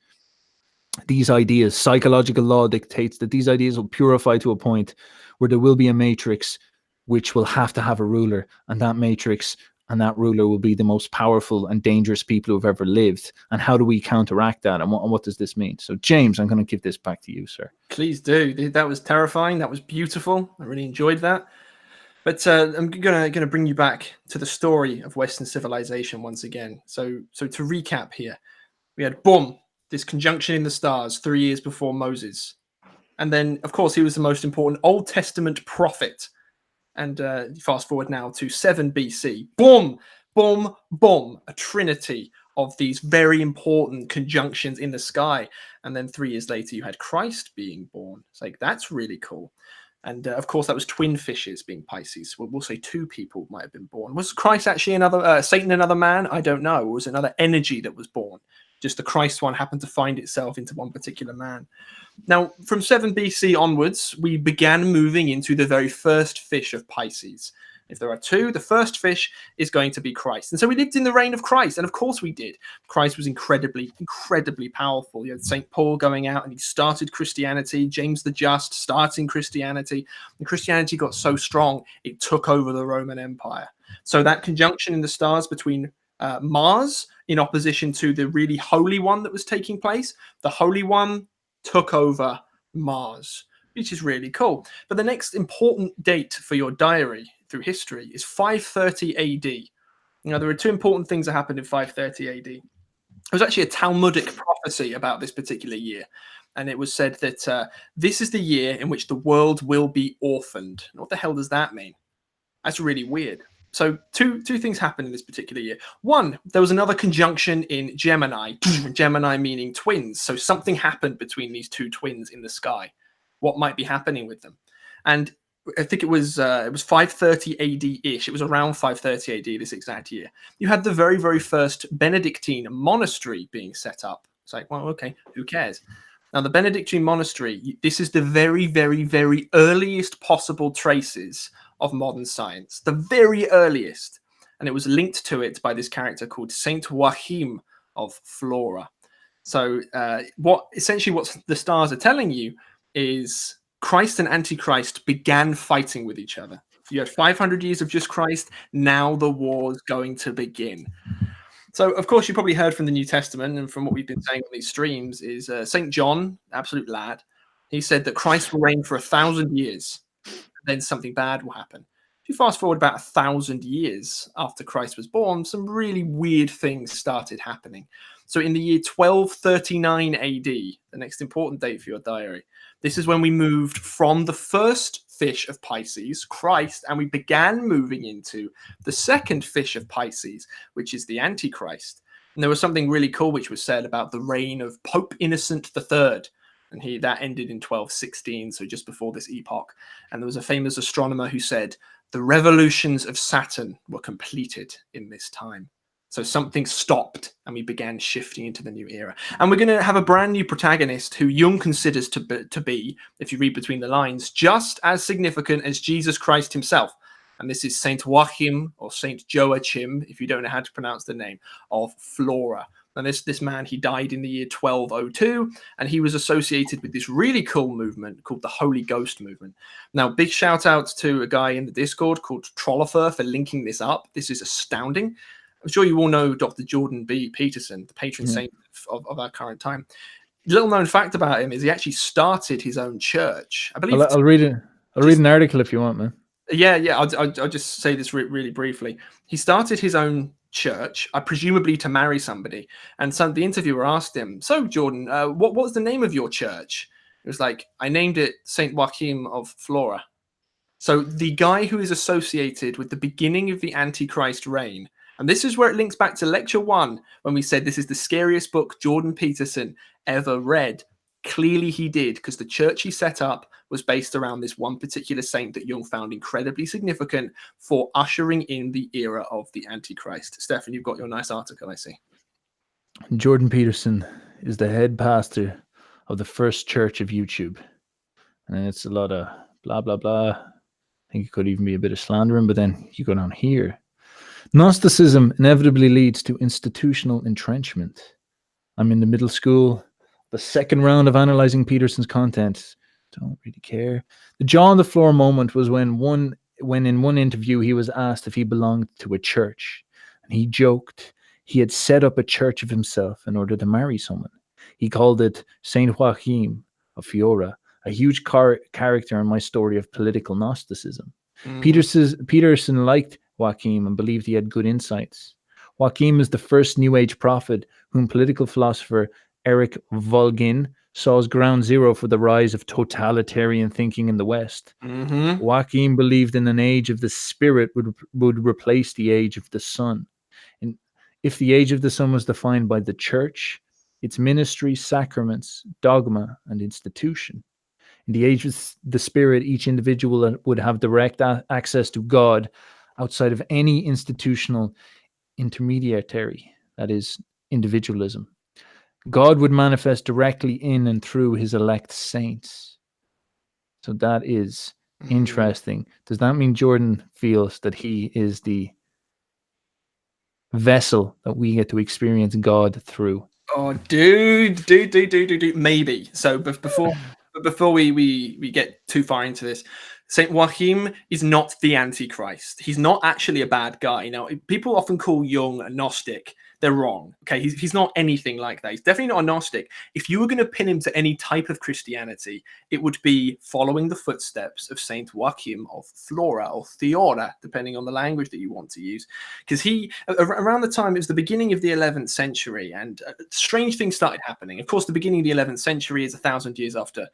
these ideas, psychological law dictates that these ideas will purify to a point where there will be a matrix which will have to have a ruler, and that matrix and that ruler will be the most powerful and dangerous people who've ever lived. And how do we counteract that? And what does this mean? So, James, I'm going to give this back to you, sir. Please do. That was terrifying. That was beautiful. I really enjoyed that. But I'm gonna bring you back to the story of Western civilization once again. So to recap here, we had boom, this conjunction in the stars 3 years before Moses, and then of course he was the most important Old Testament prophet. And fast forward now to 7 BC, boom, boom, boom, a trinity of these very important conjunctions in the sky. And then 3 years later, you had Christ being born. It's like, that's really cool. And of course, that was twin fishes being Pisces. We'll say 2 people might have been born. Was Christ actually Satan another man? I don't know. Or was it another energy that was born? Just the Christ one happened to find itself into one particular man. Now, from 7 BC onwards, we began moving into the very first fish of Pisces. If there are 2, the first fish is going to be Christ. And so we lived in the reign of Christ. And of course we did. Christ was incredibly, incredibly powerful. You had St. Paul going out and he started Christianity. James the Just starting Christianity. And Christianity got so strong, it took over the Roman Empire. So that conjunction in the stars between Mars in opposition to the really holy one that was taking place, the holy one took over Mars, which is really cool. But the next important date for your diary through history is 530 AD. Now, there are 2 important things that happened in 530 AD. It was actually a Talmudic prophecy about this particular year. And it was said that this is the year in which the world will be orphaned. What the hell does that mean? That's really weird. So two things happened in this particular year. One, there was another conjunction in Gemini, Gemini meaning twins. So something happened between these 2 twins in the sky. What might be happening with them? And I think it was 530 AD-ish. It was around 530 AD this exact year. You had the very, very first Benedictine monastery being set up. It's like, well, okay, who cares? Now, the Benedictine monastery, this is the very, very, very earliest possible traces of modern science, the very earliest. And it was linked to it by this character called Saint Joachim of Flora. So what the stars are telling you is Christ and Antichrist began fighting with each other. You had 500 years of just Christ. Now the war's going to begin. So, of course, you probably heard from the New Testament and from what we've been saying on these streams is St. John, absolute lad. He said that Christ will reign for 1,000 years. Then something bad will happen. If you fast forward about 1,000 years after Christ was born, some really weird things started happening. So in the year 1239 AD, the next important date for your diary, this is when we moved from the first fish of Pisces, Christ, and we began moving into the second fish of Pisces, which is the Antichrist. And there was something really cool which was said about the reign of Pope Innocent III. And that ended in 1216, so just before this epoch. And there was a famous astronomer who said, the revolutions of Saturn were completed in this time. So something stopped and we began shifting into the new era. And we're going to have a brand new protagonist who Jung considers to be, if you read between the lines, just as significant as Jesus Christ himself. And this is Saint Joachim, or Saint Joachim, if you don't know how to pronounce the name, of Flora. And this man, he died in the year 1202, and he was associated with this really cool movement called the Holy Ghost movement. Now, big shout out to a guy in the Discord called Trollifer for linking this up. This is astounding. I'm sure you all know Dr. Jordan B. Peterson, the patron saint of our current time. Little known fact about him is he actually started his own church. I believe. I'll read it. I'll read an article if you want, man. Yeah. I'll just say this really briefly. He started his own church, presumably to marry somebody. And the interviewer asked him, "So, Jordan, what was the name of your church?" It was like, "I named it Saint Joachim of Flora." So the guy who is associated with the beginning of the Antichrist reign. And this is where it links back to lecture 1, when we said this is the scariest book Jordan Peterson ever read. Clearly he did, because the church he set up was based around this one particular saint that Jung found incredibly significant for ushering in the era of the Antichrist. Stefan, you've got your nice article, I see. Jordan Peterson is the head pastor of the First Church of YouTube. And it's a lot of blah, blah, blah. I think it could even be a bit of slandering, but then you go down here. Gnosticism inevitably leads to institutional entrenchment. I'm in the middle school, the second round of analyzing Peterson's content. Don't really care. The jaw on the floor moment was when in one interview he was asked if he belonged to a church. And he joked he had set up a church of himself in order to marry someone. He called it Saint Joachim of Fiora, a huge character in my story of political Gnosticism. Peterson liked Joachim and believed he had good insights. Joachim is the first New Age prophet whom political philosopher Eric Volgin saw as ground zero for the rise of totalitarian thinking in the West. Joachim believed in an age of the spirit would replace the age of the sun. And if the age of the sun was defined by the church, its ministry, sacraments, dogma, and institution. In the age of the spirit, each individual would have direct access to God outside of any institutional intermediary, that is, individualism. God would manifest directly in and through his elect saints. So that is interesting. Does that mean Jordan feels that he is the vessel that we get to experience God through? Oh, dude. Maybe. So before we get too far into this, Saint Joachim is not the Antichrist. He's not actually a bad guy. Now, people often call Jung a Gnostic. They're wrong. Okay, he's not anything like that. He's definitely not a Gnostic. If you were going to pin him to any type of Christianity, it would be following the footsteps of Saint Joachim of Flora or Theora, depending on the language that you want to use. Because around the time, it was the beginning of the 11th century, and strange things started happening. Of course, the beginning of the 11th century is 1,000 years after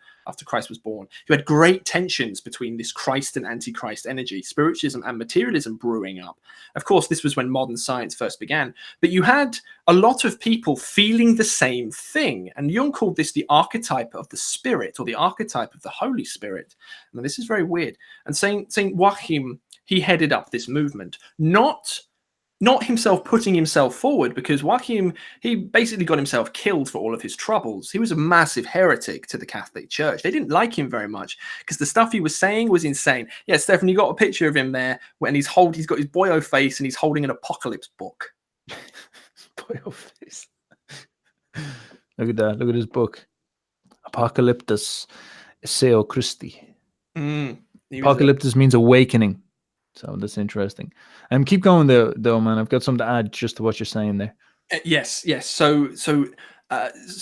Christ was born. You had great tensions between this Christ and Antichrist energy, spiritualism and materialism brewing up. Of course, this was when modern science first began. But you had a lot of people feeling the same thing. And Jung called this the archetype of the spirit, or the archetype of the Holy Spirit. Now, this is very weird. And Saint Joachim, he headed up this movement, not himself putting himself forward, because Joachim, he basically got himself killed for all of his troubles. He was a massive heretic to the Catholic Church. They didn't like him very much because the stuff he was saying was insane. Yeah, Stefan, you got a picture of him there when he's got his Boyo face and he's holding an apocalypse book. Boyo face. Look at that. Look at his book. Apocalyptus Esseo Christi. Apocalyptus means awakening. So that's interesting. Keep going though, man. I've got something to add just to what you're saying there. Yes. So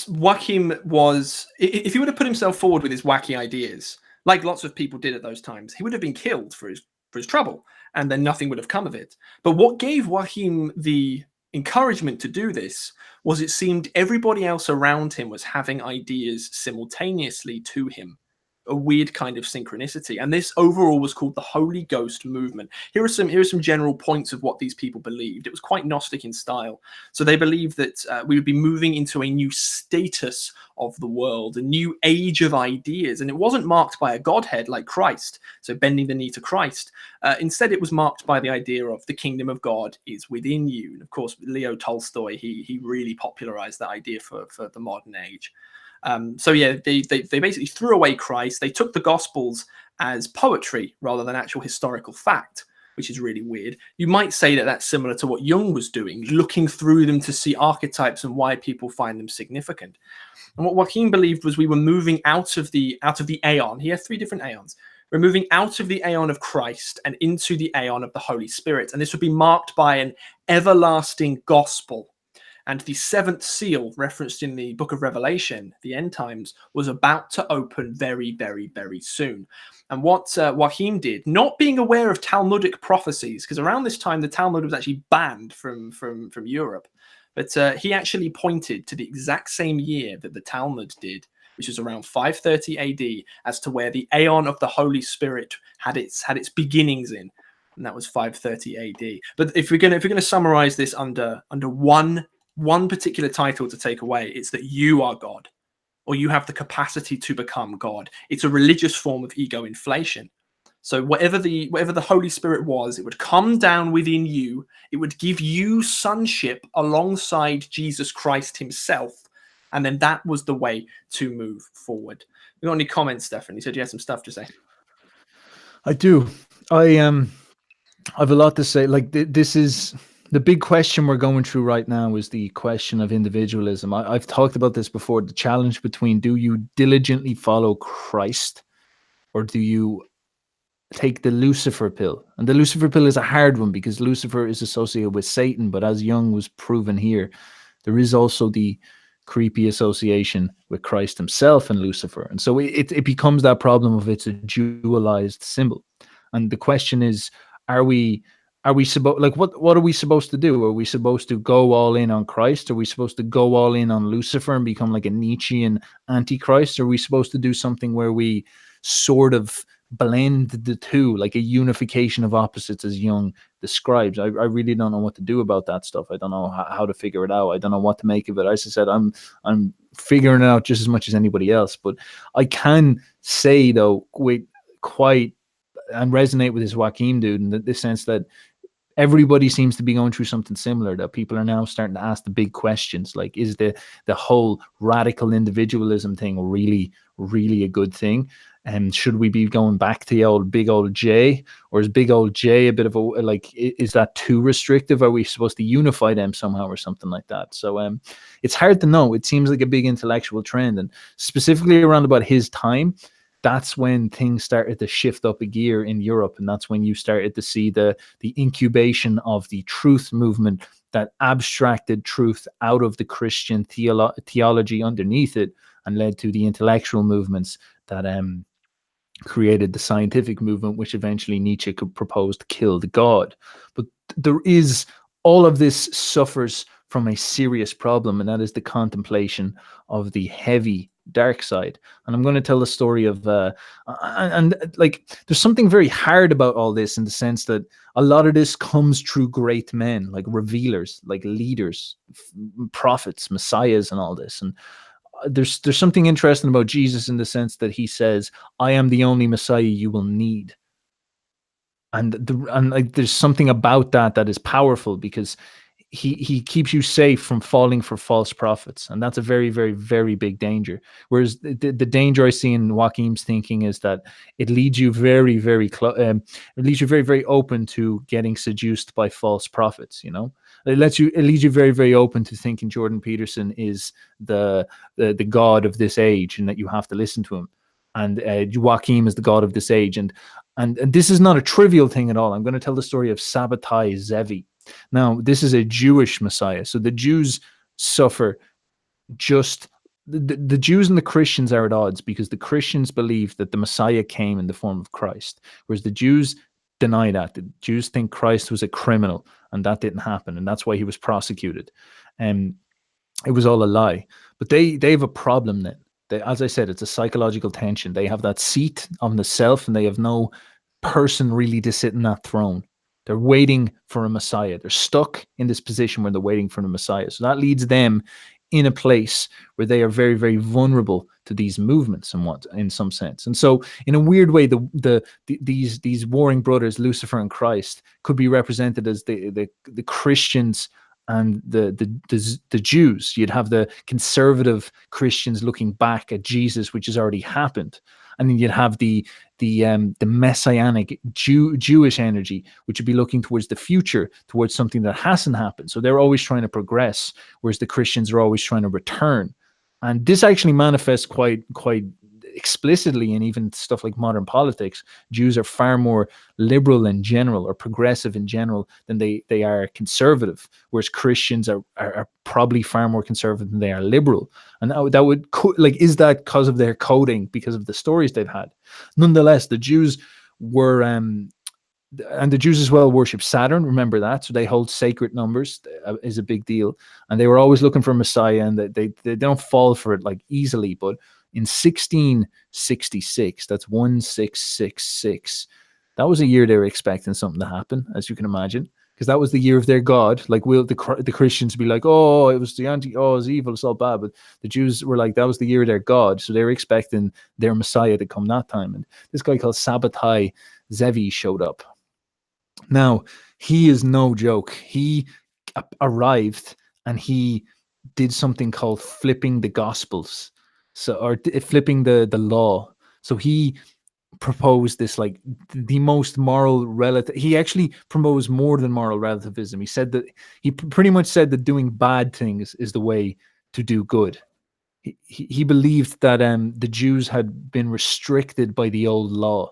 Joachim was, if he would have put himself forward with his wacky ideas, like lots of people did at those times, he would have been killed for his trouble, and then nothing would have come of it. But what gave Joachim the encouragement to do this was it seemed everybody else around him was having ideas simultaneously to him. A weird kind of synchronicity, and this overall was called the Holy Ghost movement. Here are some general points of what these people believed. It was quite Gnostic in style. So they believed that we would be moving into a new status of the world, a new age of ideas, and it wasn't marked by a Godhead like Christ, so bending the knee to Christ. Instead, it was marked by the idea of the kingdom of God is within you. And of course, Leo Tolstoy, he really popularized that idea for the modern age. So yeah, they basically threw away Christ. They took the Gospels as poetry rather than actual historical fact, which is really weird. You might say that that's similar to what Jung was doing, looking through them to see archetypes and why people find them significant. And what Joachim believed was we were moving out of the Aion. He has 3 different Aions. We're moving out of the Aion of Christ and into the Aion of the Holy Spirit. And this would be marked by an everlasting gospel. And the 7th seal, referenced in the book of Revelation, the end times, was about to open very, very, very soon. And what Joachim did, not being aware of Talmudic prophecies, because around this time the Talmud was actually banned from Europe, but he actually pointed to the exact same year that the Talmud did, which was around 530 AD, as to where the Aeon of the Holy Spirit had its beginnings in, and that was 530 AD. But if we're gonna summarize this under one particular title to take away, it's that you are God, or you have the capacity to become God. It's a religious form of ego inflation. So whatever the Holy Spirit was, it would come down within you. It would give you sonship alongside Jesus Christ himself. And then that was the way to move forward. You got any comments, Stefan? You said you had some stuff to say. I do. I have a lot to say. Like this is the big question we're going through right now is the question of individualism. I've talked about this before. The challenge between, do you diligently follow Christ, or do you take the Lucifer pill? And the Lucifer pill is a hard one because Lucifer is associated with Satan, but as Jung was proven here, there is also the creepy association with Christ himself and Lucifer. And so it becomes that problem of it's a dualized symbol. And the question is, are we supposed, like, what are we supposed to do? Are we supposed to go all in on Christ? Are we supposed to go all in on Lucifer and become like a Nietzschean Antichrist? Are we supposed to do something where we sort of blend the two, like a unification of opposites, as Jung describes? I really don't know what to do about that stuff. I don't know how to figure it out. I don't know what to make of it. As I said, I'm figuring it out just as much as anybody else. But I can say, though, and resonate with this Joachim dude in the sense that everybody seems to be going through something similar, that people are now starting to ask the big questions, like, is the whole radical individualism thing really, really a good thing? And should we be going back to the big old J, or is big old J a bit of a, like, is that too restrictive? Are we supposed to unify them somehow or something like that? So it's hard to know. It seems like a big intellectual trend, and specifically around about his time, that's when things started to shift up a gear in Europe. And that's when you started to see the incubation of the truth movement that abstracted truth out of the Christian theology underneath it and led to the intellectual movements that created the scientific movement, which eventually Nietzsche proposed killed God. But there is, all of this suffers from a serious problem, and that is the contemplation of the heavy dark side. And I'm going to tell the story of and like, there's something very hard about all this, in the sense that a lot of this comes through great men, like revealers, like leaders, prophets, messiahs, and all this. And there's something interesting about Jesus in the sense that he says, I am the only Messiah you will need. And like, there's something about that is powerful, because he keeps you safe from falling for false prophets. And that's a very, very, very big danger. Whereas the danger I see in Joachim's thinking is that it leads you very, very it leads you very, very open to getting seduced by false prophets. You know, it leads you very, very open to thinking Jordan Peterson is the God of this age, and that you have to listen to him. And Joachim is the God of this age. And this is not a trivial thing at all. I'm going to tell the story of Sabbatai Zevi. Now, this is a Jewish Messiah. So the Jews suffer just... The Jews and the Christians are at odds, because the Christians believe that the Messiah came in the form of Christ, whereas the Jews deny that. The Jews think Christ was a criminal, and that didn't happen, and that's why he was prosecuted. It was all a lie. But they have a problem then. As I said, it's a psychological tension. They have that seat on the self, and they have no person really to sit in that throne. They're waiting for a Messiah. They're stuck in this position where they're waiting for the Messiah. So that leads them in a place where they are very, very vulnerable to these movements, somewhat, in some sense. And so, in a weird way, these warring brothers, Lucifer and Christ, could be represented as the Christians and the Jews. You'd have the conservative Christians looking back at Jesus, which has already happened, and then you'd have the messianic Jewish energy, which would be looking towards the future, towards something that hasn't happened. So they're always trying to progress, whereas the Christians are always trying to return. And this actually manifests quite explicitly in even stuff like modern politics. Jews are far more liberal in general, or progressive in general, than they are conservative, whereas Christians are probably far more conservative than they are liberal. And that would, like, is that because of their coding, because of the stories they've had? Nonetheless, the Jews were and the Jews as well worship Saturn. Remember that. So they hold sacred numbers, is a big deal. And they were always looking for a Messiah, and they don't fall for it like easily. But in 1666, that's 1666, that was a year they were expecting something to happen, as you can imagine, because that was the year of their God. Like, will the Christians be like, oh, it was it's evil, it's all bad. But the Jews were like, that was the year of their God. So they were expecting their Messiah to come that time. And this guy called Sabbatai Zevi showed up. Now, he is no joke. He arrived and he did something called flipping the Gospels, or flipping the law. So he proposed this, like, the most moral relative. He actually proposed more than moral relativism. He said that he pretty much said that doing bad things is the way to do good. He believed that the Jews had been restricted by the old law,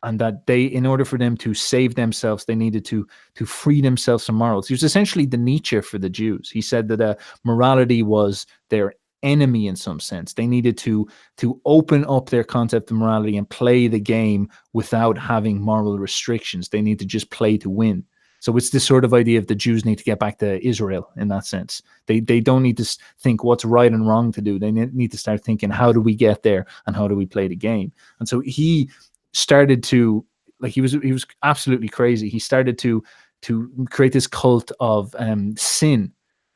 and that they, in order for them to save themselves, they needed to free themselves from morals. He was essentially the Nietzsche for the Jews. He said that morality was their enemy in some sense. They needed to open up their concept of morality and play the game without having moral restrictions. They need to just play to win. So it's this sort of idea of the Jews need to get back to Israel in that sense. They don't need to think what's right and wrong to do. They need to start thinking, how do we get there and how do we play the game? And so he started to, like, he was absolutely crazy. He started to create this cult of sin.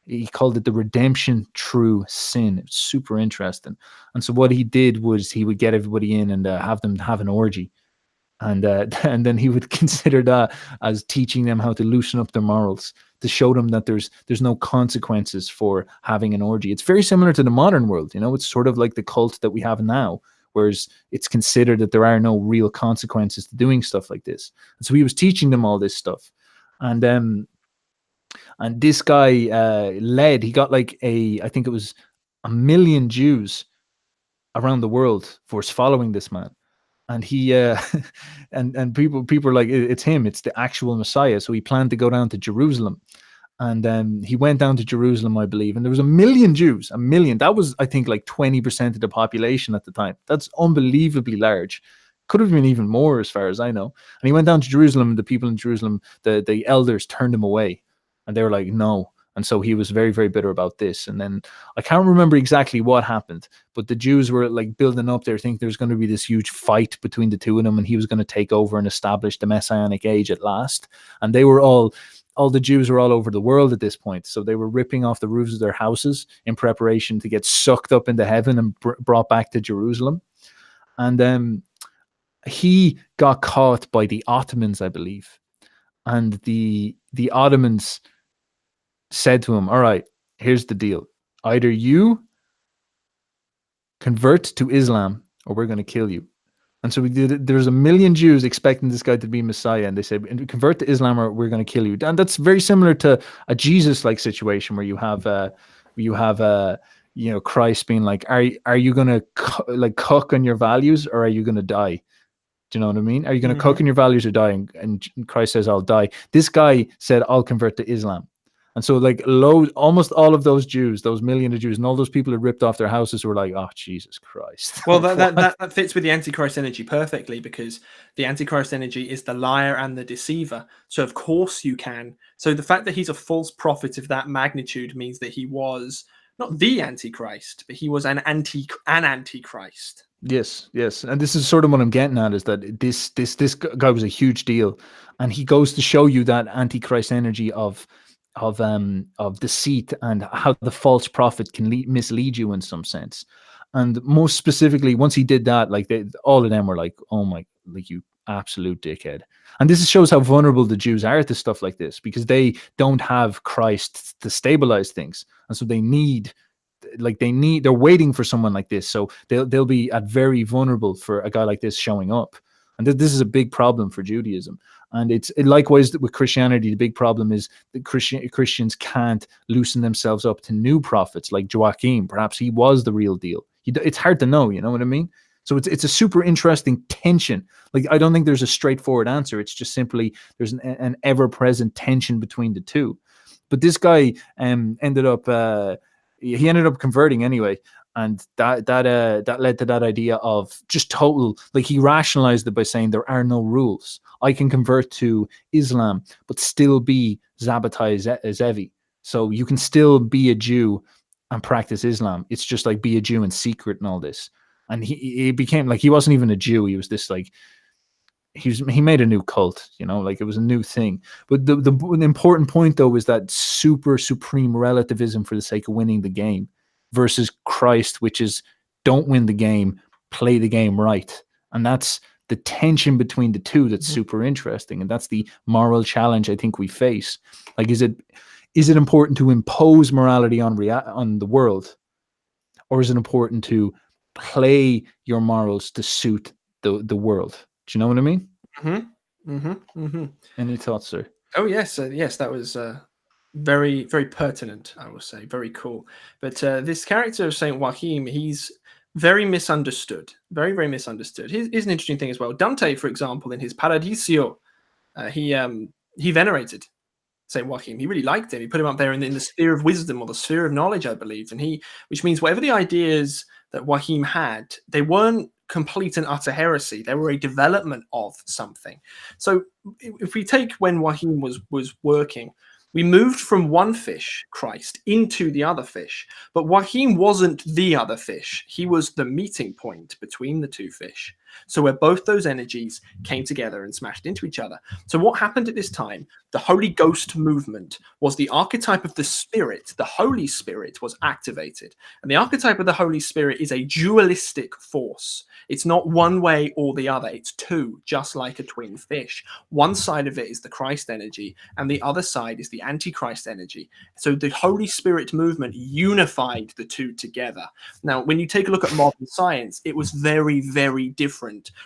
He called it the redemption through sin. It's super interesting. And so what he did was he would get everybody in and have them have an orgy. And then he would consider that as teaching them how to loosen up their morals, to show them that there's no consequences for having an orgy. It's very similar to the modern world. It's sort of like the cult that we have now, whereas it's considered that there are no real consequences to doing stuff like this. And so he was teaching them all this stuff. And this guy he got like I think it was 1 million Jews around the world for following this man. And he and people are like, it's him, it's the actual Messiah. So he planned to go down to Jerusalem. And he went down to Jerusalem, I believe, and there was 1 million Jews. 1 million. That was, I think, like 20% of the population at the time. That's unbelievably large. Could have been even more, as far as I know. And he went down to Jerusalem, and the people in Jerusalem, the elders turned him away. And they were like, no. And so he was very, very bitter about this. And then I can't remember exactly what happened, but the Jews were like building up there, thinking there's going to be this huge fight between the two of them, and he was going to take over and establish the Messianic age at last. And they were all the Jews were all over the world at this point. So they were ripping off the roofs of their houses in preparation to get sucked up into heaven and brought back to Jerusalem. And he got caught by the Ottomans, I believe. And the Ottomans said to him, all right, here's the deal. Either you convert to Islam or we're going to kill you. And so there's 1 million Jews expecting this guy to be Messiah, and they said, convert to Islam or we're going to kill you. And that's very similar to a Jesus-like situation where you have Christ being like, are you going to cook on your values, or are you going to die? Do you know what I mean? Are you going to cook on your values or die? And Christ says, I'll die. This guy said, I'll convert to Islam. And so like almost all of those Jews, those million of Jews, and all those people who ripped off their houses were like, oh Jesus Christ. Well, Like, that fits with the Antichrist energy perfectly, because the Antichrist energy is the liar and the deceiver. So of course you can. So the fact that he's a false prophet of that magnitude means that he was not the Antichrist, but he was an Antichrist. yes, yes, and this is sort of what I'm getting at, is that this guy was a huge deal, and he goes to show you that Antichrist energy of deceit, and how the false prophet can mislead you in some sense. And most specifically, once he did that, like all of them were like, "Oh my, like you absolute dickhead." And this shows how vulnerable the Jews are to stuff like this, because they don't have Christ to stabilize things, and so they're waiting for someone like this, so they'll be at very vulnerable for a guy like this showing up. And this is a big problem for Judaism. And likewise with Christianity. The big problem is that Christians can't loosen themselves up to new prophets like Joachim. Perhaps he was the real deal. It's hard to know, you know what I mean? So it's a super interesting tension. Like, I don't think there's a straightforward answer. It's just simply there's an ever-present tension between the two. But this guy ended up converting anyway, and that led to that idea of just total, like, he rationalized it by saying there are no rules. I can convert to Islam but still be Zabbatai Zevi. So you can still be a Jew and practice Islam. It's just like be a Jew in secret and all this. And he became like, he wasn't even a Jew. He was this like, he made a new cult, you know, like it was a new thing. But the important point though is that supreme relativism for the sake of winning the game, versus Christ, which is don't win the game, play the game right. And that's the tension between the two that's super interesting. And that's the moral challenge I think we face. Like, is it important to impose morality on the world, or is it important to play your morals to suit the world? Do you know what I mean? Any thoughts, sir? Oh yes, yes, that was very, very pertinent, I will say. Very cool. But this character of Saint Joachim, he's very misunderstood. Very, very misunderstood. Here's an interesting thing as well. Dante, for example, in his Paradiso, he venerated Saint Joachim. He really liked him. He put him up there in the sphere of wisdom, or the sphere of knowledge, I believe. And which means whatever the ideas that Joachim had, they weren't complete and utter heresy. They were a development of something. So if we take when Joachim was working, we moved from one fish, Christ, into the other fish. But Joachim wasn't the other fish. He was the meeting point between the two fish. So where both those energies came together and smashed into each other. So what happened at this time, the Holy Ghost movement, was the archetype of the Spirit. The Holy Spirit was activated. And the archetype of the Holy Spirit is a dualistic force. It's not one way or the other. It's two, just like a twin fish. One side of it is the Christ energy, and the other side is the Antichrist energy. So the Holy Spirit movement unified the two together. Now, when you take a look at modern science, it was very, very different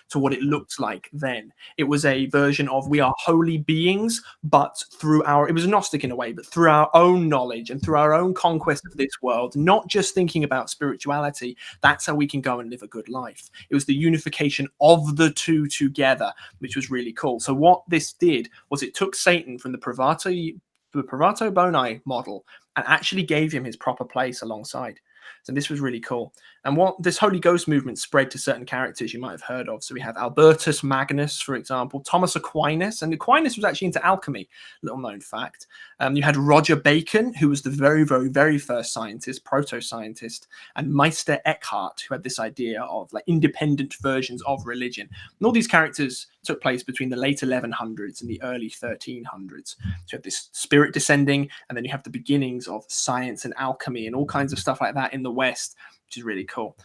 to what it looked like then. It was a version of we are holy beings, but it was Gnostic in a way, but through our own knowledge and through our own conquest of this world, not just thinking about spirituality, that's how we can go and live a good life. It was the unification of the two together, which was really cool. So what this did was it took Satan from the Privato Boni model and actually gave him his proper place alongside. So this was really cool. And what this Holy Ghost movement spread to certain characters you might have heard of. So we have Albertus Magnus, for example, Thomas Aquinas. And Aquinas was actually into alchemy, little known fact. You had Roger Bacon, who was the very, very, very first scientist, proto-scientist, and Meister Eckhart, who had this idea of like independent versions of religion. And all these characters took place between the late 1100s and the early 1300s. So you have this spirit descending, and then you have the beginnings of science and alchemy and all kinds of stuff like that in the West, which is really cool.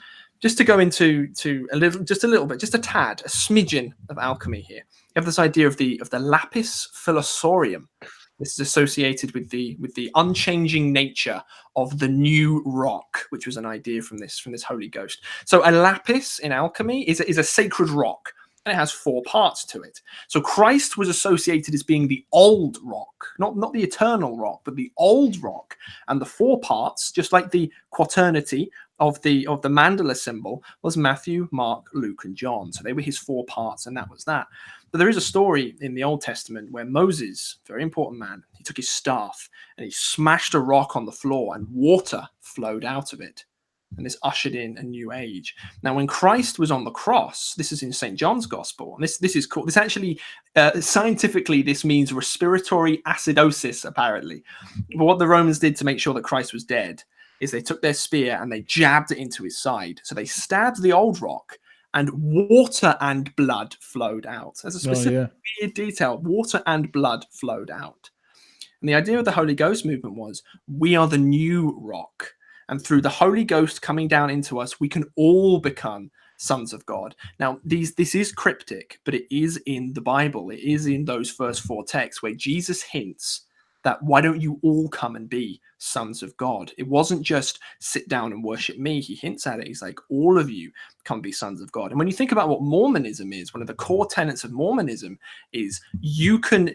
Just to go into a smidgen of alchemy here. You have this idea of the lapis philosorium. This is associated with the unchanging nature of the new rock, which was an idea from this Holy Ghost. So a lapis in alchemy is a sacred rock. and it has 4 parts to it. So Christ was associated as being the old rock, not the eternal rock, but the old rock. And the 4 parts, just like the quaternity of the Mandala symbol, was Matthew, Mark, Luke, and John. So they were his 4 parts, and that was that. But there is a story in the Old Testament where Moses, very important man, he took his staff and he smashed a rock on the floor and water flowed out of it. And this ushered in a new age. Now, when Christ was on the cross, this is in St. John's Gospel, and this is called, this actually, scientifically, this means respiratory acidosis, apparently. But what the Romans did to make sure that Christ was dead is they took their spear and they jabbed it into his side. So they stabbed the old rock, and water and blood flowed out. There's a specific weird detail. Water and blood flowed out. And the idea of the Holy Ghost movement was, we are the new rock. And through the Holy Ghost coming down into us, we can all become sons of God. Now, this is cryptic, but it is in the Bible. It is in those first 4 texts where Jesus hints that why don't you all come and be sons of God? It wasn't just sit down and worship me. He hints at it. He's like, all of you come be sons of God. And when you think about what Mormonism is, one of the core tenets of Mormonism is you can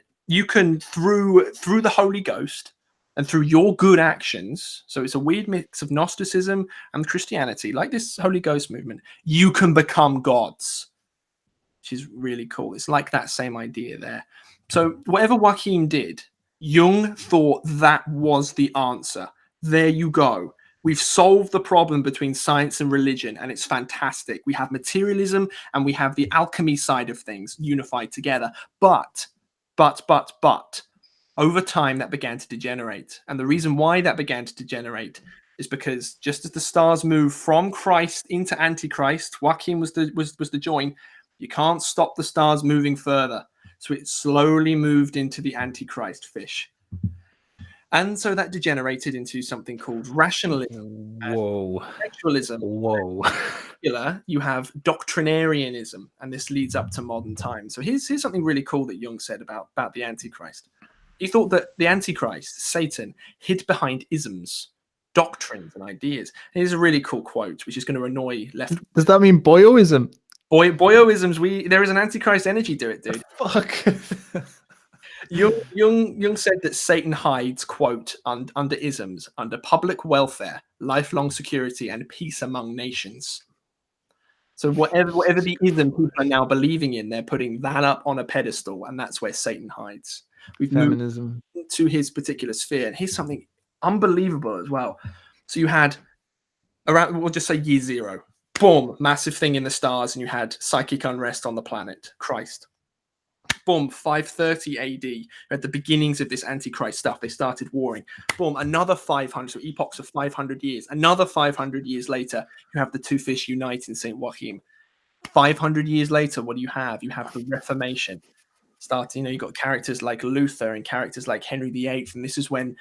through the Holy Ghost and through your good actions, so it's a weird mix of Gnosticism and Christianity, like this Holy Ghost movement, you can become gods, which is really cool. It's like that same idea there. So whatever Joachim did, Jung thought that was the answer. There you go. We've solved the problem between science and religion, and it's fantastic. We have materialism and we have the alchemy side of things unified together. But, over time, that began to degenerate. And the reason why that began to degenerate is because just as the stars move from Christ into Antichrist, Joachim was the join, you can't stop the stars moving further. So it slowly moved into the Antichrist fish. And so that degenerated into something called rationalism. Whoa. Intellectualism. Whoa. You have doctrinarianism, and this leads up to modern times. So here's something really cool that Jung said about the Antichrist. He thought that the Antichrist, Satan, hid behind isms, doctrines, and ideas. And here's a really cool quote, which is going to annoy left. Does that mean Boyoism? Boyoisms, there is an Antichrist energy to it, dude. Fuck. Jung said that Satan hides, quote, under isms, under public welfare, lifelong security, and peace among nations. So whatever the ism people are now believing in, they're putting that up on a pedestal, and that's where Satan hides. We've Feminism. moved to his particular sphere, and here's something unbelievable as well. So you had around, we'll just say year 0, boom, massive thing in the stars, and you had psychic unrest on the planet, Christ. Boom, 530 AD, at the beginnings of this Antichrist stuff, they started warring. Boom, another 500, so epochs of 500 years. Another 500 years later, you have the 2 fish unite in St. Joachim. 500 years later, what do you have? You have the Reformation. Starting, you've got characters like Luther and characters like Henry VIII, and this is when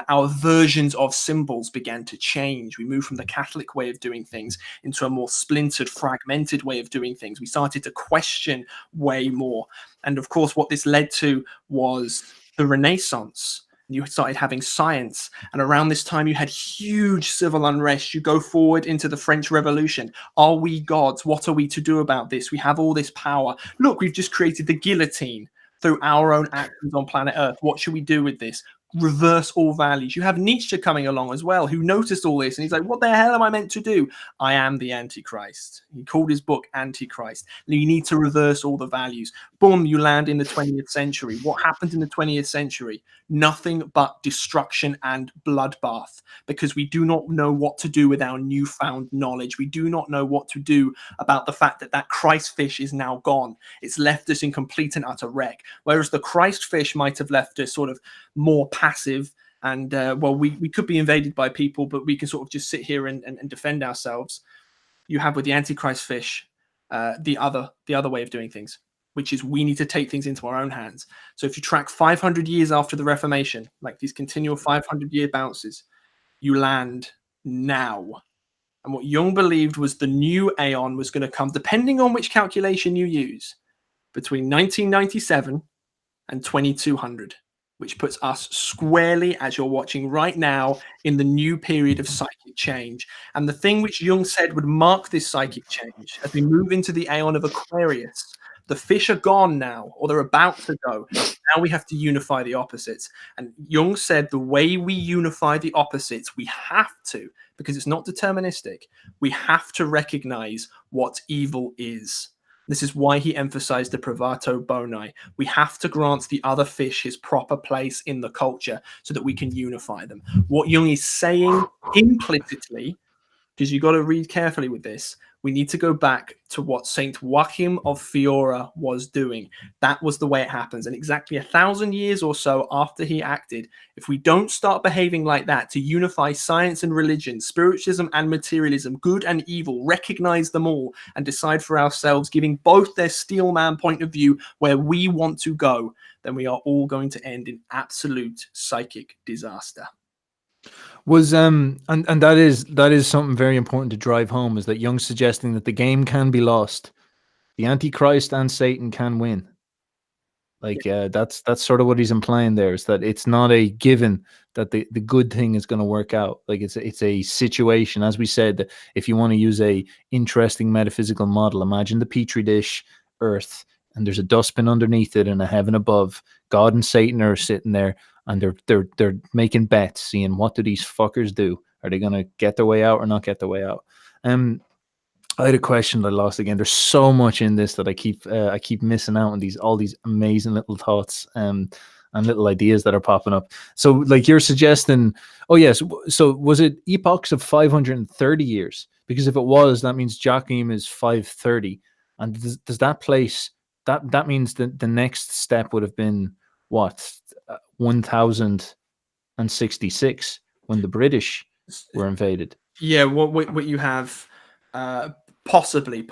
our versions of symbols began to change. We moved from the Catholic way of doing things into a more splintered, fragmented way of doing things. We started to question way more. And of course, what this led to was the Renaissance. You started having science, and around this time you had huge civil unrest. You go forward into the French Revolution. Are we gods? What are we to do about this? We have all this power. Look, we've just created the guillotine through our own actions on planet Earth. What should we do with this? Reverse all values. You have Nietzsche coming along as well, who noticed all this, and he's like, what the hell am I meant to do? I am the Antichrist. He called his book Antichrist. You need to reverse all the values. Boom, you land in the 20th century. What happened in the 20th century? Nothing but destruction and bloodbath, because we do not know what to do with our newfound knowledge. We do not know what to do about the fact that Christ fish is now gone. It's left us in complete and utter wreck. Whereas the Christ fish might have left us sort of more passive, and we could be invaded by people, but we can sort of just sit here and defend ourselves. You have with the Antichrist fish the other way of doing things, which is we need to take things into our own hands. So if you track 500 years after the Reformation, like these continual 500-year bounces, you land now. And what Jung believed was the new Aion was going to come, depending on which calculation you use, between 1997 and 2200. Which puts us squarely, as you're watching right now, in the new period of psychic change. And the thing which Jung said would mark this psychic change, as we move into the Aeon of Aquarius, The fish are gone now, or they're about to go. Now we have to unify the opposites. And Jung said the way we unify the opposites, we have to, because it's not deterministic, we have to recognize what evil is. This is why he emphasized the privato boni. We have to grant the other fish his proper place in the culture so that we can unify them. What Jung is saying implicitly, because you've got to read carefully with this, we need to go back to what Saint Joachim of Fiora was doing. That was the way it happens. And exactly 1,000 years or so after he acted, if we don't start behaving like that to unify science and religion, spiritualism and materialism, good and evil, recognize them all and decide for ourselves, giving both their steelman point of view where we want to go, then we are all going to end in absolute psychic disaster. Was and that is something very important to drive home, is that Jung's suggesting that the game can be lost, the Antichrist and Satan can win. Like that's sort of what he's implying there, is that it's not a given that the good thing is going to work out. Like it's a situation, as we said, that if you want to use a interesting metaphysical model, imagine the petri dish, Earth, and there's a dustbin underneath it and a heaven above. God and Satan are sitting there, and they're making bets, seeing what do these fuckers do? Are they going to get their way out or not get their way out? I had a question that I lost again. There's so much in this that I keep missing out on all these amazing little thoughts and little ideas that are popping up. So, like, you're suggesting, oh yes, so was it epochs of 530 years? Because if it was, that means Joachim is 530, and does that place that means that the next step would have been what, 1066 when the British were invaded? Yeah, what you have. Possibly.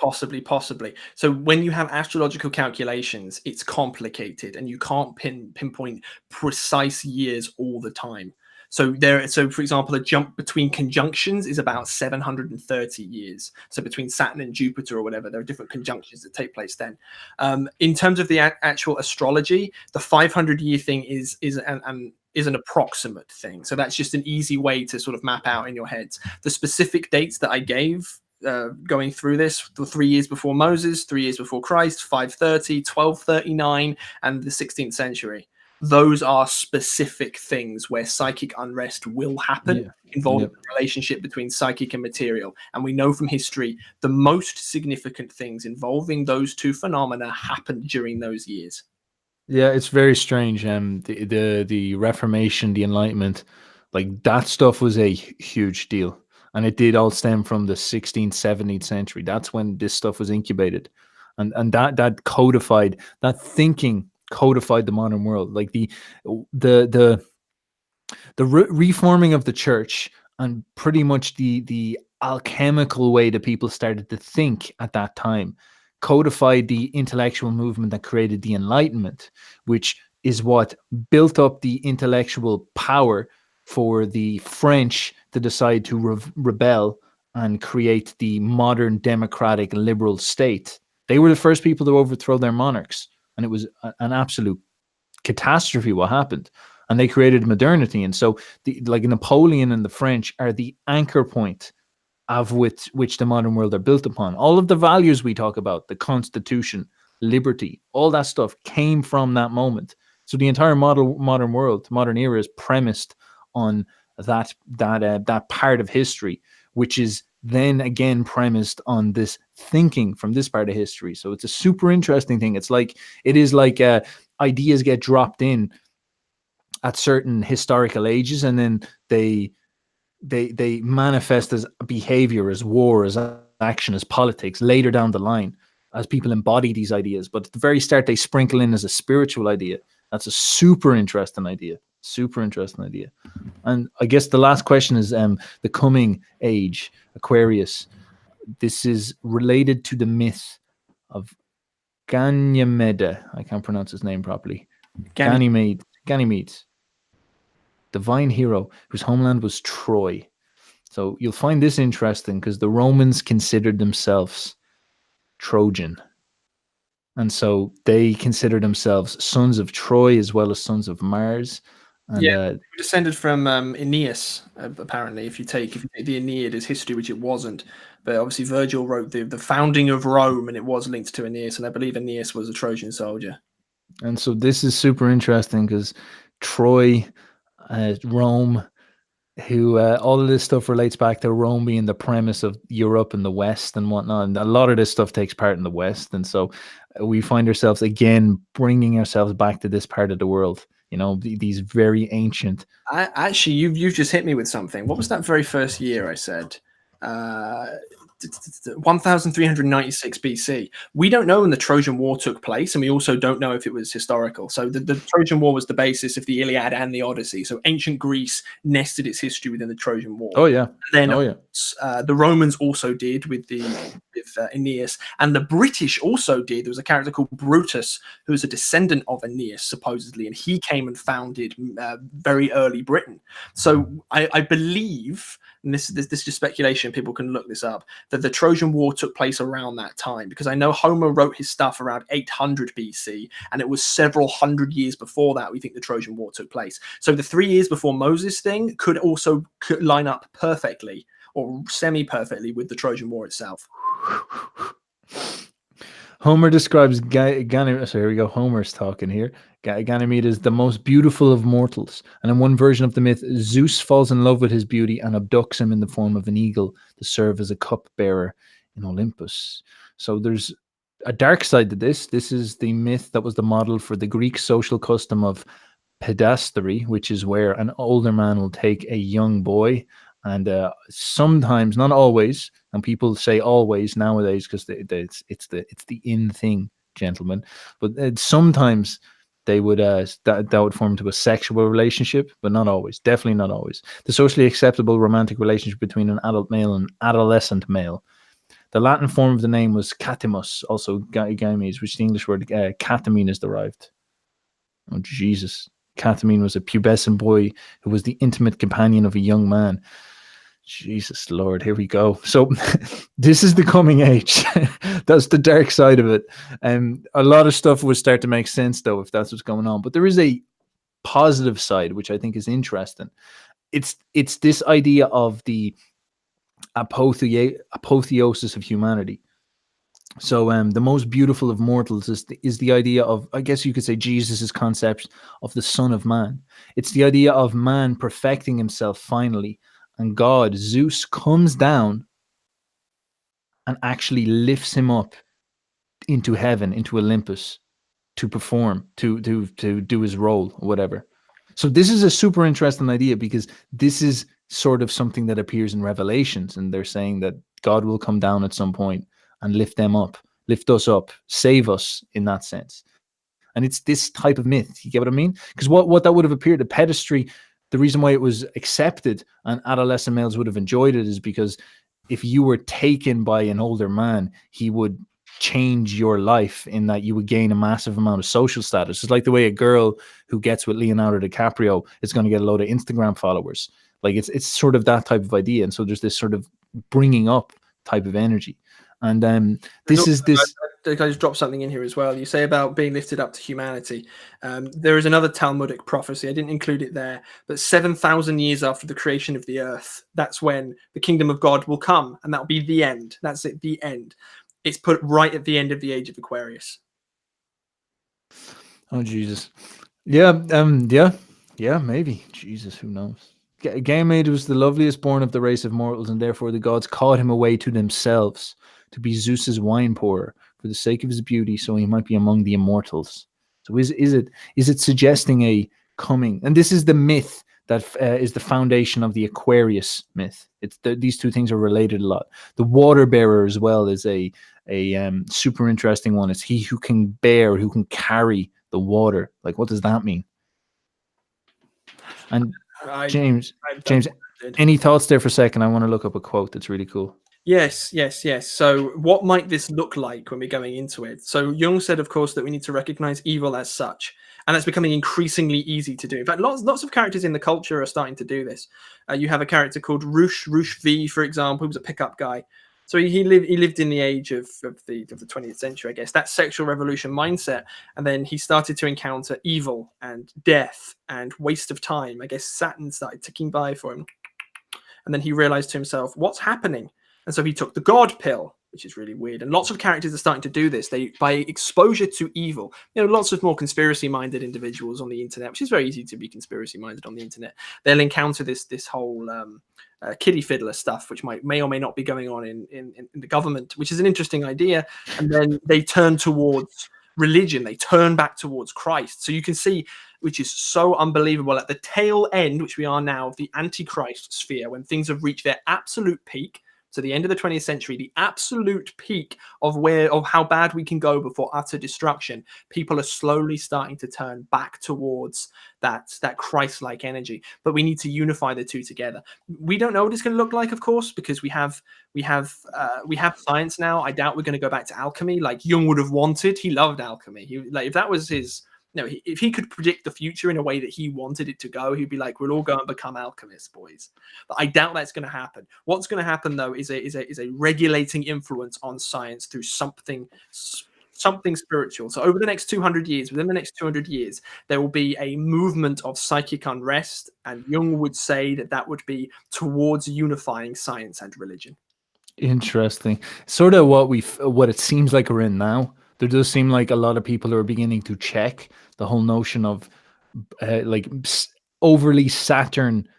So when you have astrological calculations, it's complicated, and you can't pinpoint precise years all the time. So for example, a jump between conjunctions is about 730 years. So between Saturn and Jupiter or whatever, there are different conjunctions that take place then. In terms of the actual astrology, the 500-year thing is an approximate thing. So that's just an easy way to sort of map out in your heads. The specific dates that I gave going through this, the 3 years before Moses, 3 years before Christ, 530, 1239, and the 16th century. Those are specific things where psychic unrest will happen, involving the relationship between psychic and material. And we know from history the most significant things involving those two phenomena happened during those years. Yeah, it's very strange. The Reformation, the Enlightenment, like that stuff was a huge deal. And it did all stem from the 16th, 17th century. That's when this stuff was incubated. And that codified, that thinking codified the modern world. Like the reforming of the church, and pretty much the alchemical way that people started to think at that time, codified the intellectual movement that created the Enlightenment, which is what built up the intellectual power for the French to decide to rebel and create the modern democratic liberal state. They were the first people to overthrow their monarchs, and it was an absolute catastrophe what happened. And they created modernity. And so like Napoleon and the French are the anchor point of which the modern world are built upon. All of the values we talk about, the Constitution, liberty, all that stuff came from that moment. So the entire modern world, modern era, is premised on that part of history, which is then again premised on this thinking from this part of history. So it's a super interesting thing. It is like ideas get dropped in at certain historical ages, and then they manifest as behavior, as war, as action, as politics later down the line, as people embody these ideas. But at the very start, they sprinkle in as a spiritual idea. That's a super interesting idea. And I guess the last question is the coming age, Aquarius. This is related to the myth of Ganymede. I can't pronounce his name properly. Ganymede, divine hero whose homeland was Troy. So you'll find this interesting because the Romans considered themselves Trojan. And so they consider themselves sons of Troy as well as sons of Mars. And Yeah, descended from Aeneas, apparently. If you take the Aeneid as history, which it wasn't, but obviously Virgil wrote the founding of Rome, and it was linked to Aeneas, and I believe Aeneas was a Trojan soldier. and so this is super interesting because Troy, Rome, who all of this stuff relates back to Rome being the premise of Europe and the West and whatnot. And a lot of this stuff takes part in the West, and so we find ourselves again bringing ourselves back to this part of the world. You know, these very ancient. Actually, you've just hit me with something. What was that very first year I said? 1396 BC. We don't know when the Trojan War took place, and we also don't know if it was historical. So the Trojan War was the basis of the Iliad and the Odyssey. So ancient Greece nested its history within the Trojan War. Oh yeah. And then Oh yeah. the Romans also did with Aeneas, and the British also did. There was a character called Brutus who was a descendant of Aeneas, supposedly, and he came and founded very early Britain. So I believe, and this is just speculation, people can look this up, that the Trojan War took place around that time, because I know Homer wrote his stuff around 800 BC, and it was several hundred years before that we think the Trojan War took place. So the 3 years before Moses thing could also line up perfectly or semi-perfectly with the Trojan War itself. Homer describes Ganymede. So here we go. Homer's talking here. Ganymede is the most beautiful of mortals, and in one version of the myth, Zeus falls in love with his beauty and abducts him in the form of an eagle to serve as a cupbearer in Olympus. So there's a dark side to this. This is the myth that was the model for the Greek social custom of pedastery, which is where an older man will take a young boy. And sometimes, not always, and people say always nowadays because it's the in thing, gentlemen. But sometimes they would that would form into a sexual relationship, but not always. Definitely not always. The socially acceptable romantic relationship between an adult male and adolescent male. The Latin form of the name was catimus, also Ganymedes, which the English word catamine is derived. Oh Jesus! Catamine was a pubescent boy who was the intimate companion of a young man. Jesus Lord, here we go. So this is the coming age. That's the dark side of it. And a lot of stuff would start to make sense, though, if that's what's going on. But there is a positive side, which I think is interesting. It's this idea of the apotheosis of humanity. So the most beautiful of mortals is the idea of, I guess you could say, Jesus's concept of the Son of Man. It's the idea of man perfecting himself finally, and God, Zeus, comes down and actually lifts him up into heaven, into Olympus, to perform, to do his role or whatever. So this is a super interesting idea, because this is sort of something that appears in Revelations, and they're saying that God will come down at some point and lift us up, save us in that sense. And it's this type of myth, you get what I mean? Because what that would have appeared, the pedestry, the reason why it was accepted and adolescent males would have enjoyed it is because if you were taken by an older man, he would change your life in that you would gain a massive amount of social status. It's like the way a girl who gets with Leonardo DiCaprio is going to get a load of Instagram followers. Like it's sort of that type of idea. And so there's this sort of bringing up type of energy. And this is this. I just drop something in here as well. You say about being lifted up to humanity. There is another Talmudic prophecy. I didn't include it there, but 7,000 years after the creation of the earth, that's when the kingdom of God will come, and that'll be the end. That's it, the end. It's put right at the end of the age of Aquarius. Oh Jesus, yeah, maybe. Jesus, who knows? Ganymede was the loveliest born of the race of mortals, and therefore the gods called him away to themselves to be Zeus's wine pourer for the sake of his beauty, so he might be among the immortals. So is it suggesting a coming? And this is the myth that is the foundation of the Aquarius myth. These two things are related a lot. The water bearer as well is a super interesting one. It's he who can carry the water. Like, what does that mean? And James, any thoughts there for a second? I want to look up a quote that's really cool. Yes. So what might this look like when we're going into it? So Jung said, of course, that we need to recognize evil as such. And that's becoming increasingly easy to do. In fact, lots of characters in the culture are starting to do this. You have a character called Roosh V, for example, who's a pickup guy. So he lived in the age of the 20th century, I guess, that sexual revolution mindset. And then he started to encounter evil and death and waste of time. I guess Saturn started ticking by for him. And then he realized to himself, what's happening? And so he took the God pill, which is really weird. And lots of characters are starting to do this. They, by exposure to evil, lots of more conspiracy-minded individuals on the internet, which is very easy to be conspiracy-minded on the internet. They'll encounter this whole kiddie fiddler stuff, which may or may not be going on in the government, which is an interesting idea. And then they turn towards religion. They turn back towards Christ. So you can see, which is so unbelievable, at the tail end, which we are now, of the Antichrist sphere, when things have reached their absolute peak. So the end of the 20th century, the absolute peak of how bad we can go before utter destruction, people are slowly starting to turn back towards that Christ-like energy. But we need to unify the two together. We don't know what it's going to look like, of course, because we have science now. I doubt we're going to go back to alchemy like Jung would have wanted. He loved alchemy. If that was his. If he could predict the future in a way that he wanted it to go, he'd be like, we'll all go and become alchemists, boys. But I doubt that's going to happen. What's going to happen, though, is a regulating influence on science through something spiritual. So over the next 200 years, within the next 200 years, there will be a movement of psychic unrest. And Jung would say that would be towards unifying science and religion. Interesting. Sort of what it seems like we're in now. There does seem like a lot of people are beginning to check the whole notion of overly Saturn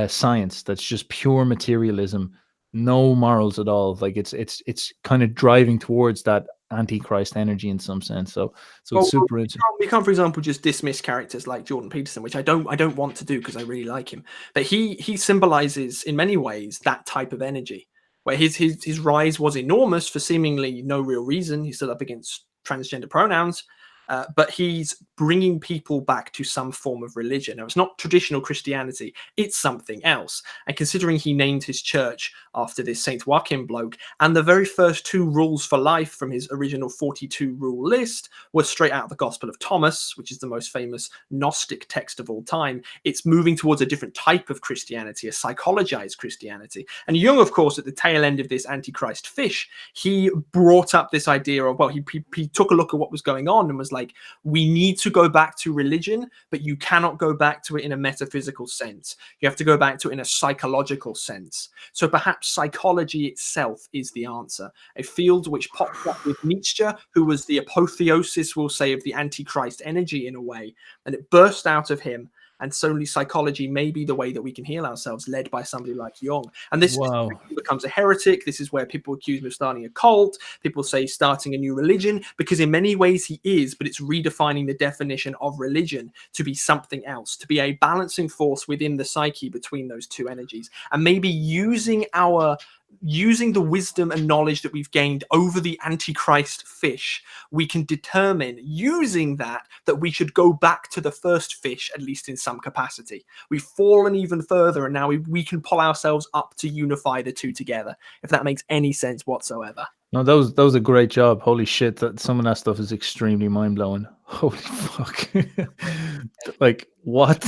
science that's just pure materialism, no morals at all. Like it's kind of driving towards that Antichrist energy in some sense. So it's super interesting. We can't, for example, just dismiss characters like Jordan Peterson, which I don't want to do because I really like him. But he symbolizes in many ways that type of energy, where his rise was enormous for seemingly no real reason. He stood up against transgender pronouns, but he's bringing people back to some form of religion. Now, it's not traditional Christianity, it's something else. And considering he named his church after this Saint Joachim bloke, and the very first 2 rules for life from his original 42 rule list were straight out of the Gospel of Thomas, which is the most famous Gnostic text of all time, it's moving towards a different type of Christianity, a psychologized Christianity. And Jung, of course, at the tail end of this Antichrist fish, he brought up this idea of, he took a look at what was going on and was like, we need to go back to religion, but you cannot go back to it in a metaphysical sense. You have to go back to it in a psychological sense. So perhaps psychology itself is the answer. A field which popped up with Nietzsche, who was the apotheosis, we'll say, of the Antichrist energy in a way, and it burst out of him. And solely psychology may be the way that we can heal ourselves, led by somebody like Jung. And this becomes a heretic. This is where people accuse him of starting a cult. People say starting a new religion, because in many ways he is, but it's redefining the definition of religion to be something else, to be a balancing force within the psyche between those two energies. And maybe using the wisdom and knowledge that we've gained over the Antichrist fish, we can determine, using that we should go back to the first fish, at least in some capacity. We've fallen even further, and now we can pull ourselves up to unify the two together, if that makes any sense whatsoever. No, that was a great job. Holy shit, that some of that stuff is extremely mind-blowing. Holy fuck. Like, what?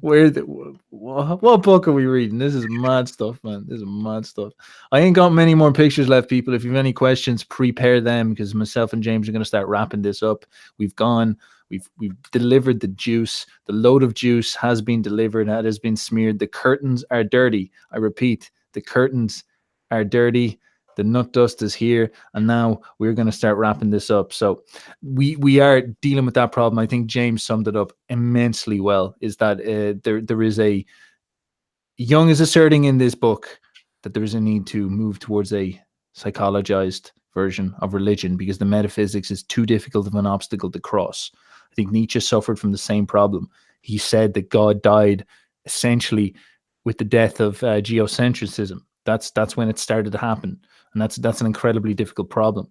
What book are we reading? This is mad stuff, man. This is mad stuff. I ain't got many more pictures left, people. If you have any questions, prepare them, because myself and James are going to start wrapping this up. We've delivered the juice. The load of juice has been delivered. That has been smeared. The curtains are dirty. I repeat, the curtains are dirty. The nut dust is here, and now we're going to start wrapping this up. So we are dealing with that problem. I think James summed it up immensely well, is that there is a... Jung is asserting in this book that there is a need to move towards a psychologized version of religion, because the metaphysics is too difficult of an obstacle to cross. I think Nietzsche suffered from the same problem. He said that God died essentially with the death of geocentrism. That's when it started to happen. And that's an incredibly difficult problem.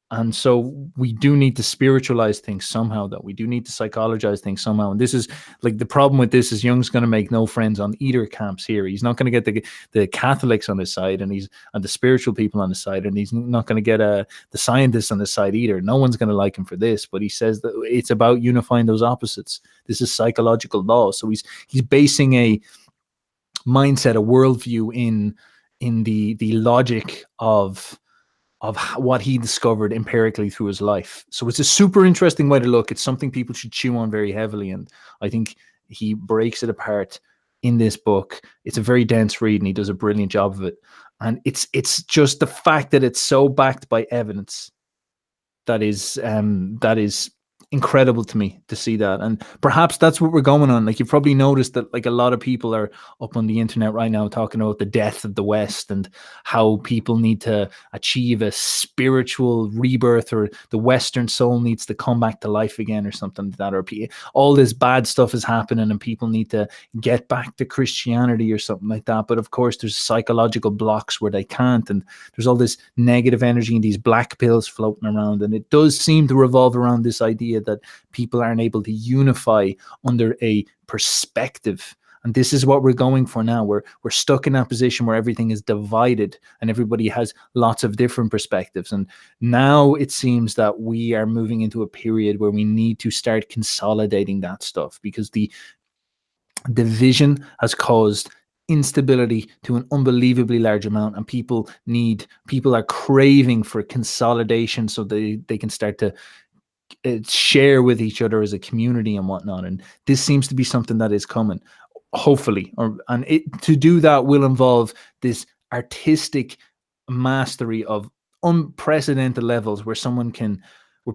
And so we do need to spiritualize things somehow, that we do need to psychologize things somehow. And this is like, the problem with this is Jung's going to make no friends on either camps here. He's not going to get the Catholics on his side, and the spiritual people on his side, and he's not going to get the scientists on his side either. No one's going to like him for this, but he says that it's about unifying those opposites. This is psychological law. So he's basing a mindset, a worldview in the logic of what he discovered empirically through his life. So it's a super interesting way to look. It's something people should chew on very heavily, and I think he breaks it apart in this book. It's a very dense read, and he does a brilliant job of it. And it's just the fact that it's so backed by evidence that is incredible to me to see that. And perhaps that's what we're going on. Like, you've probably noticed that like a lot of people are up on the internet right now talking about the death of the West and how people need to achieve a spiritual rebirth, or the Western soul needs to come back to life again, or something like that, or all this bad stuff is happening and people need to get back to Christianity or something like that. But of course there's psychological blocks where they can't, and there's all this negative energy and these black pills floating around, and it does seem to revolve around this idea that people aren't able to unify under a perspective. And this is what we're going for now. We're stuck in that position where everything is divided and everybody has lots of different perspectives. And now it seems that we are moving into a period where we need to start consolidating that stuff, because the division has caused instability to an unbelievably large amount, and people are craving for consolidation so they can start to share with each other as a community and whatnot. And this seems to be something that is coming, hopefully. To do that will involve this artistic mastery of unprecedented levels, where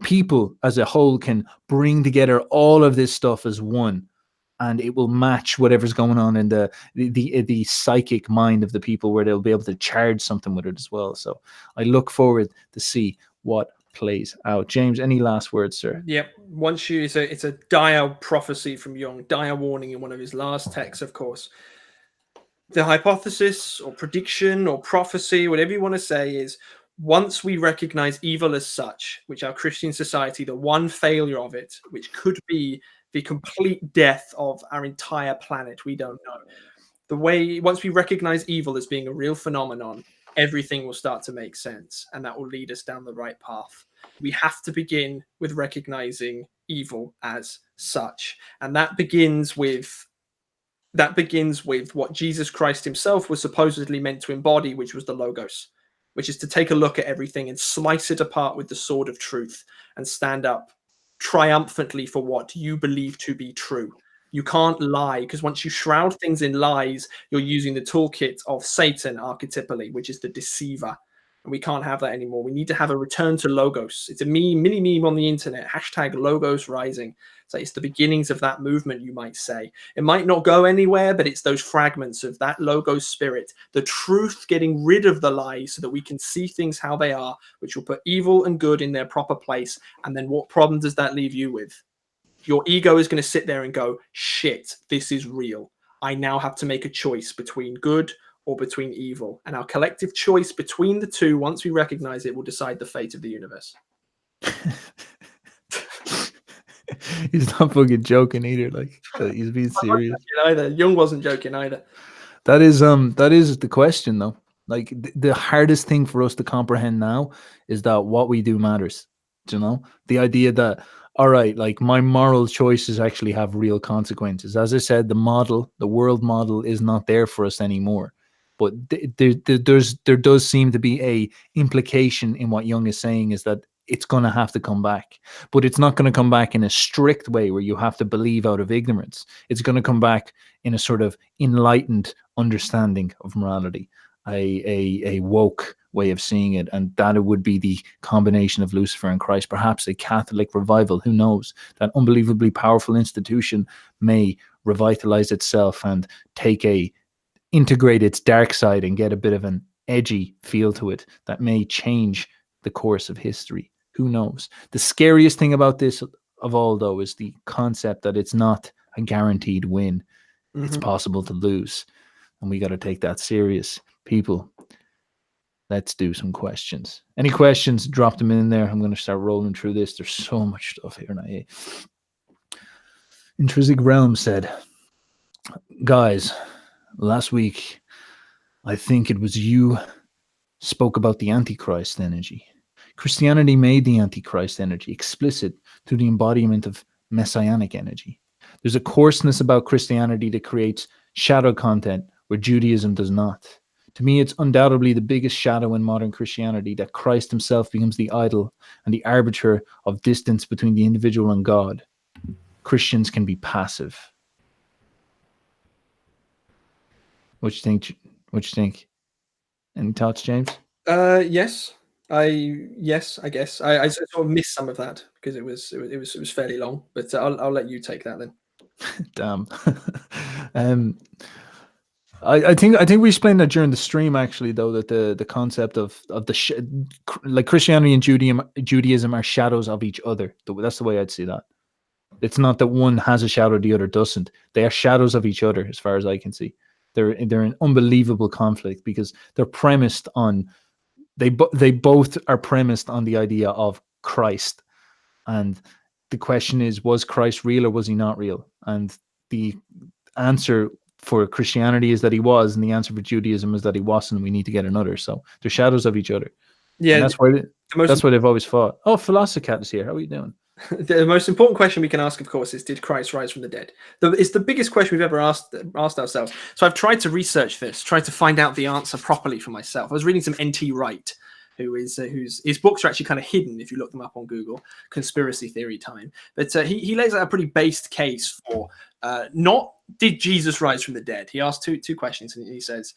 people as a whole can bring together all of this stuff as one, and it will match whatever's going on in the psychic mind of the people, where they'll be able to charge something with it as well. So I look forward to see what plays out. James, any last words, sir? Yep. It's a dire prophecy from Jung, dire warning in one of his last texts, of course. The hypothesis or prediction or prophecy, whatever you want to say, is once we recognize evil as such, which our Christian society, the one failure of it, which could be the complete death of our entire planet, we don't know. Once we recognize evil as being a real phenomenon, everything will start to make sense, and that will lead us down the right path. We have to begin with recognizing evil as such, and that begins with what Jesus Christ himself was supposedly meant to embody, which was the Logos, which is to take a look at everything and slice it apart with the sword of truth and stand up triumphantly for what you believe to be true. You can't lie, because once you shroud things in lies, you're using the toolkit of Satan archetypally, which is the deceiver. And we can't have that anymore. We need to have a return to Logos. It's a mini meme on the internet, #Logos Rising. So it's the beginnings of that movement, you might say. It might not go anywhere, but it's those fragments of that Logos spirit, the truth getting rid of the lies so that we can see things how they are, which will put evil and good in their proper place. And then what problem does that leave you with? Your ego is going to sit there and go, shit, this is real. I now have to make a choice between good or between evil. And our collective choice between the two, once we recognize it, will decide the fate of the universe. He's not fucking joking either. Like, he's being serious. Either Jung wasn't joking either. That is the question, though. Like, the hardest thing for us to comprehend now is that what we do matters. Do you know? The idea that, all right, like, my moral choices actually have real consequences. As I said, the world model is not there for us anymore. But there does seem to be a implication in what Jung is saying, is that it's going to have to come back. But it's not going to come back in a strict way where you have to believe out of ignorance. It's going to come back in a sort of enlightened understanding of morality, a woke way of seeing it. And that it would be the combination of Lucifer and Christ, perhaps a Catholic revival. Who knows? That unbelievably powerful institution may revitalize itself and integrate its dark side and get a bit of an edgy feel to it that may change the course of history. Who knows? The scariest thing about this of all, though, is the concept that it's not a guaranteed win. Mm-hmm. It's possible to lose. And we got to take that serious. People, let's do some questions. Any questions? Drop them in there. I'm going to start rolling through this. There's so much stuff here now. Intrinsic Realm said, guys, last week, I think it was you spoke about the Antichrist energy. Christianity made the Antichrist energy explicit through the embodiment of messianic energy. There's a coarseness about Christianity that creates shadow content where Judaism does not. To me, it's undoubtedly the biggest shadow in modern Christianity that Christ himself becomes the idol and the arbiter of distance between the individual and God. Christians can be passive. What do you think? What you think? Any thoughts, James? Yes, I guess I sort of missed some of that because it was fairly long. But I'll let you take that then. Damn. I think we explained that during the stream actually, though, that the concept of like Christianity and Judaism are shadows of each other. That's the way I'd see that. It's not that one has a shadow, the other doesn't. They are shadows of each other, as far as I can see. They're in unbelievable conflict because they're premised on they both are premised on the idea of Christ, and the question is, was Christ real or was he not real? And the answer for Christianity is that he was, and the answer for Judaism is that he wasn't. We need to get another. So they're shadows of each other. Yeah, and that's why they've always fought. Oh, Philosophat is here. How are you doing? The most important question we can ask, of course, is: did Christ rise from the dead? It's the biggest question we've ever asked ourselves. So I've tried to research this, tried to find out the answer properly for myself. I was reading some N.T. Wright, whose his books are actually kind of hidden if you look them up on Google. Conspiracy theory time, but he lays out a pretty based case for not did Jesus rise from the dead. He asked two questions, and he says,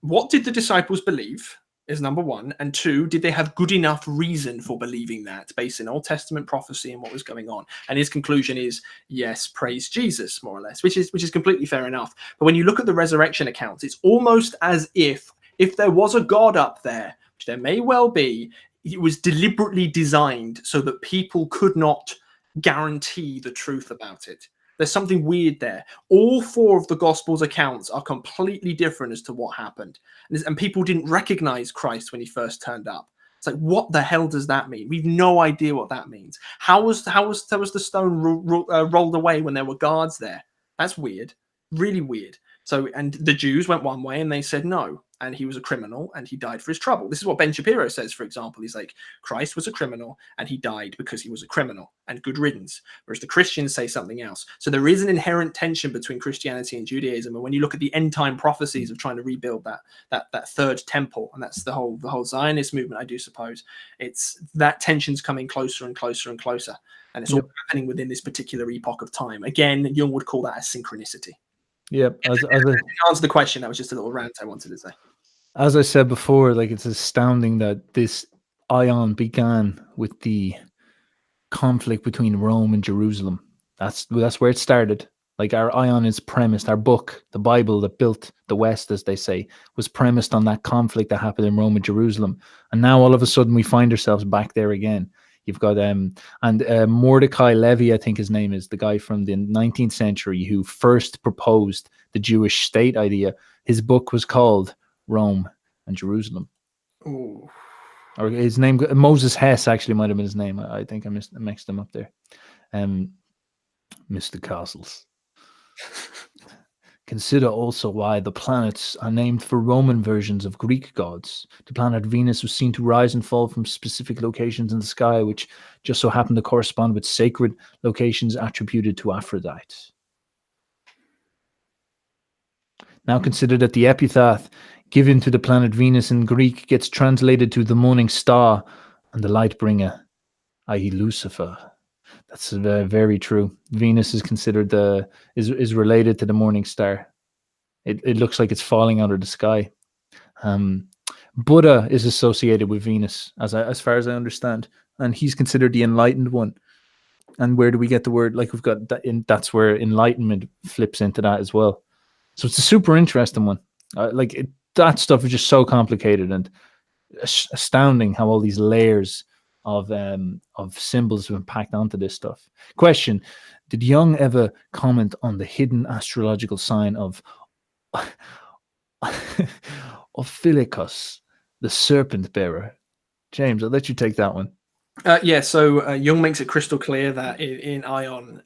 what did the disciples believe? Is number one, and two, did they have good enough reason for believing that based in Old Testament prophecy and what was going on? And his conclusion is yes, praise Jesus, more or less, which is completely fair enough. But when you look at the resurrection accounts, it's almost as if there was a God up there, which there may well be, it was deliberately designed so that people could not guarantee the truth about it. There's something weird there. All four of the Gospels accounts are completely different as to what happened. And people didn't recognize Christ when he first turned up. It's like, what the hell does that mean? We've no idea what that means. How was the stone rolled away when there were guards there? That's weird. Really weird. So, and the Jews went one way and they said no, and he was a criminal and he died for his trouble. This is what Ben Shapiro says, for example. He's like, Christ was a criminal and he died because he was a criminal, and good riddance. Whereas the Christians say something else. So there is an inherent tension between Christianity and Judaism. And when you look at the end time prophecies of trying to rebuild that third temple, and that's the whole Zionist movement, I do suppose, it's that tension's coming closer and closer and closer. And it's all happening within this particular epoch of time. Again, Jung would call that a synchronicity. Yep. To answer the question, that was just a little rant I wanted to say. As I said before, like, it's astounding that this Aion began with the conflict between Rome and Jerusalem. That's where it started. Like, our Aion is premised, our book, the Bible that built the West, as they say, was premised on that conflict that happened in Rome and Jerusalem. And now all of a sudden we find ourselves back there again. You've got Mordecai Levy, I think his name is, the guy from the 19th century who first proposed the Jewish state idea. His book was called Rome and Jerusalem. Ooh. Or his name, Moses Hess, actually might have been his name. I think I mixed them up there. Mr. Castles. Consider also why the planets are named for Roman versions of Greek gods. The planet Venus was seen to rise and fall from specific locations in the sky, which just so happened to correspond with sacred locations attributed to Aphrodite. Now consider that the epithet given to the planet Venus in Greek gets translated to the morning star and the light bringer, i.e. Lucifer. That's very true. Venus is considered is related to the morning star. It looks like it's falling out of the sky. Buddha is associated with Venus, as far as I understand, and he's considered the enlightened one. And where do we get the word? Like, we've got that that's where enlightenment flips into that as well. So it's a super interesting one. That stuff is just so complicated and astounding how all these layers of symbols have been packed onto this stuff. Question: did Jung ever comment on the hidden astrological sign of Ophiuchus, the serpent bearer? James, I'll let you take that one. So Jung makes it crystal clear that in Aion,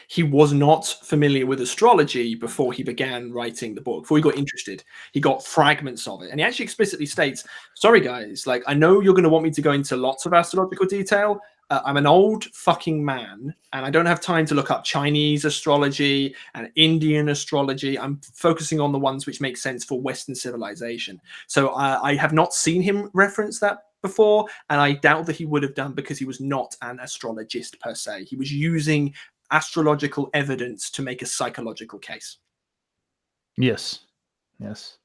he was not familiar with astrology before he began writing the book. Before he got interested, he got fragments of it. And he actually explicitly states, sorry guys, like, I know you're going to want me to go into lots of astrological detail. I'm an old fucking man, and I don't have time to look up Chinese astrology and Indian astrology. I'm focusing on the ones which make sense for Western civilization. So I have not seen him reference that before, and I doubt that he would have done, because he was not an astrologist per se. He was using astrological evidence to make a psychological case. Yes. Yes.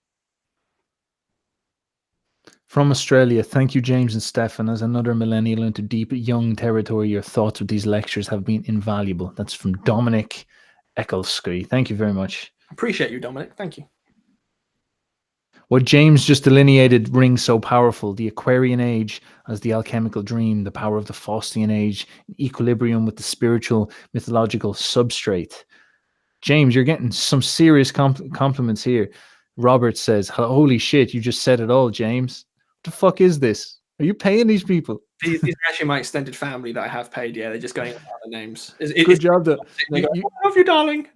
From Australia, thank you, James and Stefan. As another millennial into deep Jung territory, your thoughts with these lectures have been invaluable. That's from Dominic Ecclesky. Thank you very much. Appreciate you, Dominic. Thank you. What James just delineated rings so powerful. The Aquarian age as the alchemical dream, the power of the Faustian age, equilibrium with the spiritual, mythological substrate. James, you're getting some serious compliments here. Robert says, holy shit, you just said it all, James. What the fuck is this? Are you paying these people? These are actually my extended family that I have paid. Yeah, they're just going about the names. Good job, though. They go, I love you, darling.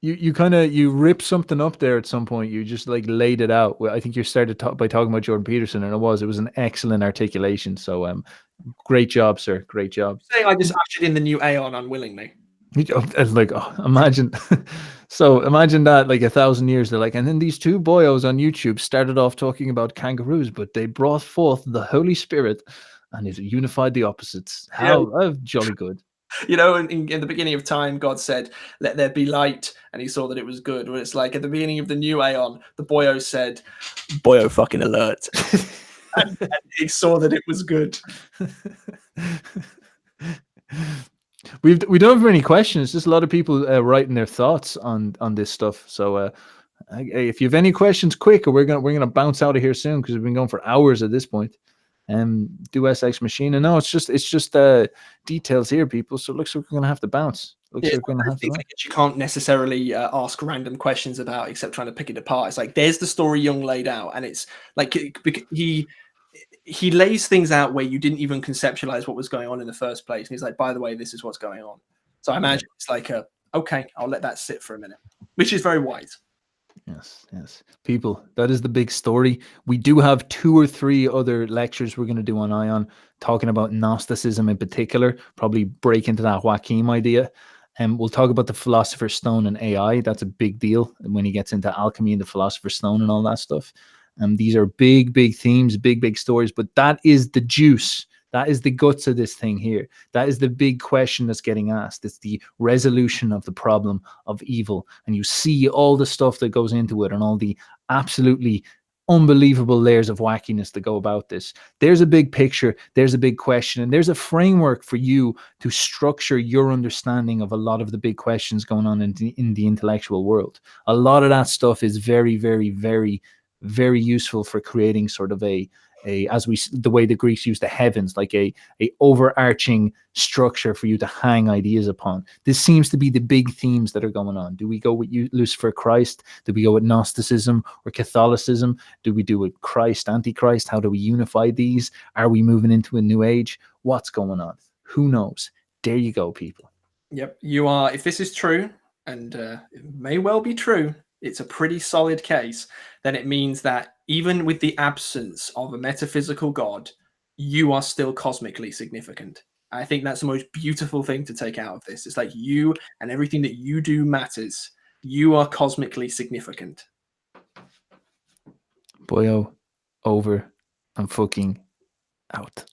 You ripped something up there at some point. You just like laid it out. I think you started by talking about Jordan Peterson, and it was an excellent articulation. So great job, sir. Great job. Saying I just ushered in the new Aion unwillingly. Like, imagine. So imagine that, like 1,000 years, they're like, and then these two boyos on YouTube started off talking about kangaroos, but they brought forth the Holy Spirit and it unified the opposites. How jolly good. You know, in the beginning of time, God said, let there be light, and he saw that it was good. Where it's like at the beginning of the new Aion, the boyo said, boyo fucking alert. and he saw that it was good. We don't have any questions. Just a lot of people writing their thoughts on this stuff. So if you have any questions, quick, or we're gonna bounce out of here soon because we've been going for hours at this point. Do SX Machine, and no, it's just details here, people. So it looks like we're gonna have to bounce. Looks like we're gonna have to. You can't necessarily ask random questions about, except trying to pick it apart. It's like there's the story Jung laid out, and it's like he lays things out where you didn't even conceptualize what was going on in the first place. And he's like, by the way, this is what's going on. So I imagine it's like okay, I'll let that sit for a minute, which is very wise. Yes. People, that is the big story. We do have 2 or 3 other lectures we're going to do on Aion, talking about Gnosticism in particular, probably break into that Joachim idea. And we'll talk about the Philosopher's Stone and AI. That's a big deal when he gets into alchemy and the Philosopher's Stone and all that stuff. These are big themes, big stories, but that is the juice. That is the guts of this thing here. That is the big question that's getting asked. It's the resolution of the problem of evil. And you see all the stuff that goes into it and all the absolutely unbelievable layers of wackiness that go about this. There's a big picture. There's a big question. And there's a framework for you to structure your understanding of a lot of the big questions going on in the intellectual world. A lot of that stuff is very, very, very, very useful for creating sort of the way the Greeks used the heavens, like a overarching structure for you to hang ideas upon. This seems to be the big themes that are going on. Do we go with Lucifer Christ? Do we go with Gnosticism or Catholicism? Do we do with Christ, Antichrist? How do we unify these? Are we moving into a new age? What's going on? Who knows? There you go, people. Yep, you are. If this is true, and it may well be true, it's a pretty solid case, then it means that even with the absence of a metaphysical God, you are still cosmically significant. I think that's the most beautiful thing to take out of this. It's like you and everything that you do matters. You are cosmically significant. Boyo, over and fucking out.